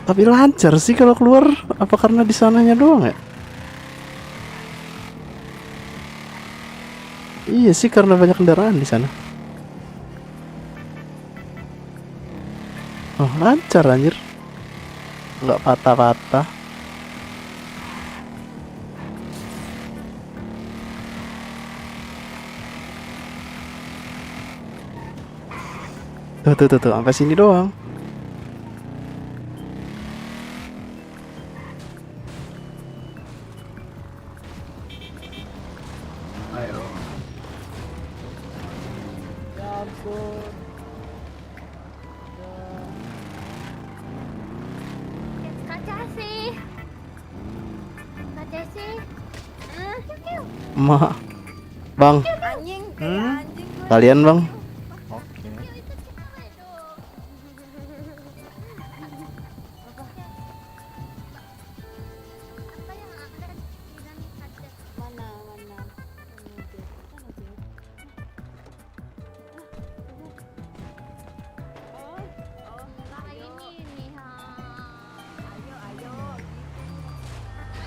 Tapi lancar sih kalau keluar, apa karena di sananya doang ya? Iya sih karena banyak kendaraan di sana. Oh lancar anjir, nggak patah-patah. Tuh, sampai sini doang. Ayo. Ya ampun. Kak Casi. Ma, bang, Anjing, kayak anjing. kalian bang. Oke.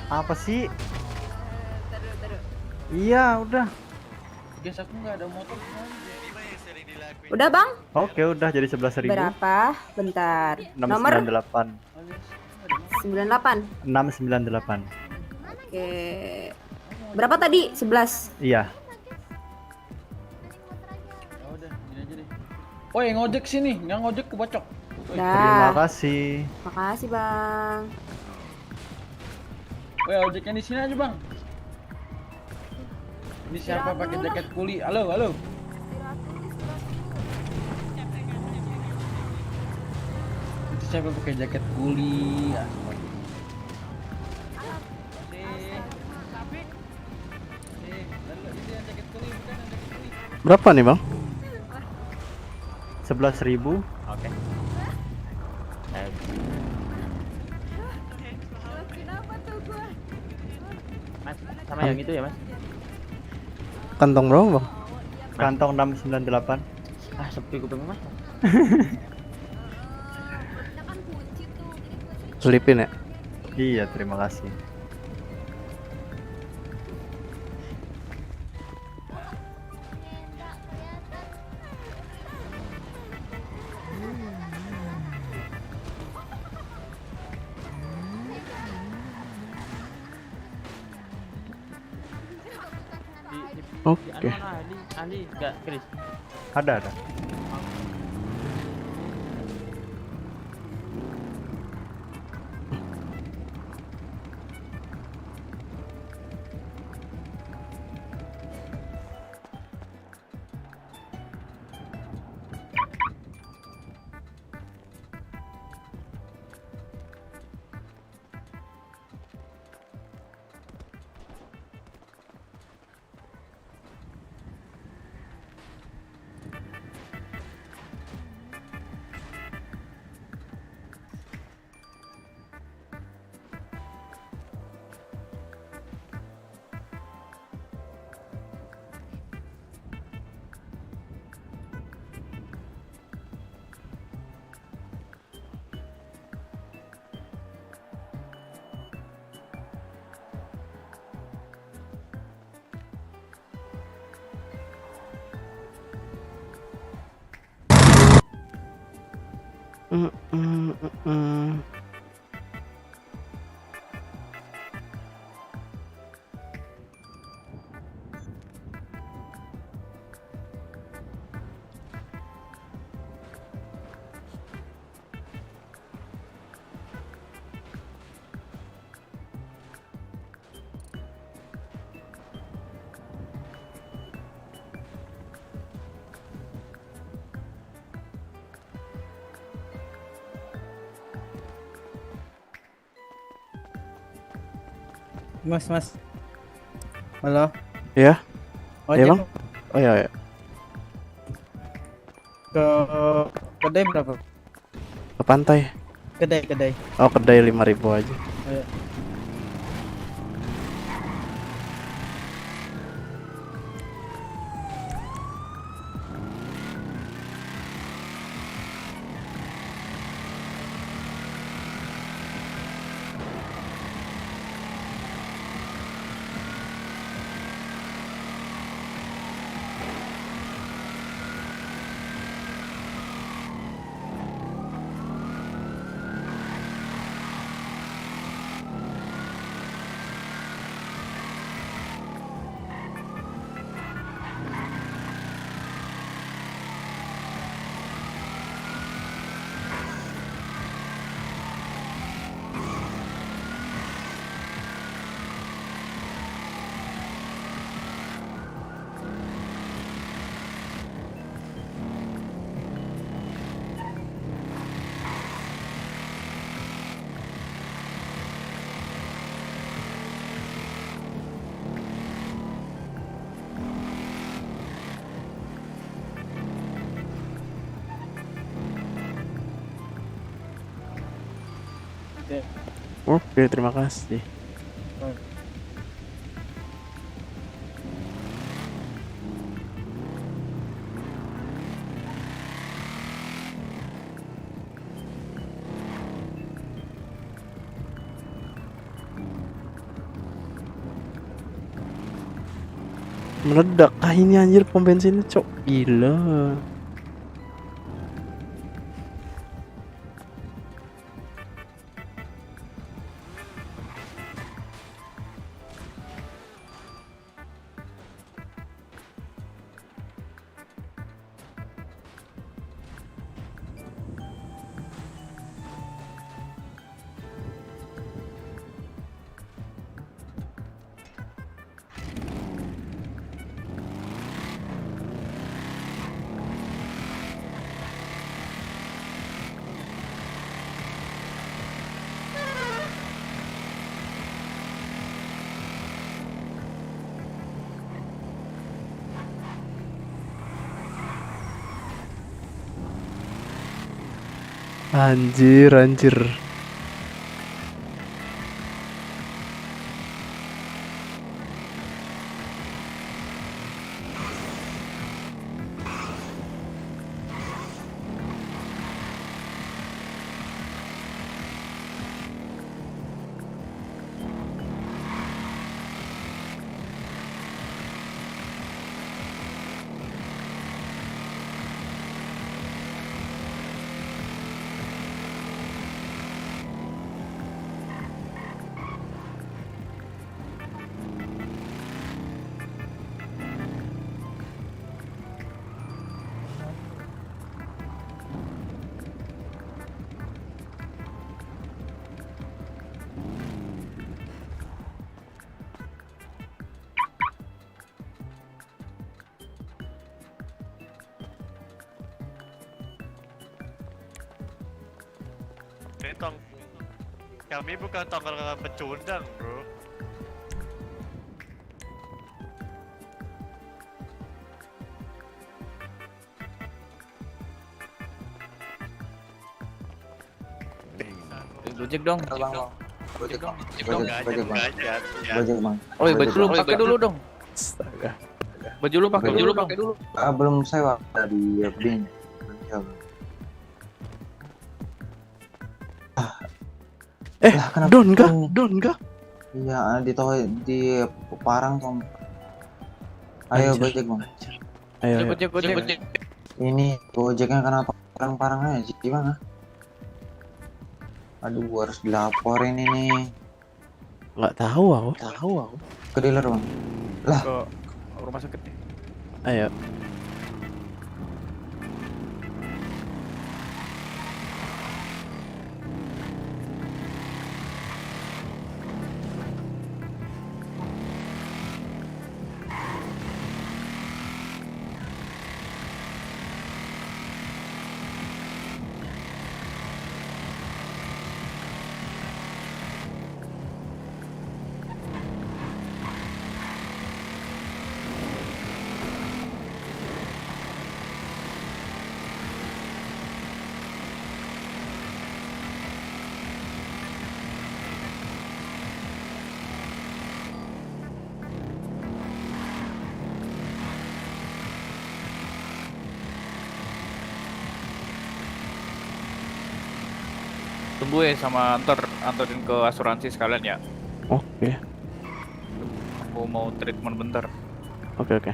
Apa sih? Iya udah. Guys, aku nggak ada motor. Udah bang? Oke udah jadi 11.000. Berapa? Bentar. Nomor 698. 98. 698. Oke. Berapa tadi? 11. Iya. Udah, gini aja deh. Oh, yang ngojek sini, yang ngojek kebocok. Terima Dah. kasih. Makasih bang. Woi, ojeknya di sini aja, Bang. Ini siapa pakai jaket kuli? Halo, halo. Itu siapa pakai jaket kuli? Berapa nih bang? 11.000. Oke. Mas, sama yang itu ya mas? Kantong berapa bang? Kantong 698. Ah, sepi kuping mas. Selipin ya? Iya, terima kasih. Oke. Ali, enggak, Chris. Ada. Mm, mm, mm. Mas. Halo. Ya, Ojek ya bang. Oh ya, ya. ke kedai berapa? Ke pantai. Kedai. Oh kedai 5.000 aja. Ayo. Oke, terima kasih. Meledak kah ini anjir pom bensinnya, cok. Gila. Anjir. Kami bukan tongkrongan pecundang, bro. Gojek dong. Gojek dong. Gojek, Bang. Oh, baju lu pakai dulu dong. Astaga. Baju lu pakai dulu. Belum sewa di Bing. Don kah? Iya, di Parang Tom. Ayo Anjir. Gojek, Bang. Ayo. Gojek. Ini Gojeknya kenapa Parang-parang aja gimana? Aduh, harus dilaporin ini. Nggak tahu aku. Ke dealer bang. Lah. Ke rumah sakit nih. Ayo. Tunggu ya sama anterin ke asuransi sekalian ya. Oke. Aku mau treatment bentar. Oke.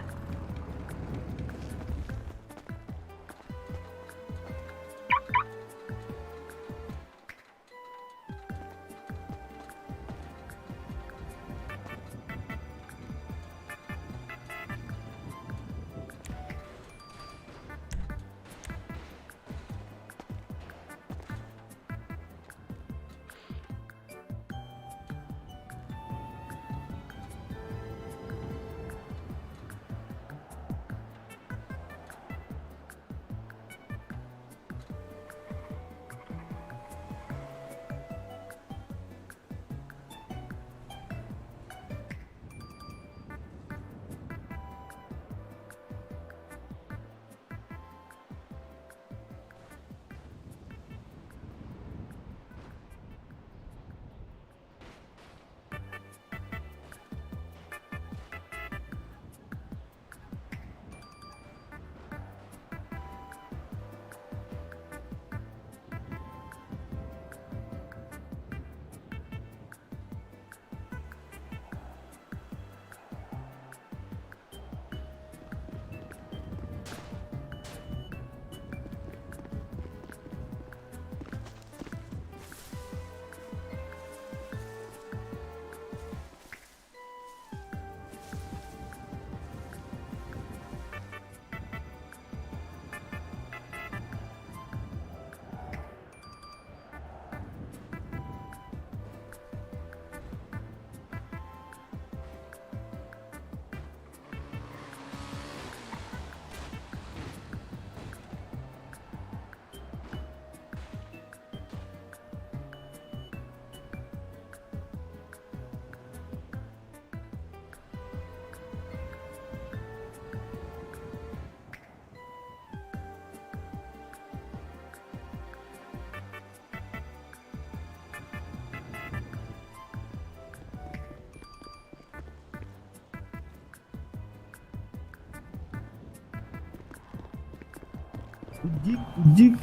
Jik.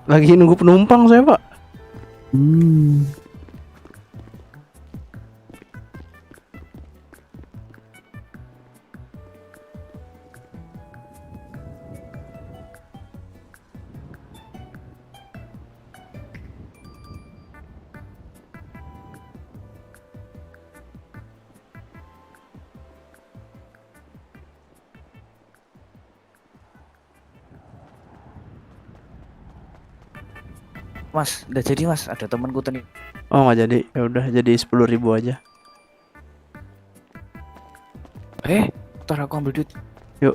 Lagi nunggu penumpang saya, Pak. Mas, udah jadi mas, ada temanku tadi. Oh nggak jadi, ya udah jadi 10.000 aja. Ntar aku ambil duit. Yuk.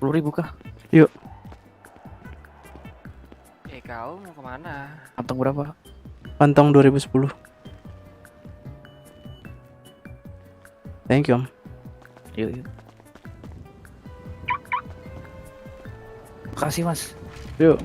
Rp10.000 kah? Yuk. Kau mau kemana? Kantong berapa? Kantong 2010. Thank you, Om. Yuk. Makasih mas. Yuk.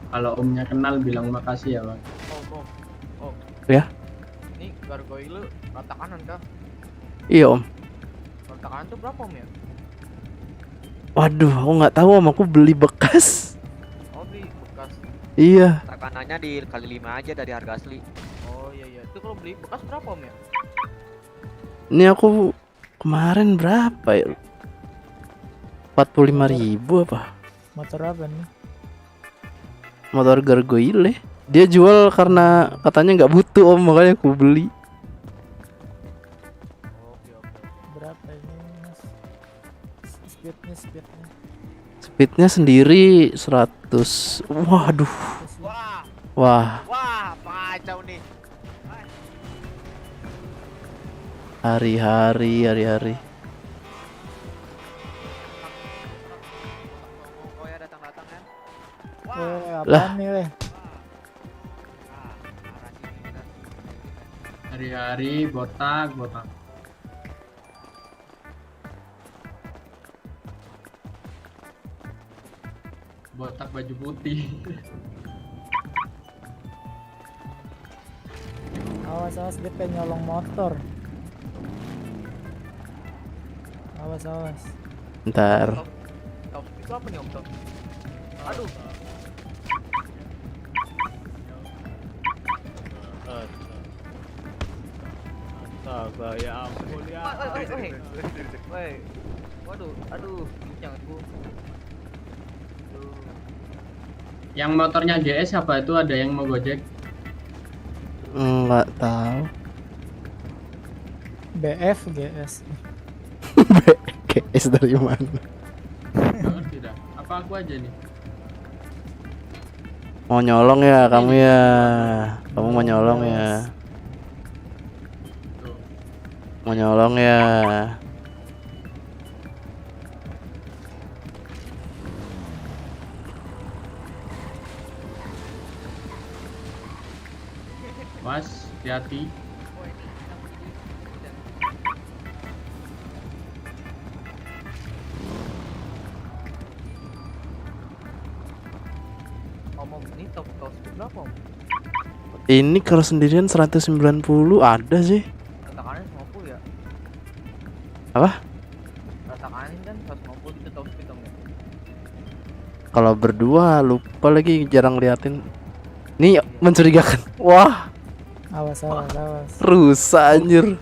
Kalau omnya kenal bilang makasih ya bang. Oh. Ya. Ini gargoyle rata kanan kah? Iya om. Rata kanan tuh berapa om ya? Waduh, aku nggak tahu om. Aku beli bekas. Oh beli bekas. Iya. Tekanannya dikali 5 aja dari harga asli. Oh iya. Itu kalau beli bekas berapa om ya? Ini aku kemarin berapa ya? 45.000 apa? Motor apa nih? Motor gargoyle. Dia jual karena katanya nggak butuh om, makanya aku beli. Berapa ini mas? Speednya. Speednya sendiri 100. Waduh. Wah. Wah, kacau nih. Hari-hari. Apaan nih weh? Hari-hari botak. Botak baju putih. Awas dia pengen nyolong motor. Awas. Ntar. Top itu apa nih om top? Aduh. Astaga, ya ampun ya. Woi. Waduh, aduh, bincang aku. Yang motornya GS apa itu ada yang mau gojek? Nggak tahu. BF GS. GS dari mana? Tidak. Apa aku aja nih? Mau nyolong ya kamu ya? Kamu mau nyolong ya? Mau nyolong ya? Mas, hati-hati. Om ini top speed berapa om? Ini kalau sendirian 190 ada sih. Rata kanan 50 ya? Apa? Rata kanan kan 150 itu top speed om ya? Kalau berdua lupa lagi, jarang liatin. Nih mencurigakan. Wah, Awas. rusak anjir.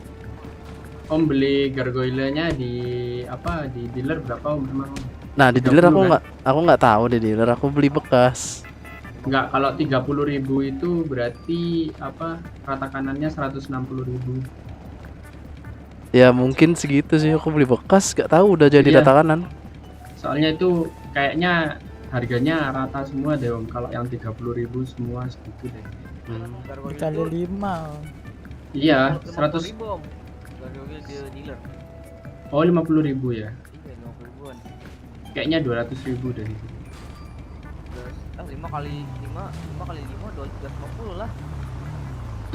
Om beli gargoyle-nya di apa? Di dealer berapa om emang? Nah, di dealer 30 aku nggak tahu di dealer, aku beli bekas. Enggak, kalau 30.000 itu berarti apa? Rata kanannya 160.000. Ya mungkin segitu sih, aku beli bekas, gak tahu udah jadi Iya. rata kanan. Soalnya itu kayaknya harganya rata semua deh om. Kalau yang 30.000 semua segitu deh. Dikali 5. Iya, 100 100. ribu om. Gargoyle di dealer. Oh 50.000 ya. Iya 50 ribuan. Kayaknya 200.000 deh. 5 kali 5 250 lah.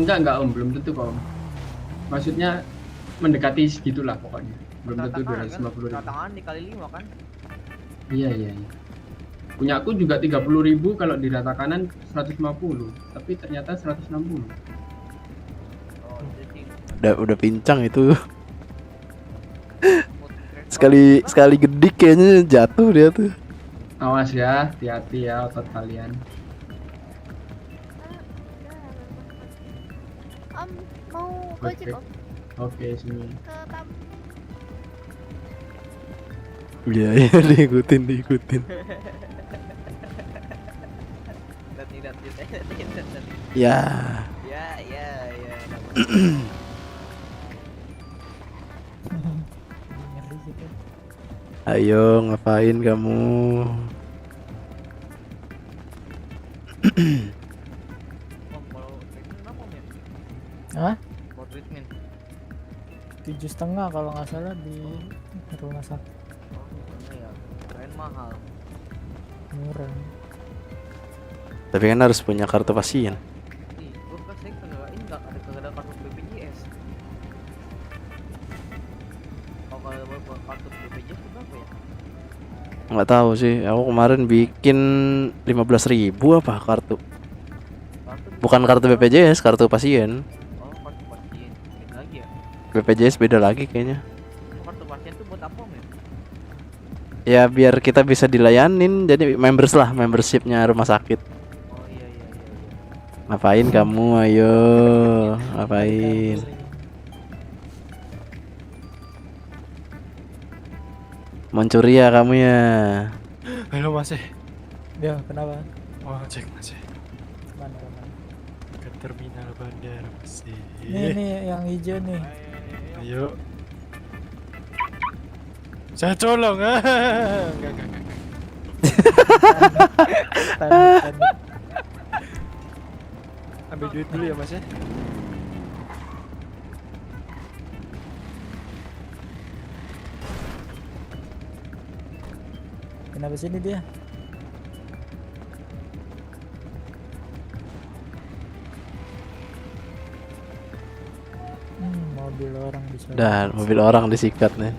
Enggak om, belum tentu kok om. Maksudnya mendekati segitulah pokoknya. Belum tentu Rata 250.000. kanan dikali 5 kan? Iya. Punya aku juga 30.000 kalau di rata kanan 150, tapi ternyata 160. Udah pincang itu. sekali gedik kayaknya jatuh dia tuh. Awas ya, hati-hati ya otot kalian. Mau Oke. gojek om Oke, sini. ke kamu. Iya iya diikutin. Tidak. Ya. Ya. Ngeri gitu. Ayo ngapain kamu? Om, kalau treatment berapa om ya? Hah? Mau treatment? 7,5 kalau nggak salah di rumah sakit. Oh, mana ya? Keren mahal. Murah. Tapi kan harus punya kartu pasien. Ih, gua kan saya kagak ini nggak ada kartu BPJS. Kalau ada kartu BPJS itu berapa ya? Nggak tahu sih. Aku kemarin bikin 15.000 apa kartu. Bukan kartu BPJS, kartu pasien. Oh, kartu pasien. Beda lagi ya? BPJS beda lagi kayaknya. Kartu pasien tuh buat apa om ya? Ya biar kita bisa dilayanin. Jadi membershipnya rumah sakit. Oh iya. Ngapain kamu? Ayo, ngapain? Mencuri ya kamu ya? Halo Mas. Ya, kenapa? Oh, cek Mas. Mana? Ke terminal bandara Mas. Nih yang hijau nih. Ayo. Saya colong. Enggak. Tadi. Ambil duit dulu ya Mas ya. Kenapa sini dia? Mobil orang disikat. Dan mobil orang disikat nih.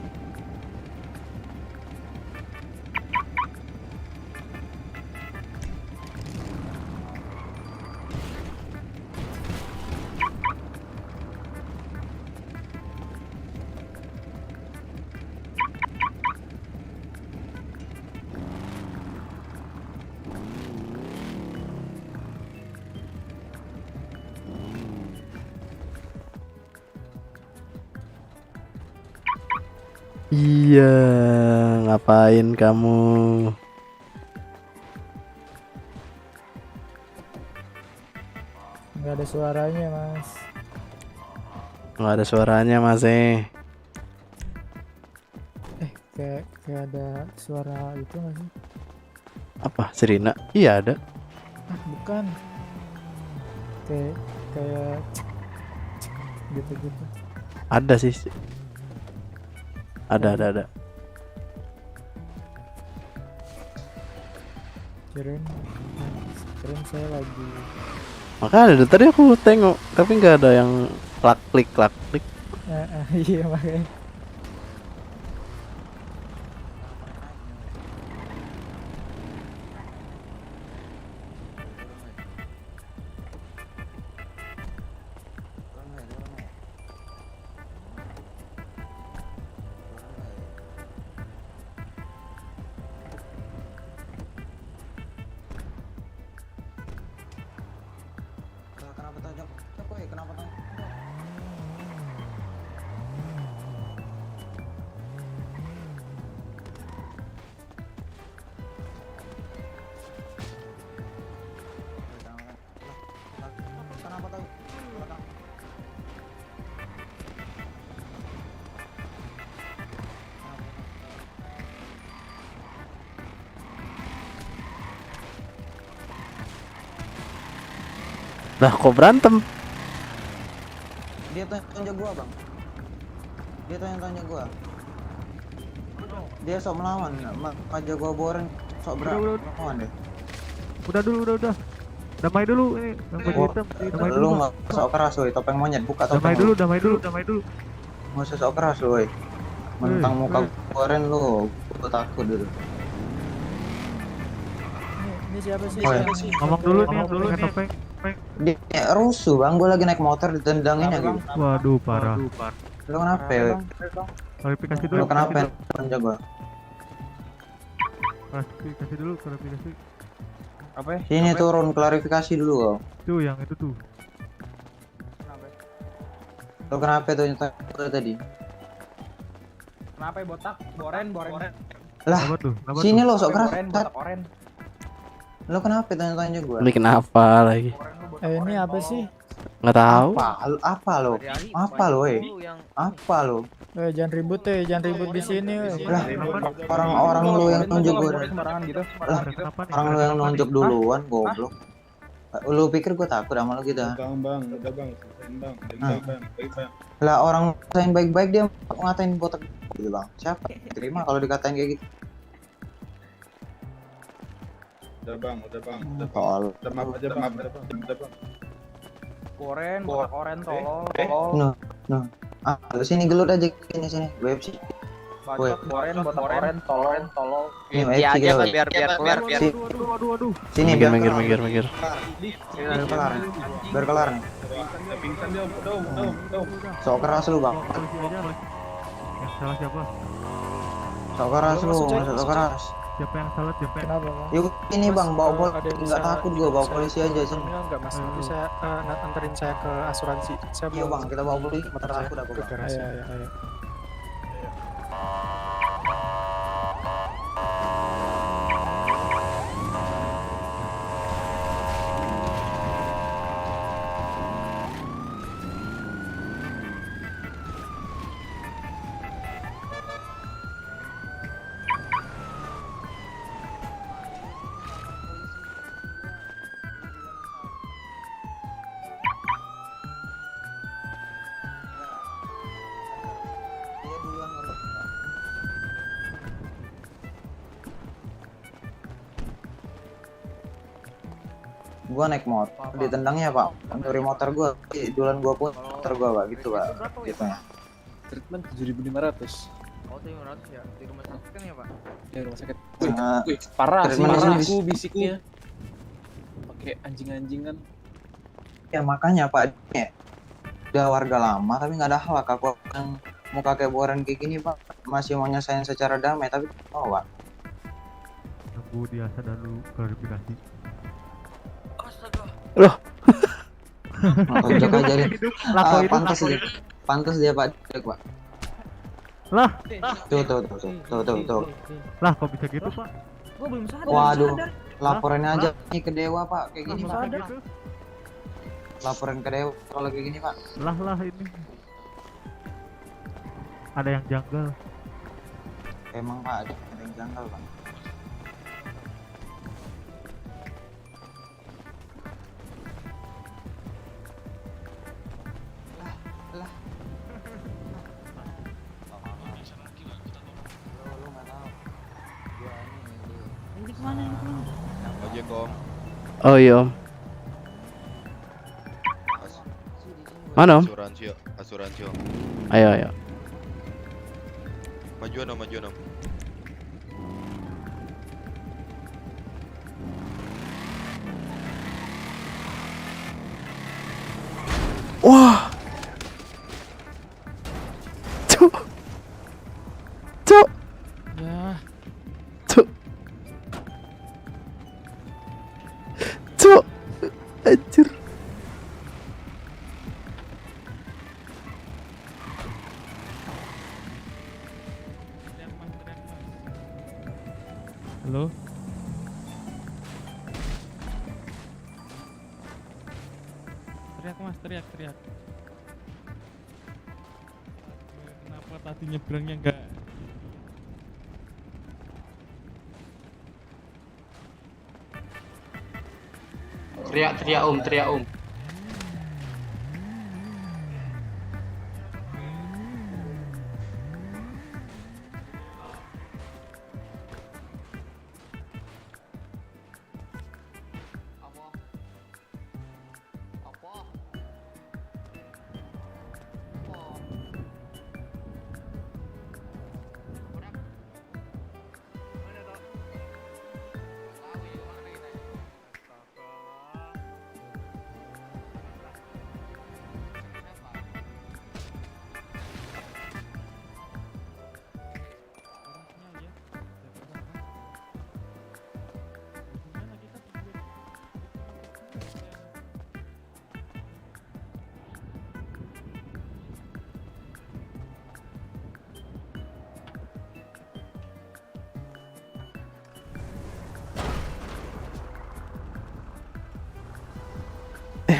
Iya, ngapain kamu? Nggak ada suaranya mas. Nggak ada suaranya mas Kayak ada suara itu nggak sih? Apa? Serina? Iya ada. Bukan. Kayak gitu. Ada sih. Ada. Kirain saya lagi. Makanya dari tadi aku tengok, tapi nggak ada yang klik. Iya makanya. Lah kok berantem? Dia tonjok gua bang. Dia tonjok gua. Dia sok melawan. Aja gua boren sok melawan deh. Udah. Damai dulu ini. Yang baju hitam. Damai dulu. Lu nggak sok keras woi, topeng monyet buka topeng. Damai dulu. Nggak usah sok keras woi. Mentang muka boren lu, gua takut dulu. Ini siapa sih? Ngomong dulu nih, topeng. Dia rusuh bang, gua lagi naik motor ditendangin ya gitu. Waduh, parah. Lu kenapa ya? Klarifikasi dulu. Lu kenapa tonjok gua? Klarifikasi dulu. Apa ya? Sini turun klarifikasi dulu kau. Tuh yang itu tuh. Lo kenapa tuh nyetak tadi? Kenapa ya botak? Boren. Lah, Kenapa tuh? sini lo sok keras. Botak oren. Lo kenapa tanya-tanya gue? Ini kenapa lagi? Ini apa sih? Nggak tahu. Apa lo? Apa lo, Apa lo? Jangan ribut jangan ribut di sini. Lah, orang lo yang nunjuk gue. Lah, orang lo yang nunjuk duluan, goblok. Lu pikir gue takut sama lo gitu? Bang, udah bang. Lah, orang ngatain baik-baik dia ngatain botak gitu bang. Siapa? Terima kalau dikatain kayak gitu. Udah bang. Tol. Maaf aja bang. Boren, botak oren tolol. No. Lu sini gelut aja sini. WFC. Boren, botak oren tolol. Ini WFC aja kita. biar kelar. Aduh. Sini Minggir. Biar kelar nih. Pingsan dia. Udah. Sok keras lu bang. Yang salah siapa? Sok keras. Siapa yang salah? Kenapa bang? Yuk ini bang, bawa polisi. Nggak takut gua, bawa polisi aja sini. Enggak mas, nanti saya anterin saya ke asuransi. Saya Iya bang, kita bawa polisi. Motor takut aku bang. Ayo. Gua naik motor, ditendangnya pak, dari motor gua, duluan gua pun motor gua pak, gitu pak, gitu ya. Treatment 7.500. Oh 7.500 ya, di rumah sakit kan ya pak? Di rumah sakit. Wih, parah aku bisiknya. Pakai anjing-anjingan. Ya makanya pak, udah warga lama tapi nggak ada hal aku yang muka kayak boran kayak gini pak, masih mau nyesain secara damai tapi mau pak. Tunggu dia sadar dulu klarifikasi. Loh. Ojek aja deh. Pantas dia pak, pak. Lah. Tuh. Lah kok bisa gitu pak? Gue belum sadar. Waduh, laporin aja nih ke dewa pak, kayak gini pak. Gitu? Laporin ke dewa kalau kayak gini pak. Lah ini. Ada yang janggal. Emang pak, ada yang janggal pak. Ojek om. Oh iya om. Mana om? Asuransi om. Ayo. Majuan om. Wah. Cuk. Ya. Cuk. Anjir. Halo. Teriak. Kenapa tadi nyebrangnya enggak? Teriak om.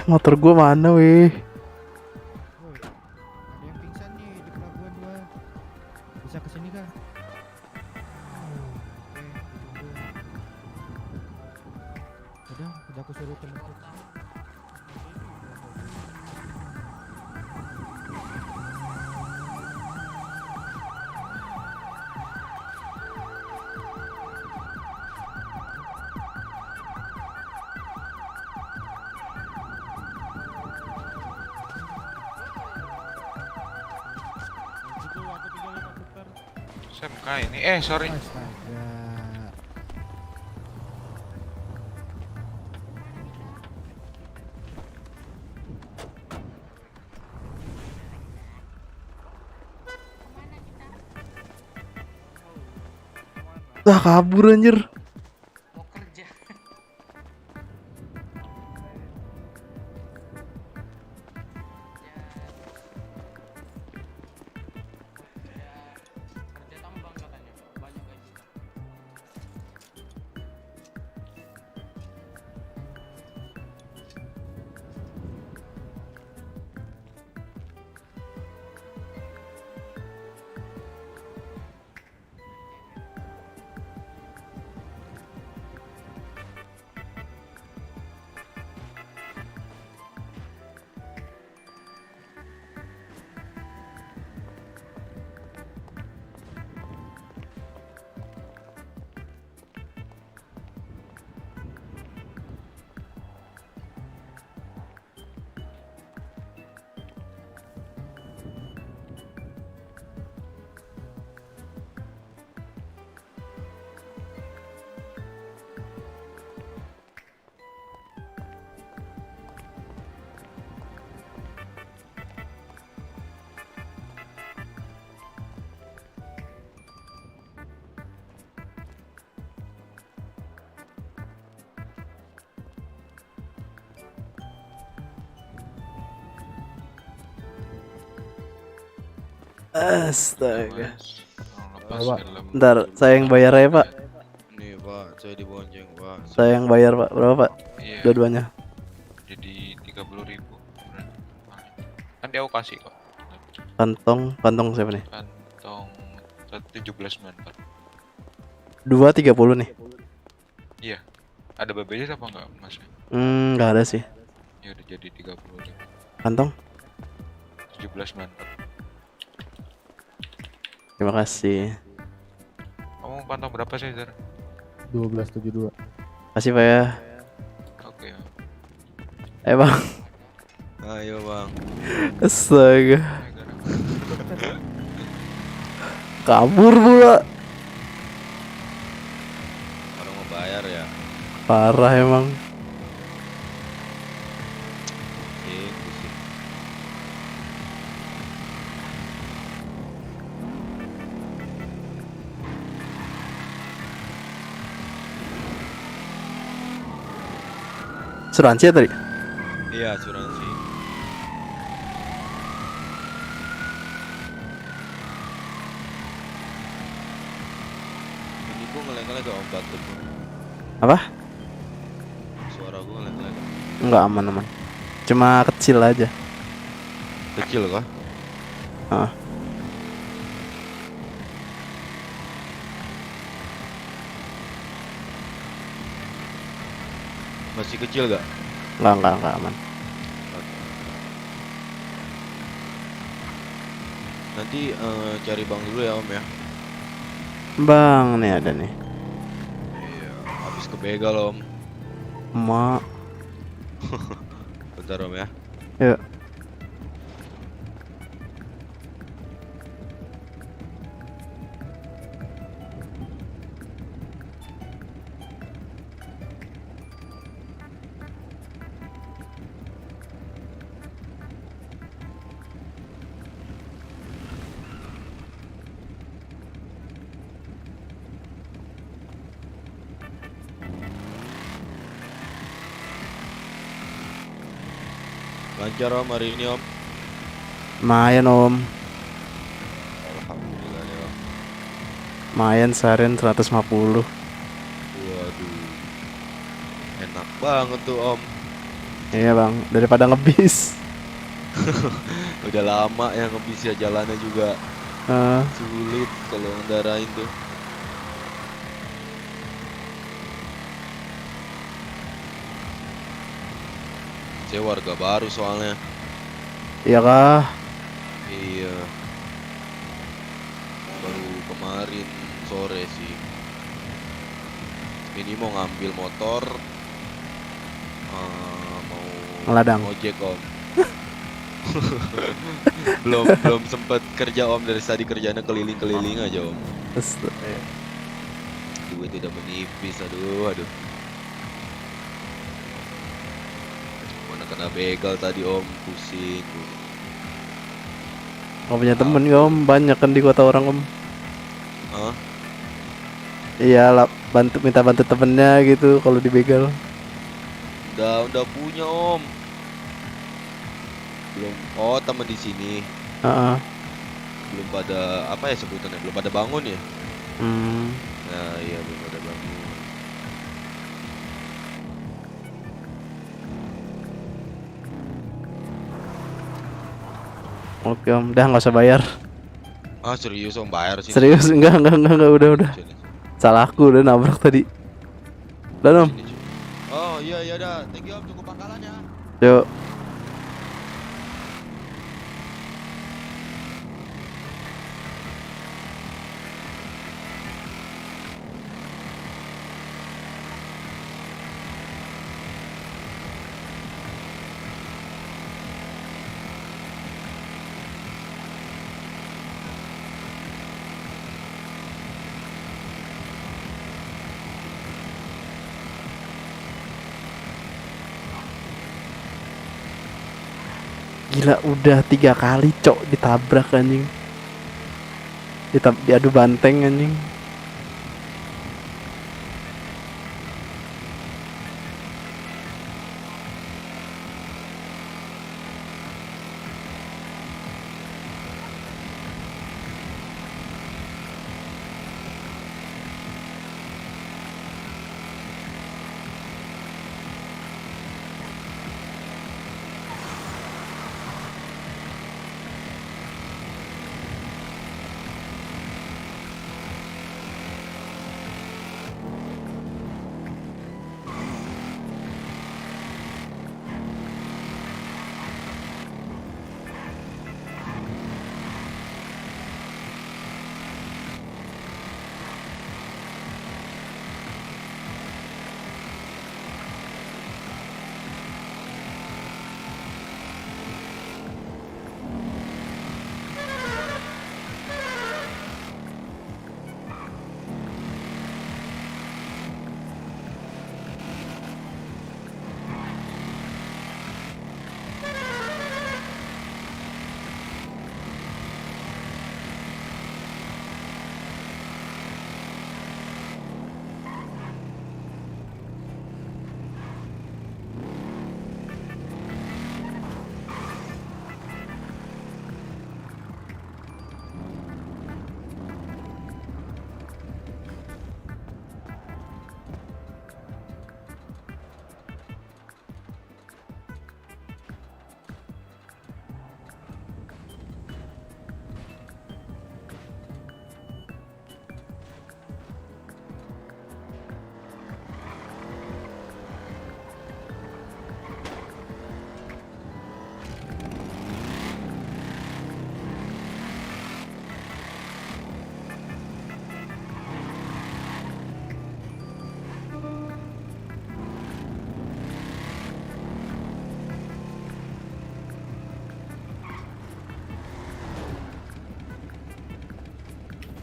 Motor gua mana weh? Ada yang pingsan nih di pelabuhan 2. Bisa kesini kah? Oke, ditunggu. Udah aku suruh temenku. SMK ini. Sorry. Astaga. Lah kabur anjir. Astaga. Pak. Bentar, saya yang bayar ya Pak. Nih Pak, saya dibonceng Pak. Saya yang bayar Pak. Berapa Pak? Iya. Dua-duanya. Jadi 30.000. Kan dia aku kasih kok. Kantong siapa nih? Kantong 17 man Pak. 2.30 nih. Iya. Ada BPJS apa enggak Mas? Nggak ada sih. Ya udah jadi 30.000. Kantong? 17 man Pak. Terima kasih. Kamu kantong berapa sih, Zar? 12.72. Kasih Pak ya. Oke. Bang. Ayo Bang. Astaga. Kabur pula. Orang mau bayar ya. Parah emang. Asuransi ya tadi? Iya, asuransi. Ini gua ngeleng-ngeleng gak om batuk. Apa? Suara gua ngeleng-ngeleng. Enggak, aman. Cuma kecil aja. Kecil kah? Heeh. Masih kecil gak? Enggak aman. Nanti cari bang dulu ya om ya. Bang, nih ada nih. Iya, habis kebegal om. Mak. Bentar om ya. Yuk. Lancar om hari ini om. Lumayan om. Alhamdulillah nih om. Lumayan seharian 150. Waduh. Enak banget tuh om. Iya bang, daripada ngebis. Udah lama ya ngebis ya, jalannya juga sulit kalau ngendarain tuh. Saya warga baru soalnya. Iya kah? Iya. Baru kemarin sore sih. Ini mau ngambil motor, mau Ngeladang. ojek om. belum sempet kerja om, dari tadi kerjanya keliling-keliling aja om. Duit udah menipis, aduh. Mana kena begal tadi om, pusing. Gak punya temen ya om, banyak kan di kota orang om. Hah? Iya lah, minta bantu temennya gitu kalau dibegal. Udah punya om. Belum, oh temen di sini. Belum pada apa ya sebutannya, belum pada bangun ya. Nah iya, belum pada bangun. Oke om, udah nggak usah bayar. Ah serius om, bayar sih? Serius, enggak, udah. Salah aku, udah nabrak tadi. Udah om. Oh iya dah, thank you om, tunggu pangkalannya. Yuk. Gila, udah 3 kali cok ditabrak anjing. Diadu banteng anjing.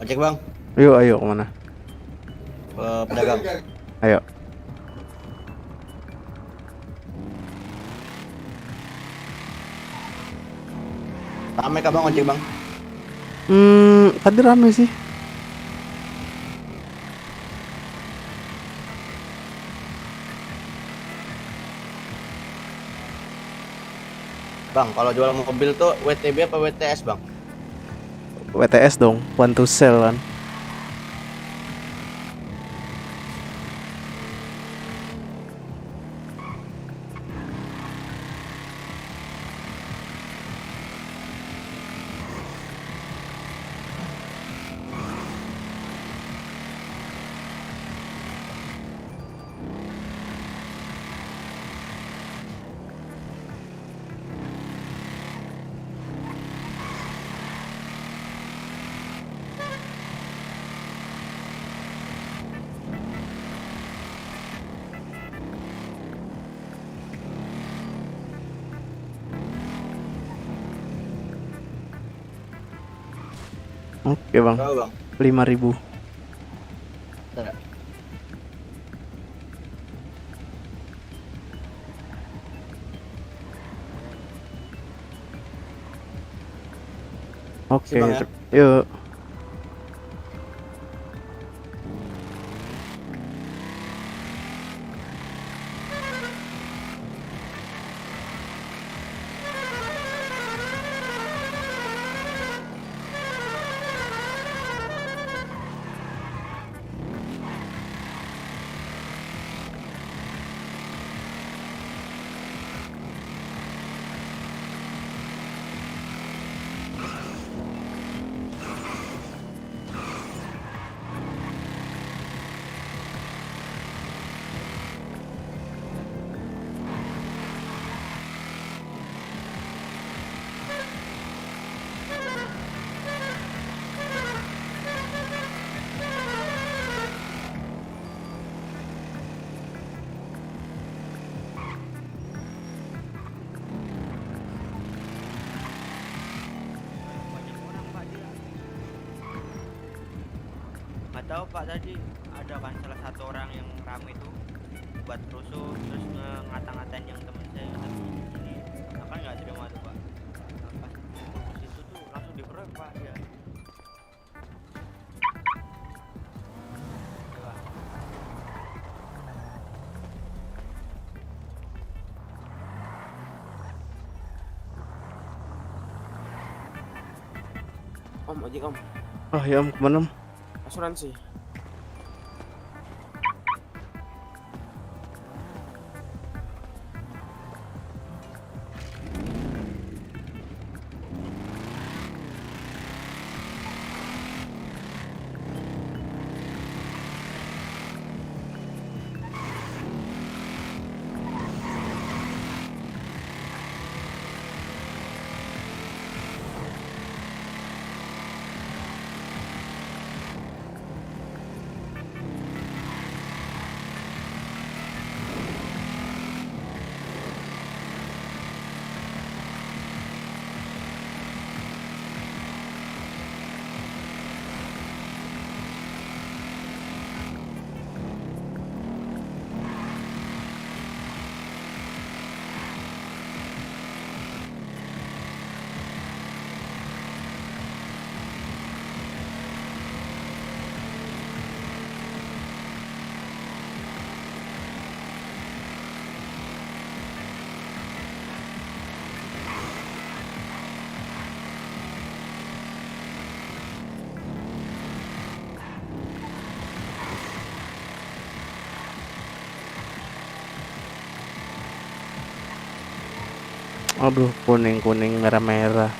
Ojek bang. Yuk, ayo kemana? Pedagang. Ayo. Rame kah bang ojek bang? Tadi rame sih. Bang, kalau jual mobil tuh WTB apa WTS bang? WTS dong, one to sell kan. Oke bang. Berapa, Bang? 5.000. Oke, Bang, ya. yuk. Nggak tahu Pak, tadi ada kan salah satu orang yang rame itu buat rusuh terus ngata-ngatain yang temen saya yang lagi di sini. Nah, kan nggak terima tuh Pak. Nah, pas di situ tuh langsung dikeroyok Pak dia. Coba. Om, ojek om. Oh ya om, kemana om? Asuransi. Aduh, kuning merah.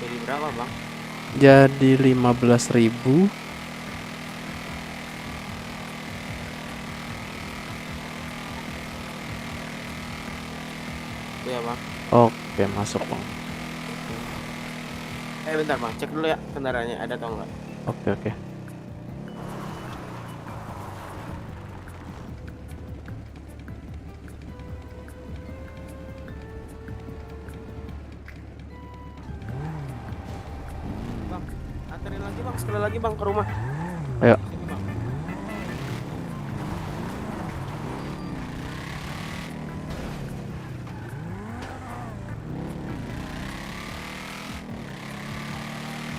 Jadi berapa bang? Jadi 15.000. Iya bang. Oke, masuk bang. Bentar bang, cek dulu ya kendaraannya ada atau enggak. Oke. Bang, anterin lagi bang, sekali lagi bang ke rumah. Ayo.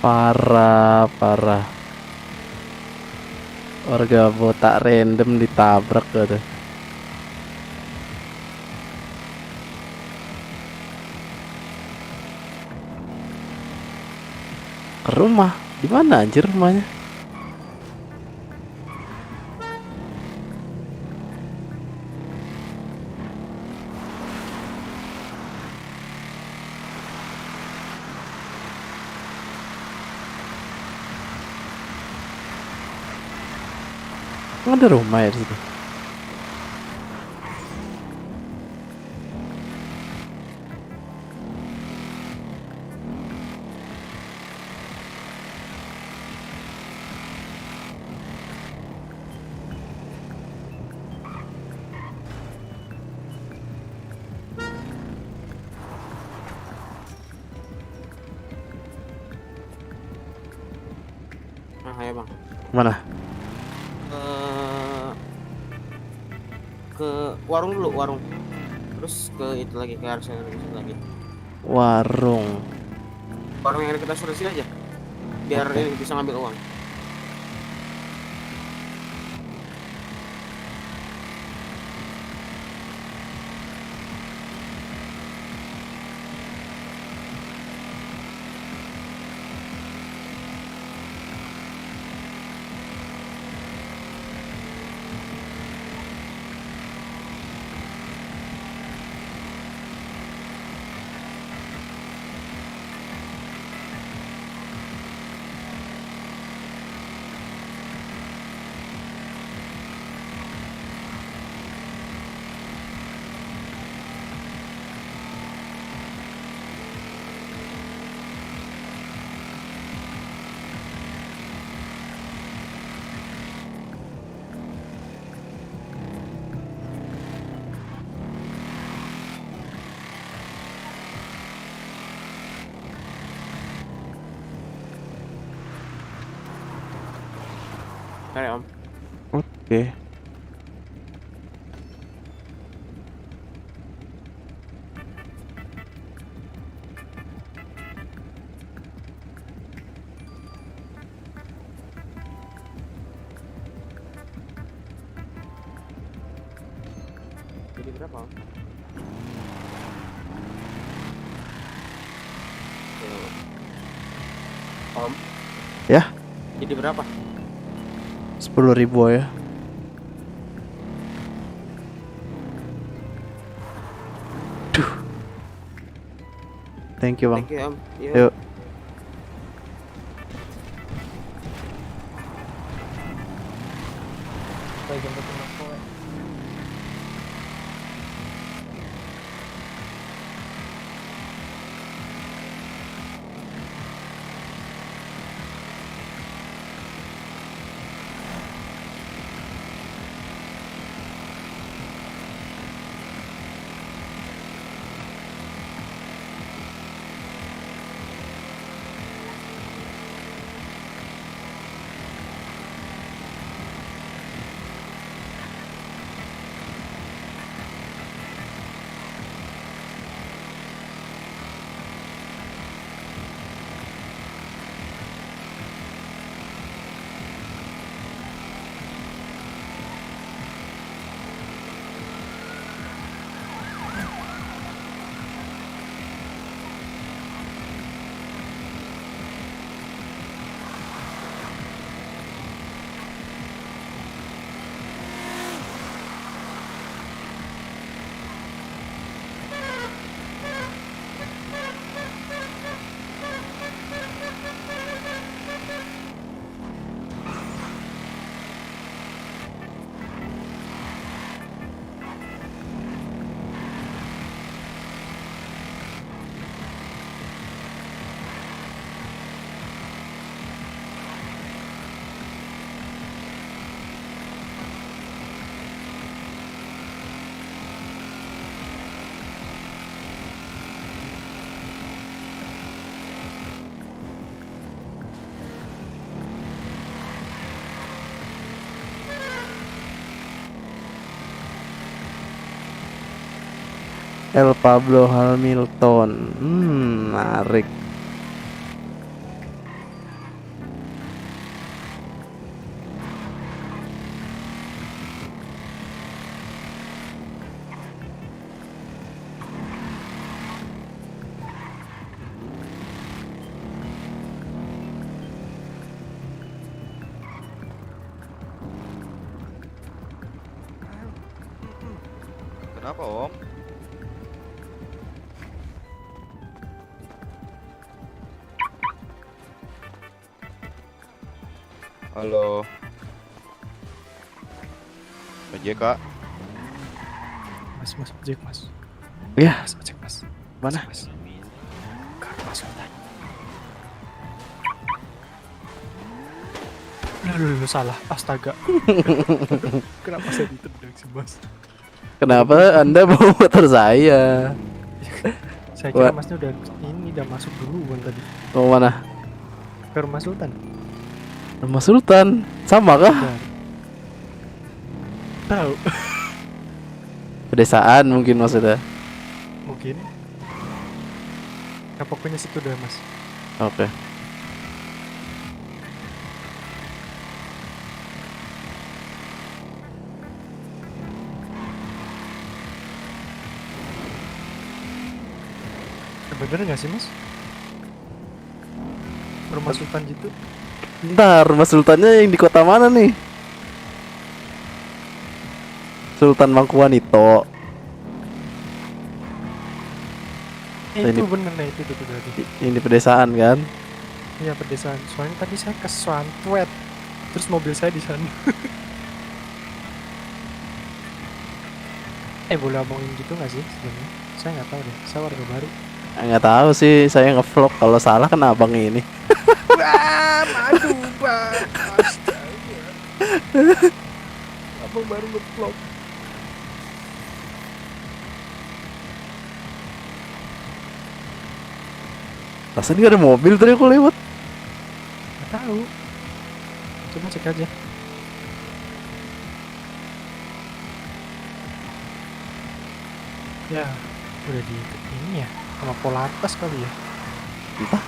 Parah, parah. Warga botak random ditabrak gitu. Ke rumah, di mana anjir rumahnya? Nggak ada rumah ya di situ. Nah, ayo bang. Mana? Ke warung dulu, warung. Terus ke itu lagi, ke arah sana lagi. Warung. Warung yang ada kita suruh sini aja. Biar Oke. ini bisa ngambil uang. Oke om. Oke. Jadi berapa om? Om. Ya, Jadi berapa? 10.000 ya. Duh. Thank you bang. Thank you om. Yuk. El Pablo Hamilton. Menarik. Kenapa Om? Halo. Ojek Kak. Mas ojek mas. Iya. Mas ojek mas. Mana? Mas. Mas Sultan. Aduh, salah. Astaga. Kenapa saya ditendang sih mas? Kenapa Anda bawa motor saya? Saya kira masnya udah masuk duluan tadi. Mau mana? Ke rumah Sultan. Rumah Sultan? Sama kah? Tahu. Pedesaan mungkin maksudnya. Mungkin. Nah, pokoknya situ dah mas. Oke. Bener nggak sih mas? Rumah Sultan gitu? Bentar, rumah Sultannya yang di kota mana nih? Sultan Mangkuan itu. Itu bener nih, itu tadi. Ini pedesaan kan? Iya pedesaan. Soalnya tadi saya ke Swantuet, terus mobil saya di sana. Boleh ngomongin gitu nggak sih sebenarnya? Saya nggak tahu deh. Saya warga baru. Nggak tahu sih, saya ngevlog. Kalau salah kan abang ini. Wah, madu bang. Astaga. Abang baru ngevlog. Rasanya nggak ada mobil tadi aku lewat. Nggak tahu. Coba cek aja. Ya, udah di ini ya, sama Polantas kali ya. Entah.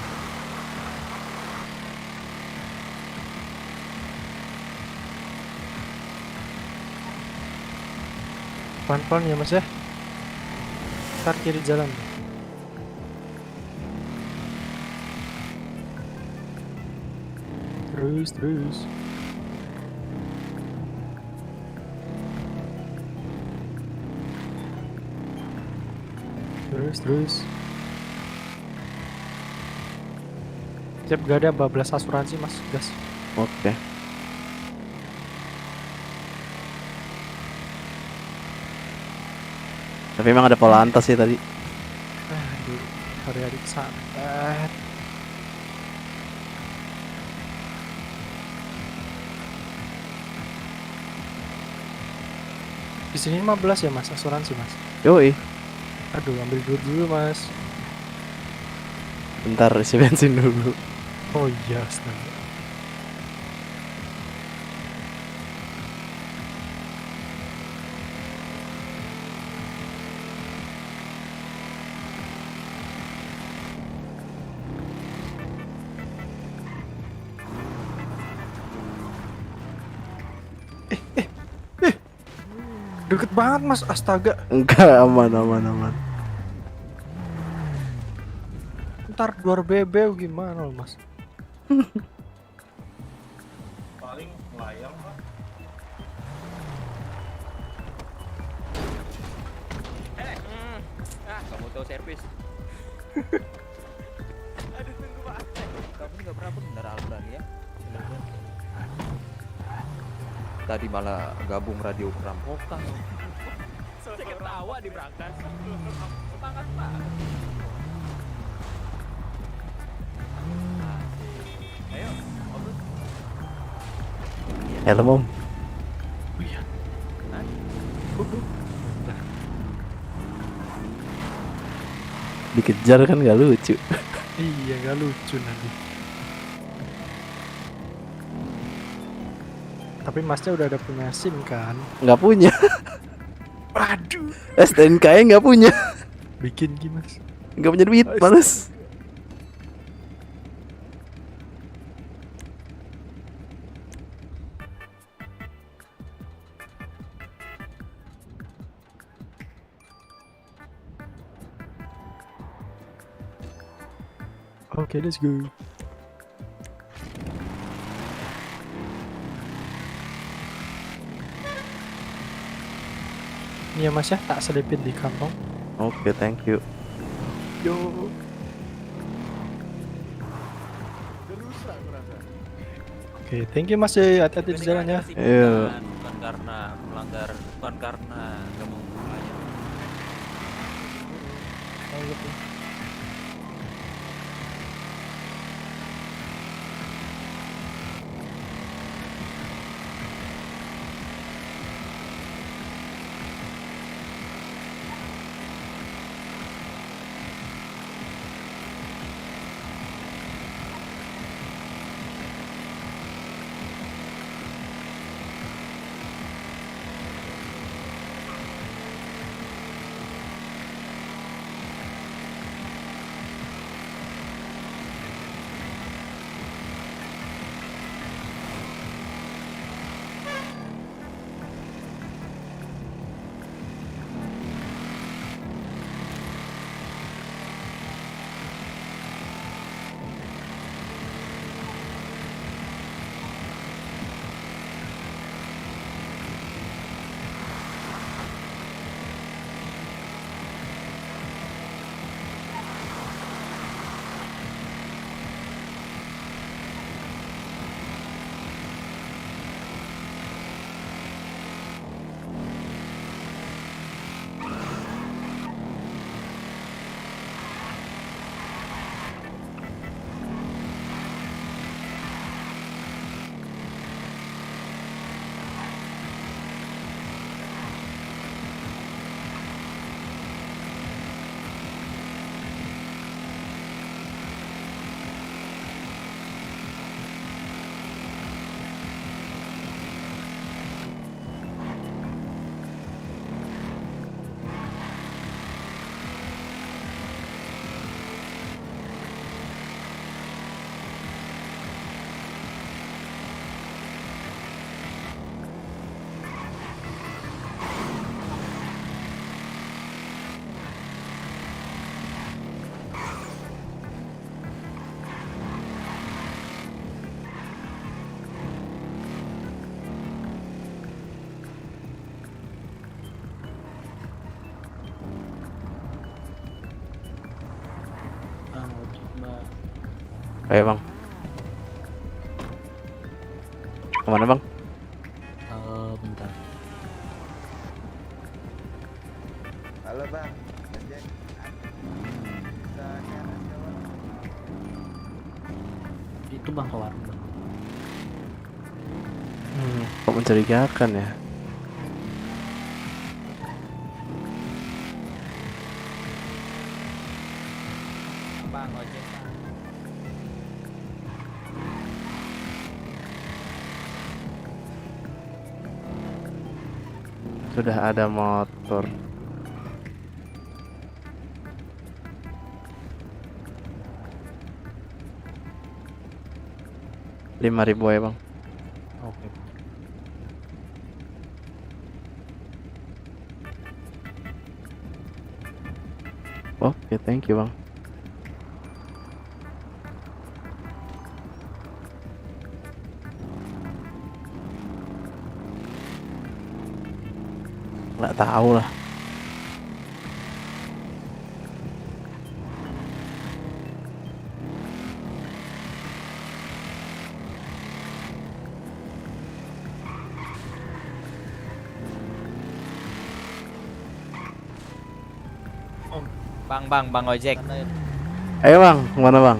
Pelan-pelan ya mas ya. Ntar kiri jalan. Terus. Terus. Siap, gak ada bablas asuransi mas, gas. Oke. Tapi emang ada Polantas sih tadi. Aduh, hari-hari kesana. Di sini 15 ya mas, asuransi mas. Yoi. Aduh, ambil duit dulu mas. Bentar isi bensin dulu. Oh iya, astaga. Deket banget mas, astaga. Enggak, aman. Ntar luar bebeu gimana loh mas? Paling layang pak. Kamu tahu servis. Aduh tunggu pak. Kamu nggak pernah benar Alban ya? Tadi malah gabung radio perampokan. Saya ketawa di berangkas. Semangat pak. Ayo, Helm om. Iya. Dikejar kan gak lucu. Iya, gak lucu nanti. Tapi masnya udah ada punya SIM kan? Nggak punya. Waduh. STNK-nya nggak punya. Bikin gimana? Nggak punya duit, males. Oke, let's go. Iya mas ya, tak selipin di kantong. Oke, thank you. Yo. Oke, thank you mas ya, hati-hati di jalan ya. Iya. Bukan karena melanggar, bukan karena nggak mau pelajar. Ayo bang. Kemana bang? Bentar. Halo bang. Itu bang ke warung bang. Kok mencurigakan ya? Bang ojek. Sudah ada motor. Rp5.000 ya bang. Oke. Oke, thank you bang. Nggak tahu lah. Bang ojek. Ayo bang, kemana bang?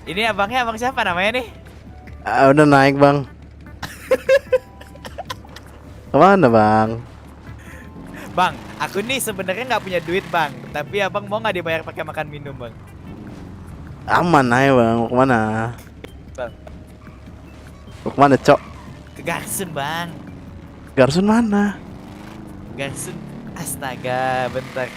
Ini abangnya abang siapa namanya nih? Udah naik bang. Kemana bang? Bang, aku nih sebenarnya nggak punya duit bang, tapi abang mau nggak dibayar pakai makan minum bang? Aman ayo bang, mau kemana? Bang, Mau kemana cok? ke Garsun bang. Garsun mana? Garsun, astaga, bentar.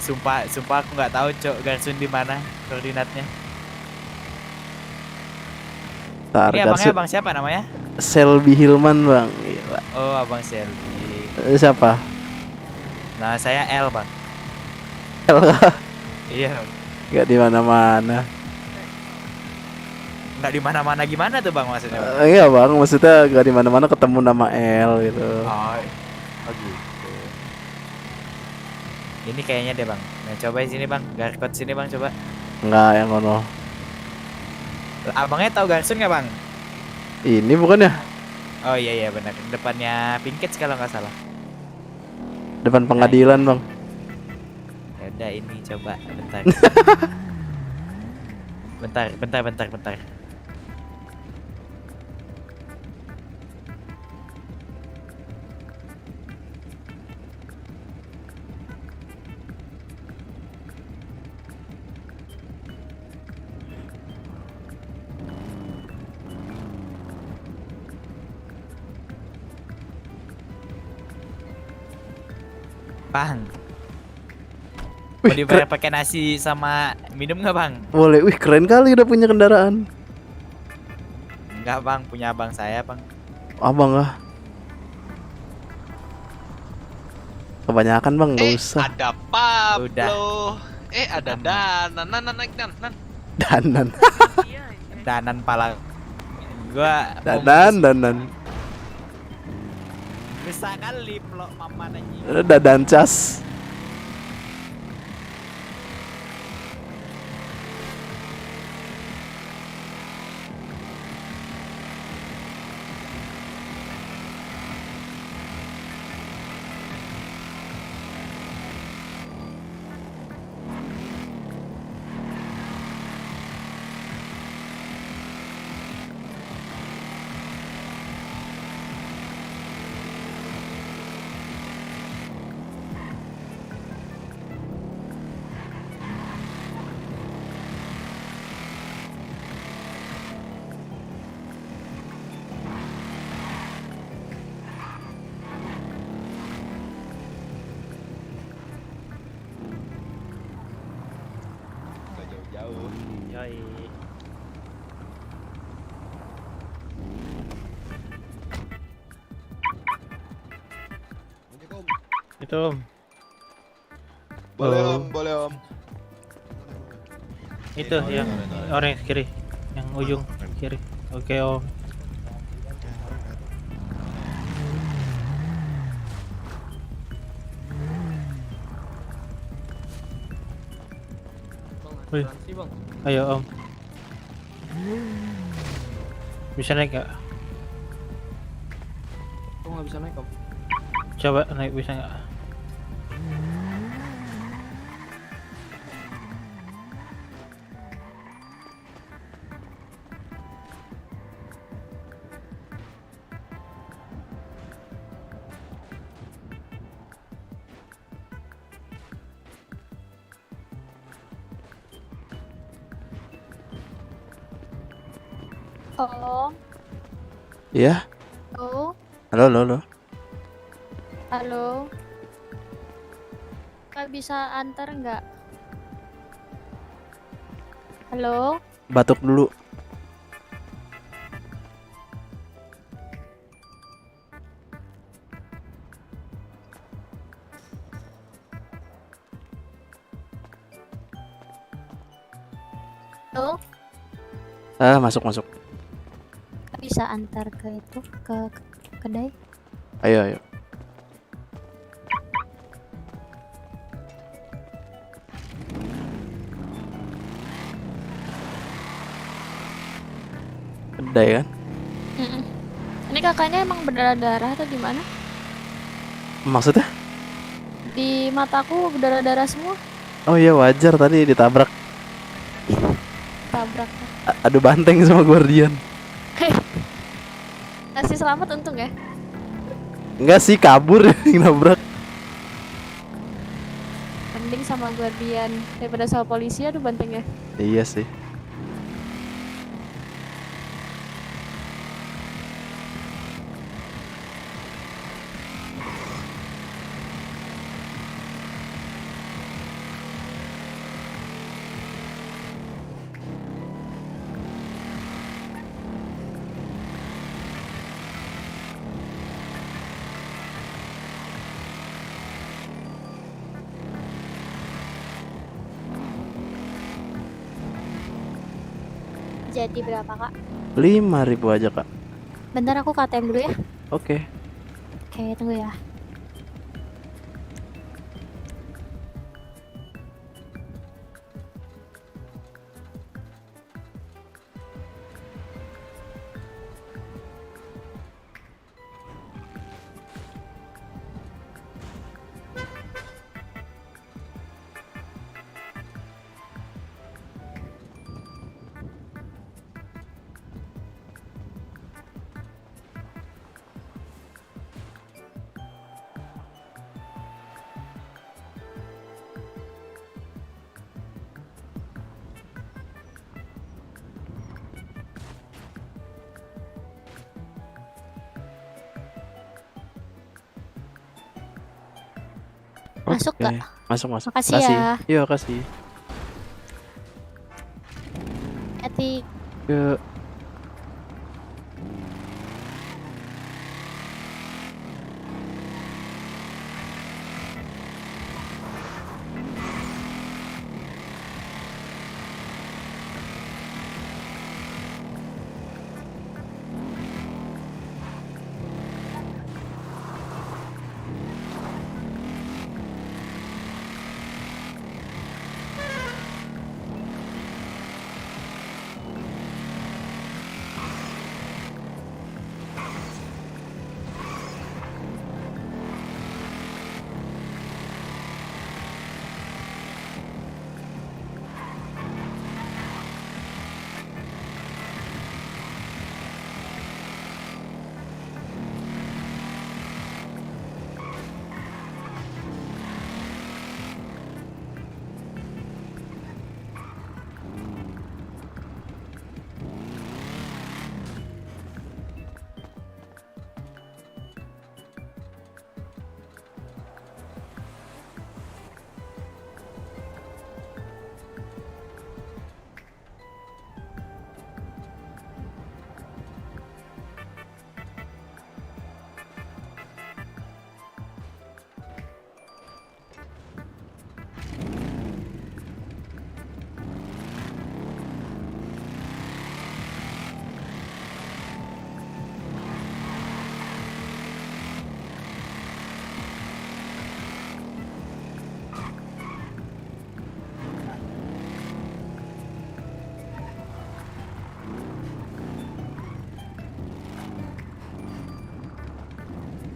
Sumpah aku nggak tahu cok Garsun di mana koordinatnya. Ini abangnya abang siapa namanya? Selby Hilman bang. Gila. Oh abang Selby. Siapa? Nah saya L bang. L. Iya. Gak di mana-mana. Nggak di mana-mana gimana tuh bang maksudnya? Iya bang, maksudnya gak di mana-mana ketemu nama L gitu. Oh gitu. Ini kayaknya deh bang. Nah coba sini bang, Garkot sini bang coba. Enggak yang ngono. Abangnya tahu Garsun nggak bang? Ini bukan ya? Oh iya benar. Depannya Pinkets kalau nggak salah. Depan pengadilan bang. Ya udah ini coba bentar. bentar. Bang, mau dibayar pakai nasi sama minum nggak bang? Boleh, wih keren kali udah punya kendaraan. Enggak bang, punya abang saya bang. Abang ah. Kebanyakan bang, nggak usah. Ada Pablo. Udah. Ada Danan, naik Danan. Danan pala. Gua Danan. Bisa kali pelok mama nanya. Dadan cas. Jauh. Yoi. Itu om. Boleh om. Itu yang orange kiri, yang ujung kiri. Oke om. Wih. Ayo om. Bisa naik gak? Kok nggak bisa naik om? Coba naik bisa nggak? Halo. Iya. Halo. Halo. Halo. Kak bisa antar nggak? Halo. Batuk dulu. Halo. Masuk. Kak bisa antar ke itu ke kedai? Ayo. Kedai kan? Ini kakaknya emang berdarah-darah atau gimana? Maksudnya? Di mataku berdarah-darah semua. Oh iya wajar tadi ditabrak. Tabrak. Adu banteng sama Guardian. Masih selamat untung ya. Enggak sih, kabur yang nabrak. Mending sama Guardian daripada sama polisi, aduh bantengnya. Iya sih. Jadi berapa kak? 5.000 aja kak. Bentar aku KTM dulu ya. Oke. Oke, tunggu ya. Masuk Oke. nggak? Masuk. Makasih ya. Iya, kasih. Hati. Yuk.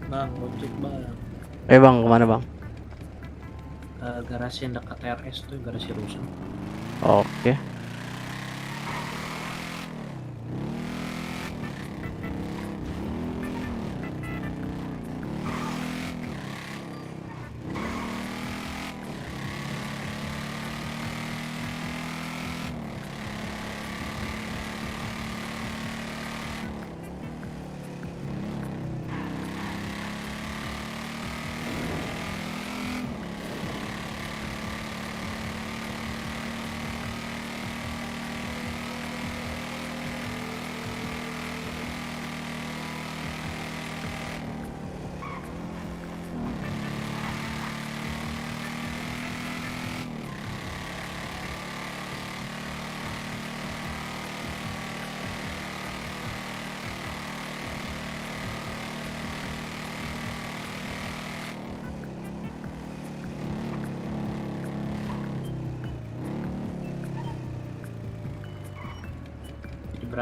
Bang, ojek bang. Bang, kemana bang? Garasi yang dekat RS tuh, garasi rusun. Oke.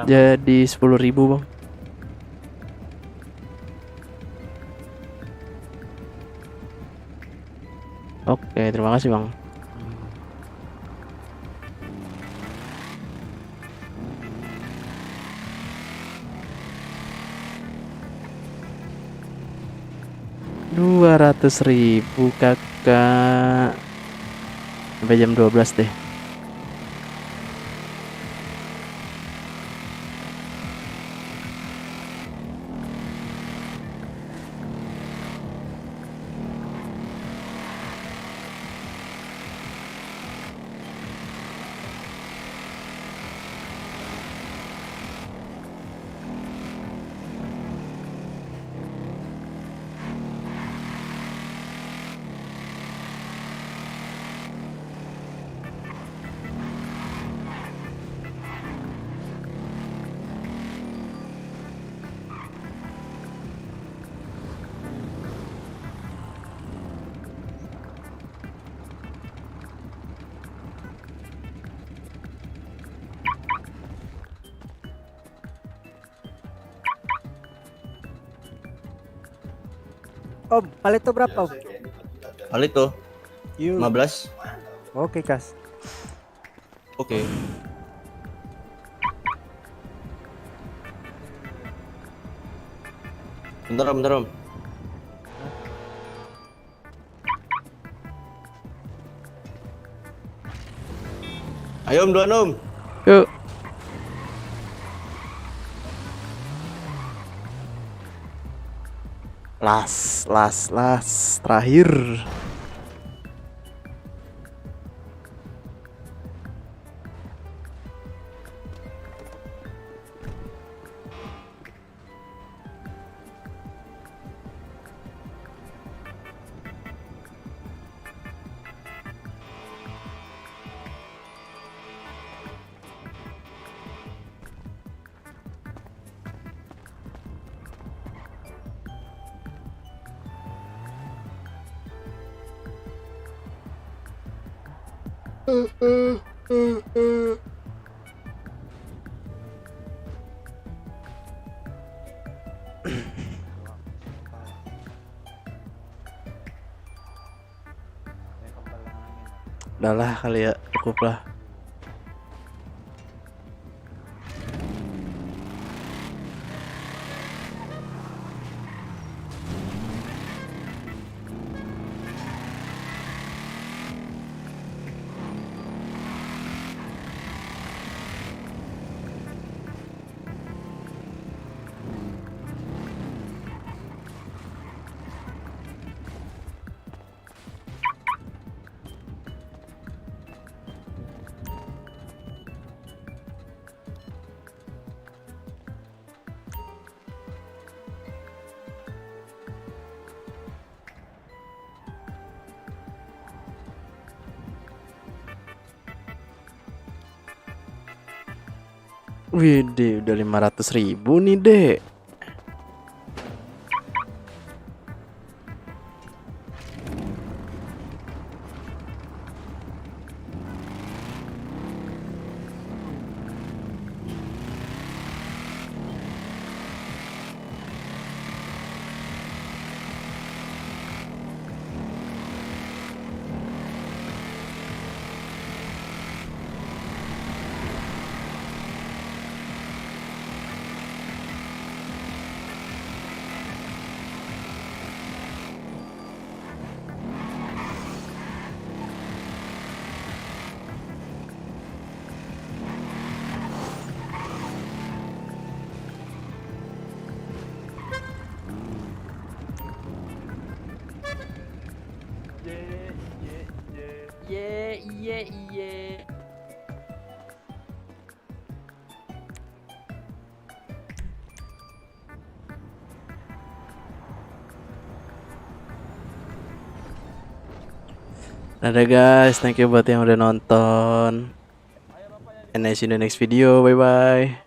Jadi 10.000 bang. Oke, terima kasih bang. Rp200.000 kakak. Sampai jam 12 deh. Om, Palito berapa Om? Palito. Yuk. 15. Oke Kas. Oke. Bentar Om. Ayo Om, duluan Om. Yuk. Las terakhir. Udahlah kali ya, cukup lah. Widih, udah 500.000 nih, Dek. Iya. Dadah guys, thank you buat yang udah nonton. And I see you in the next video, bye bye.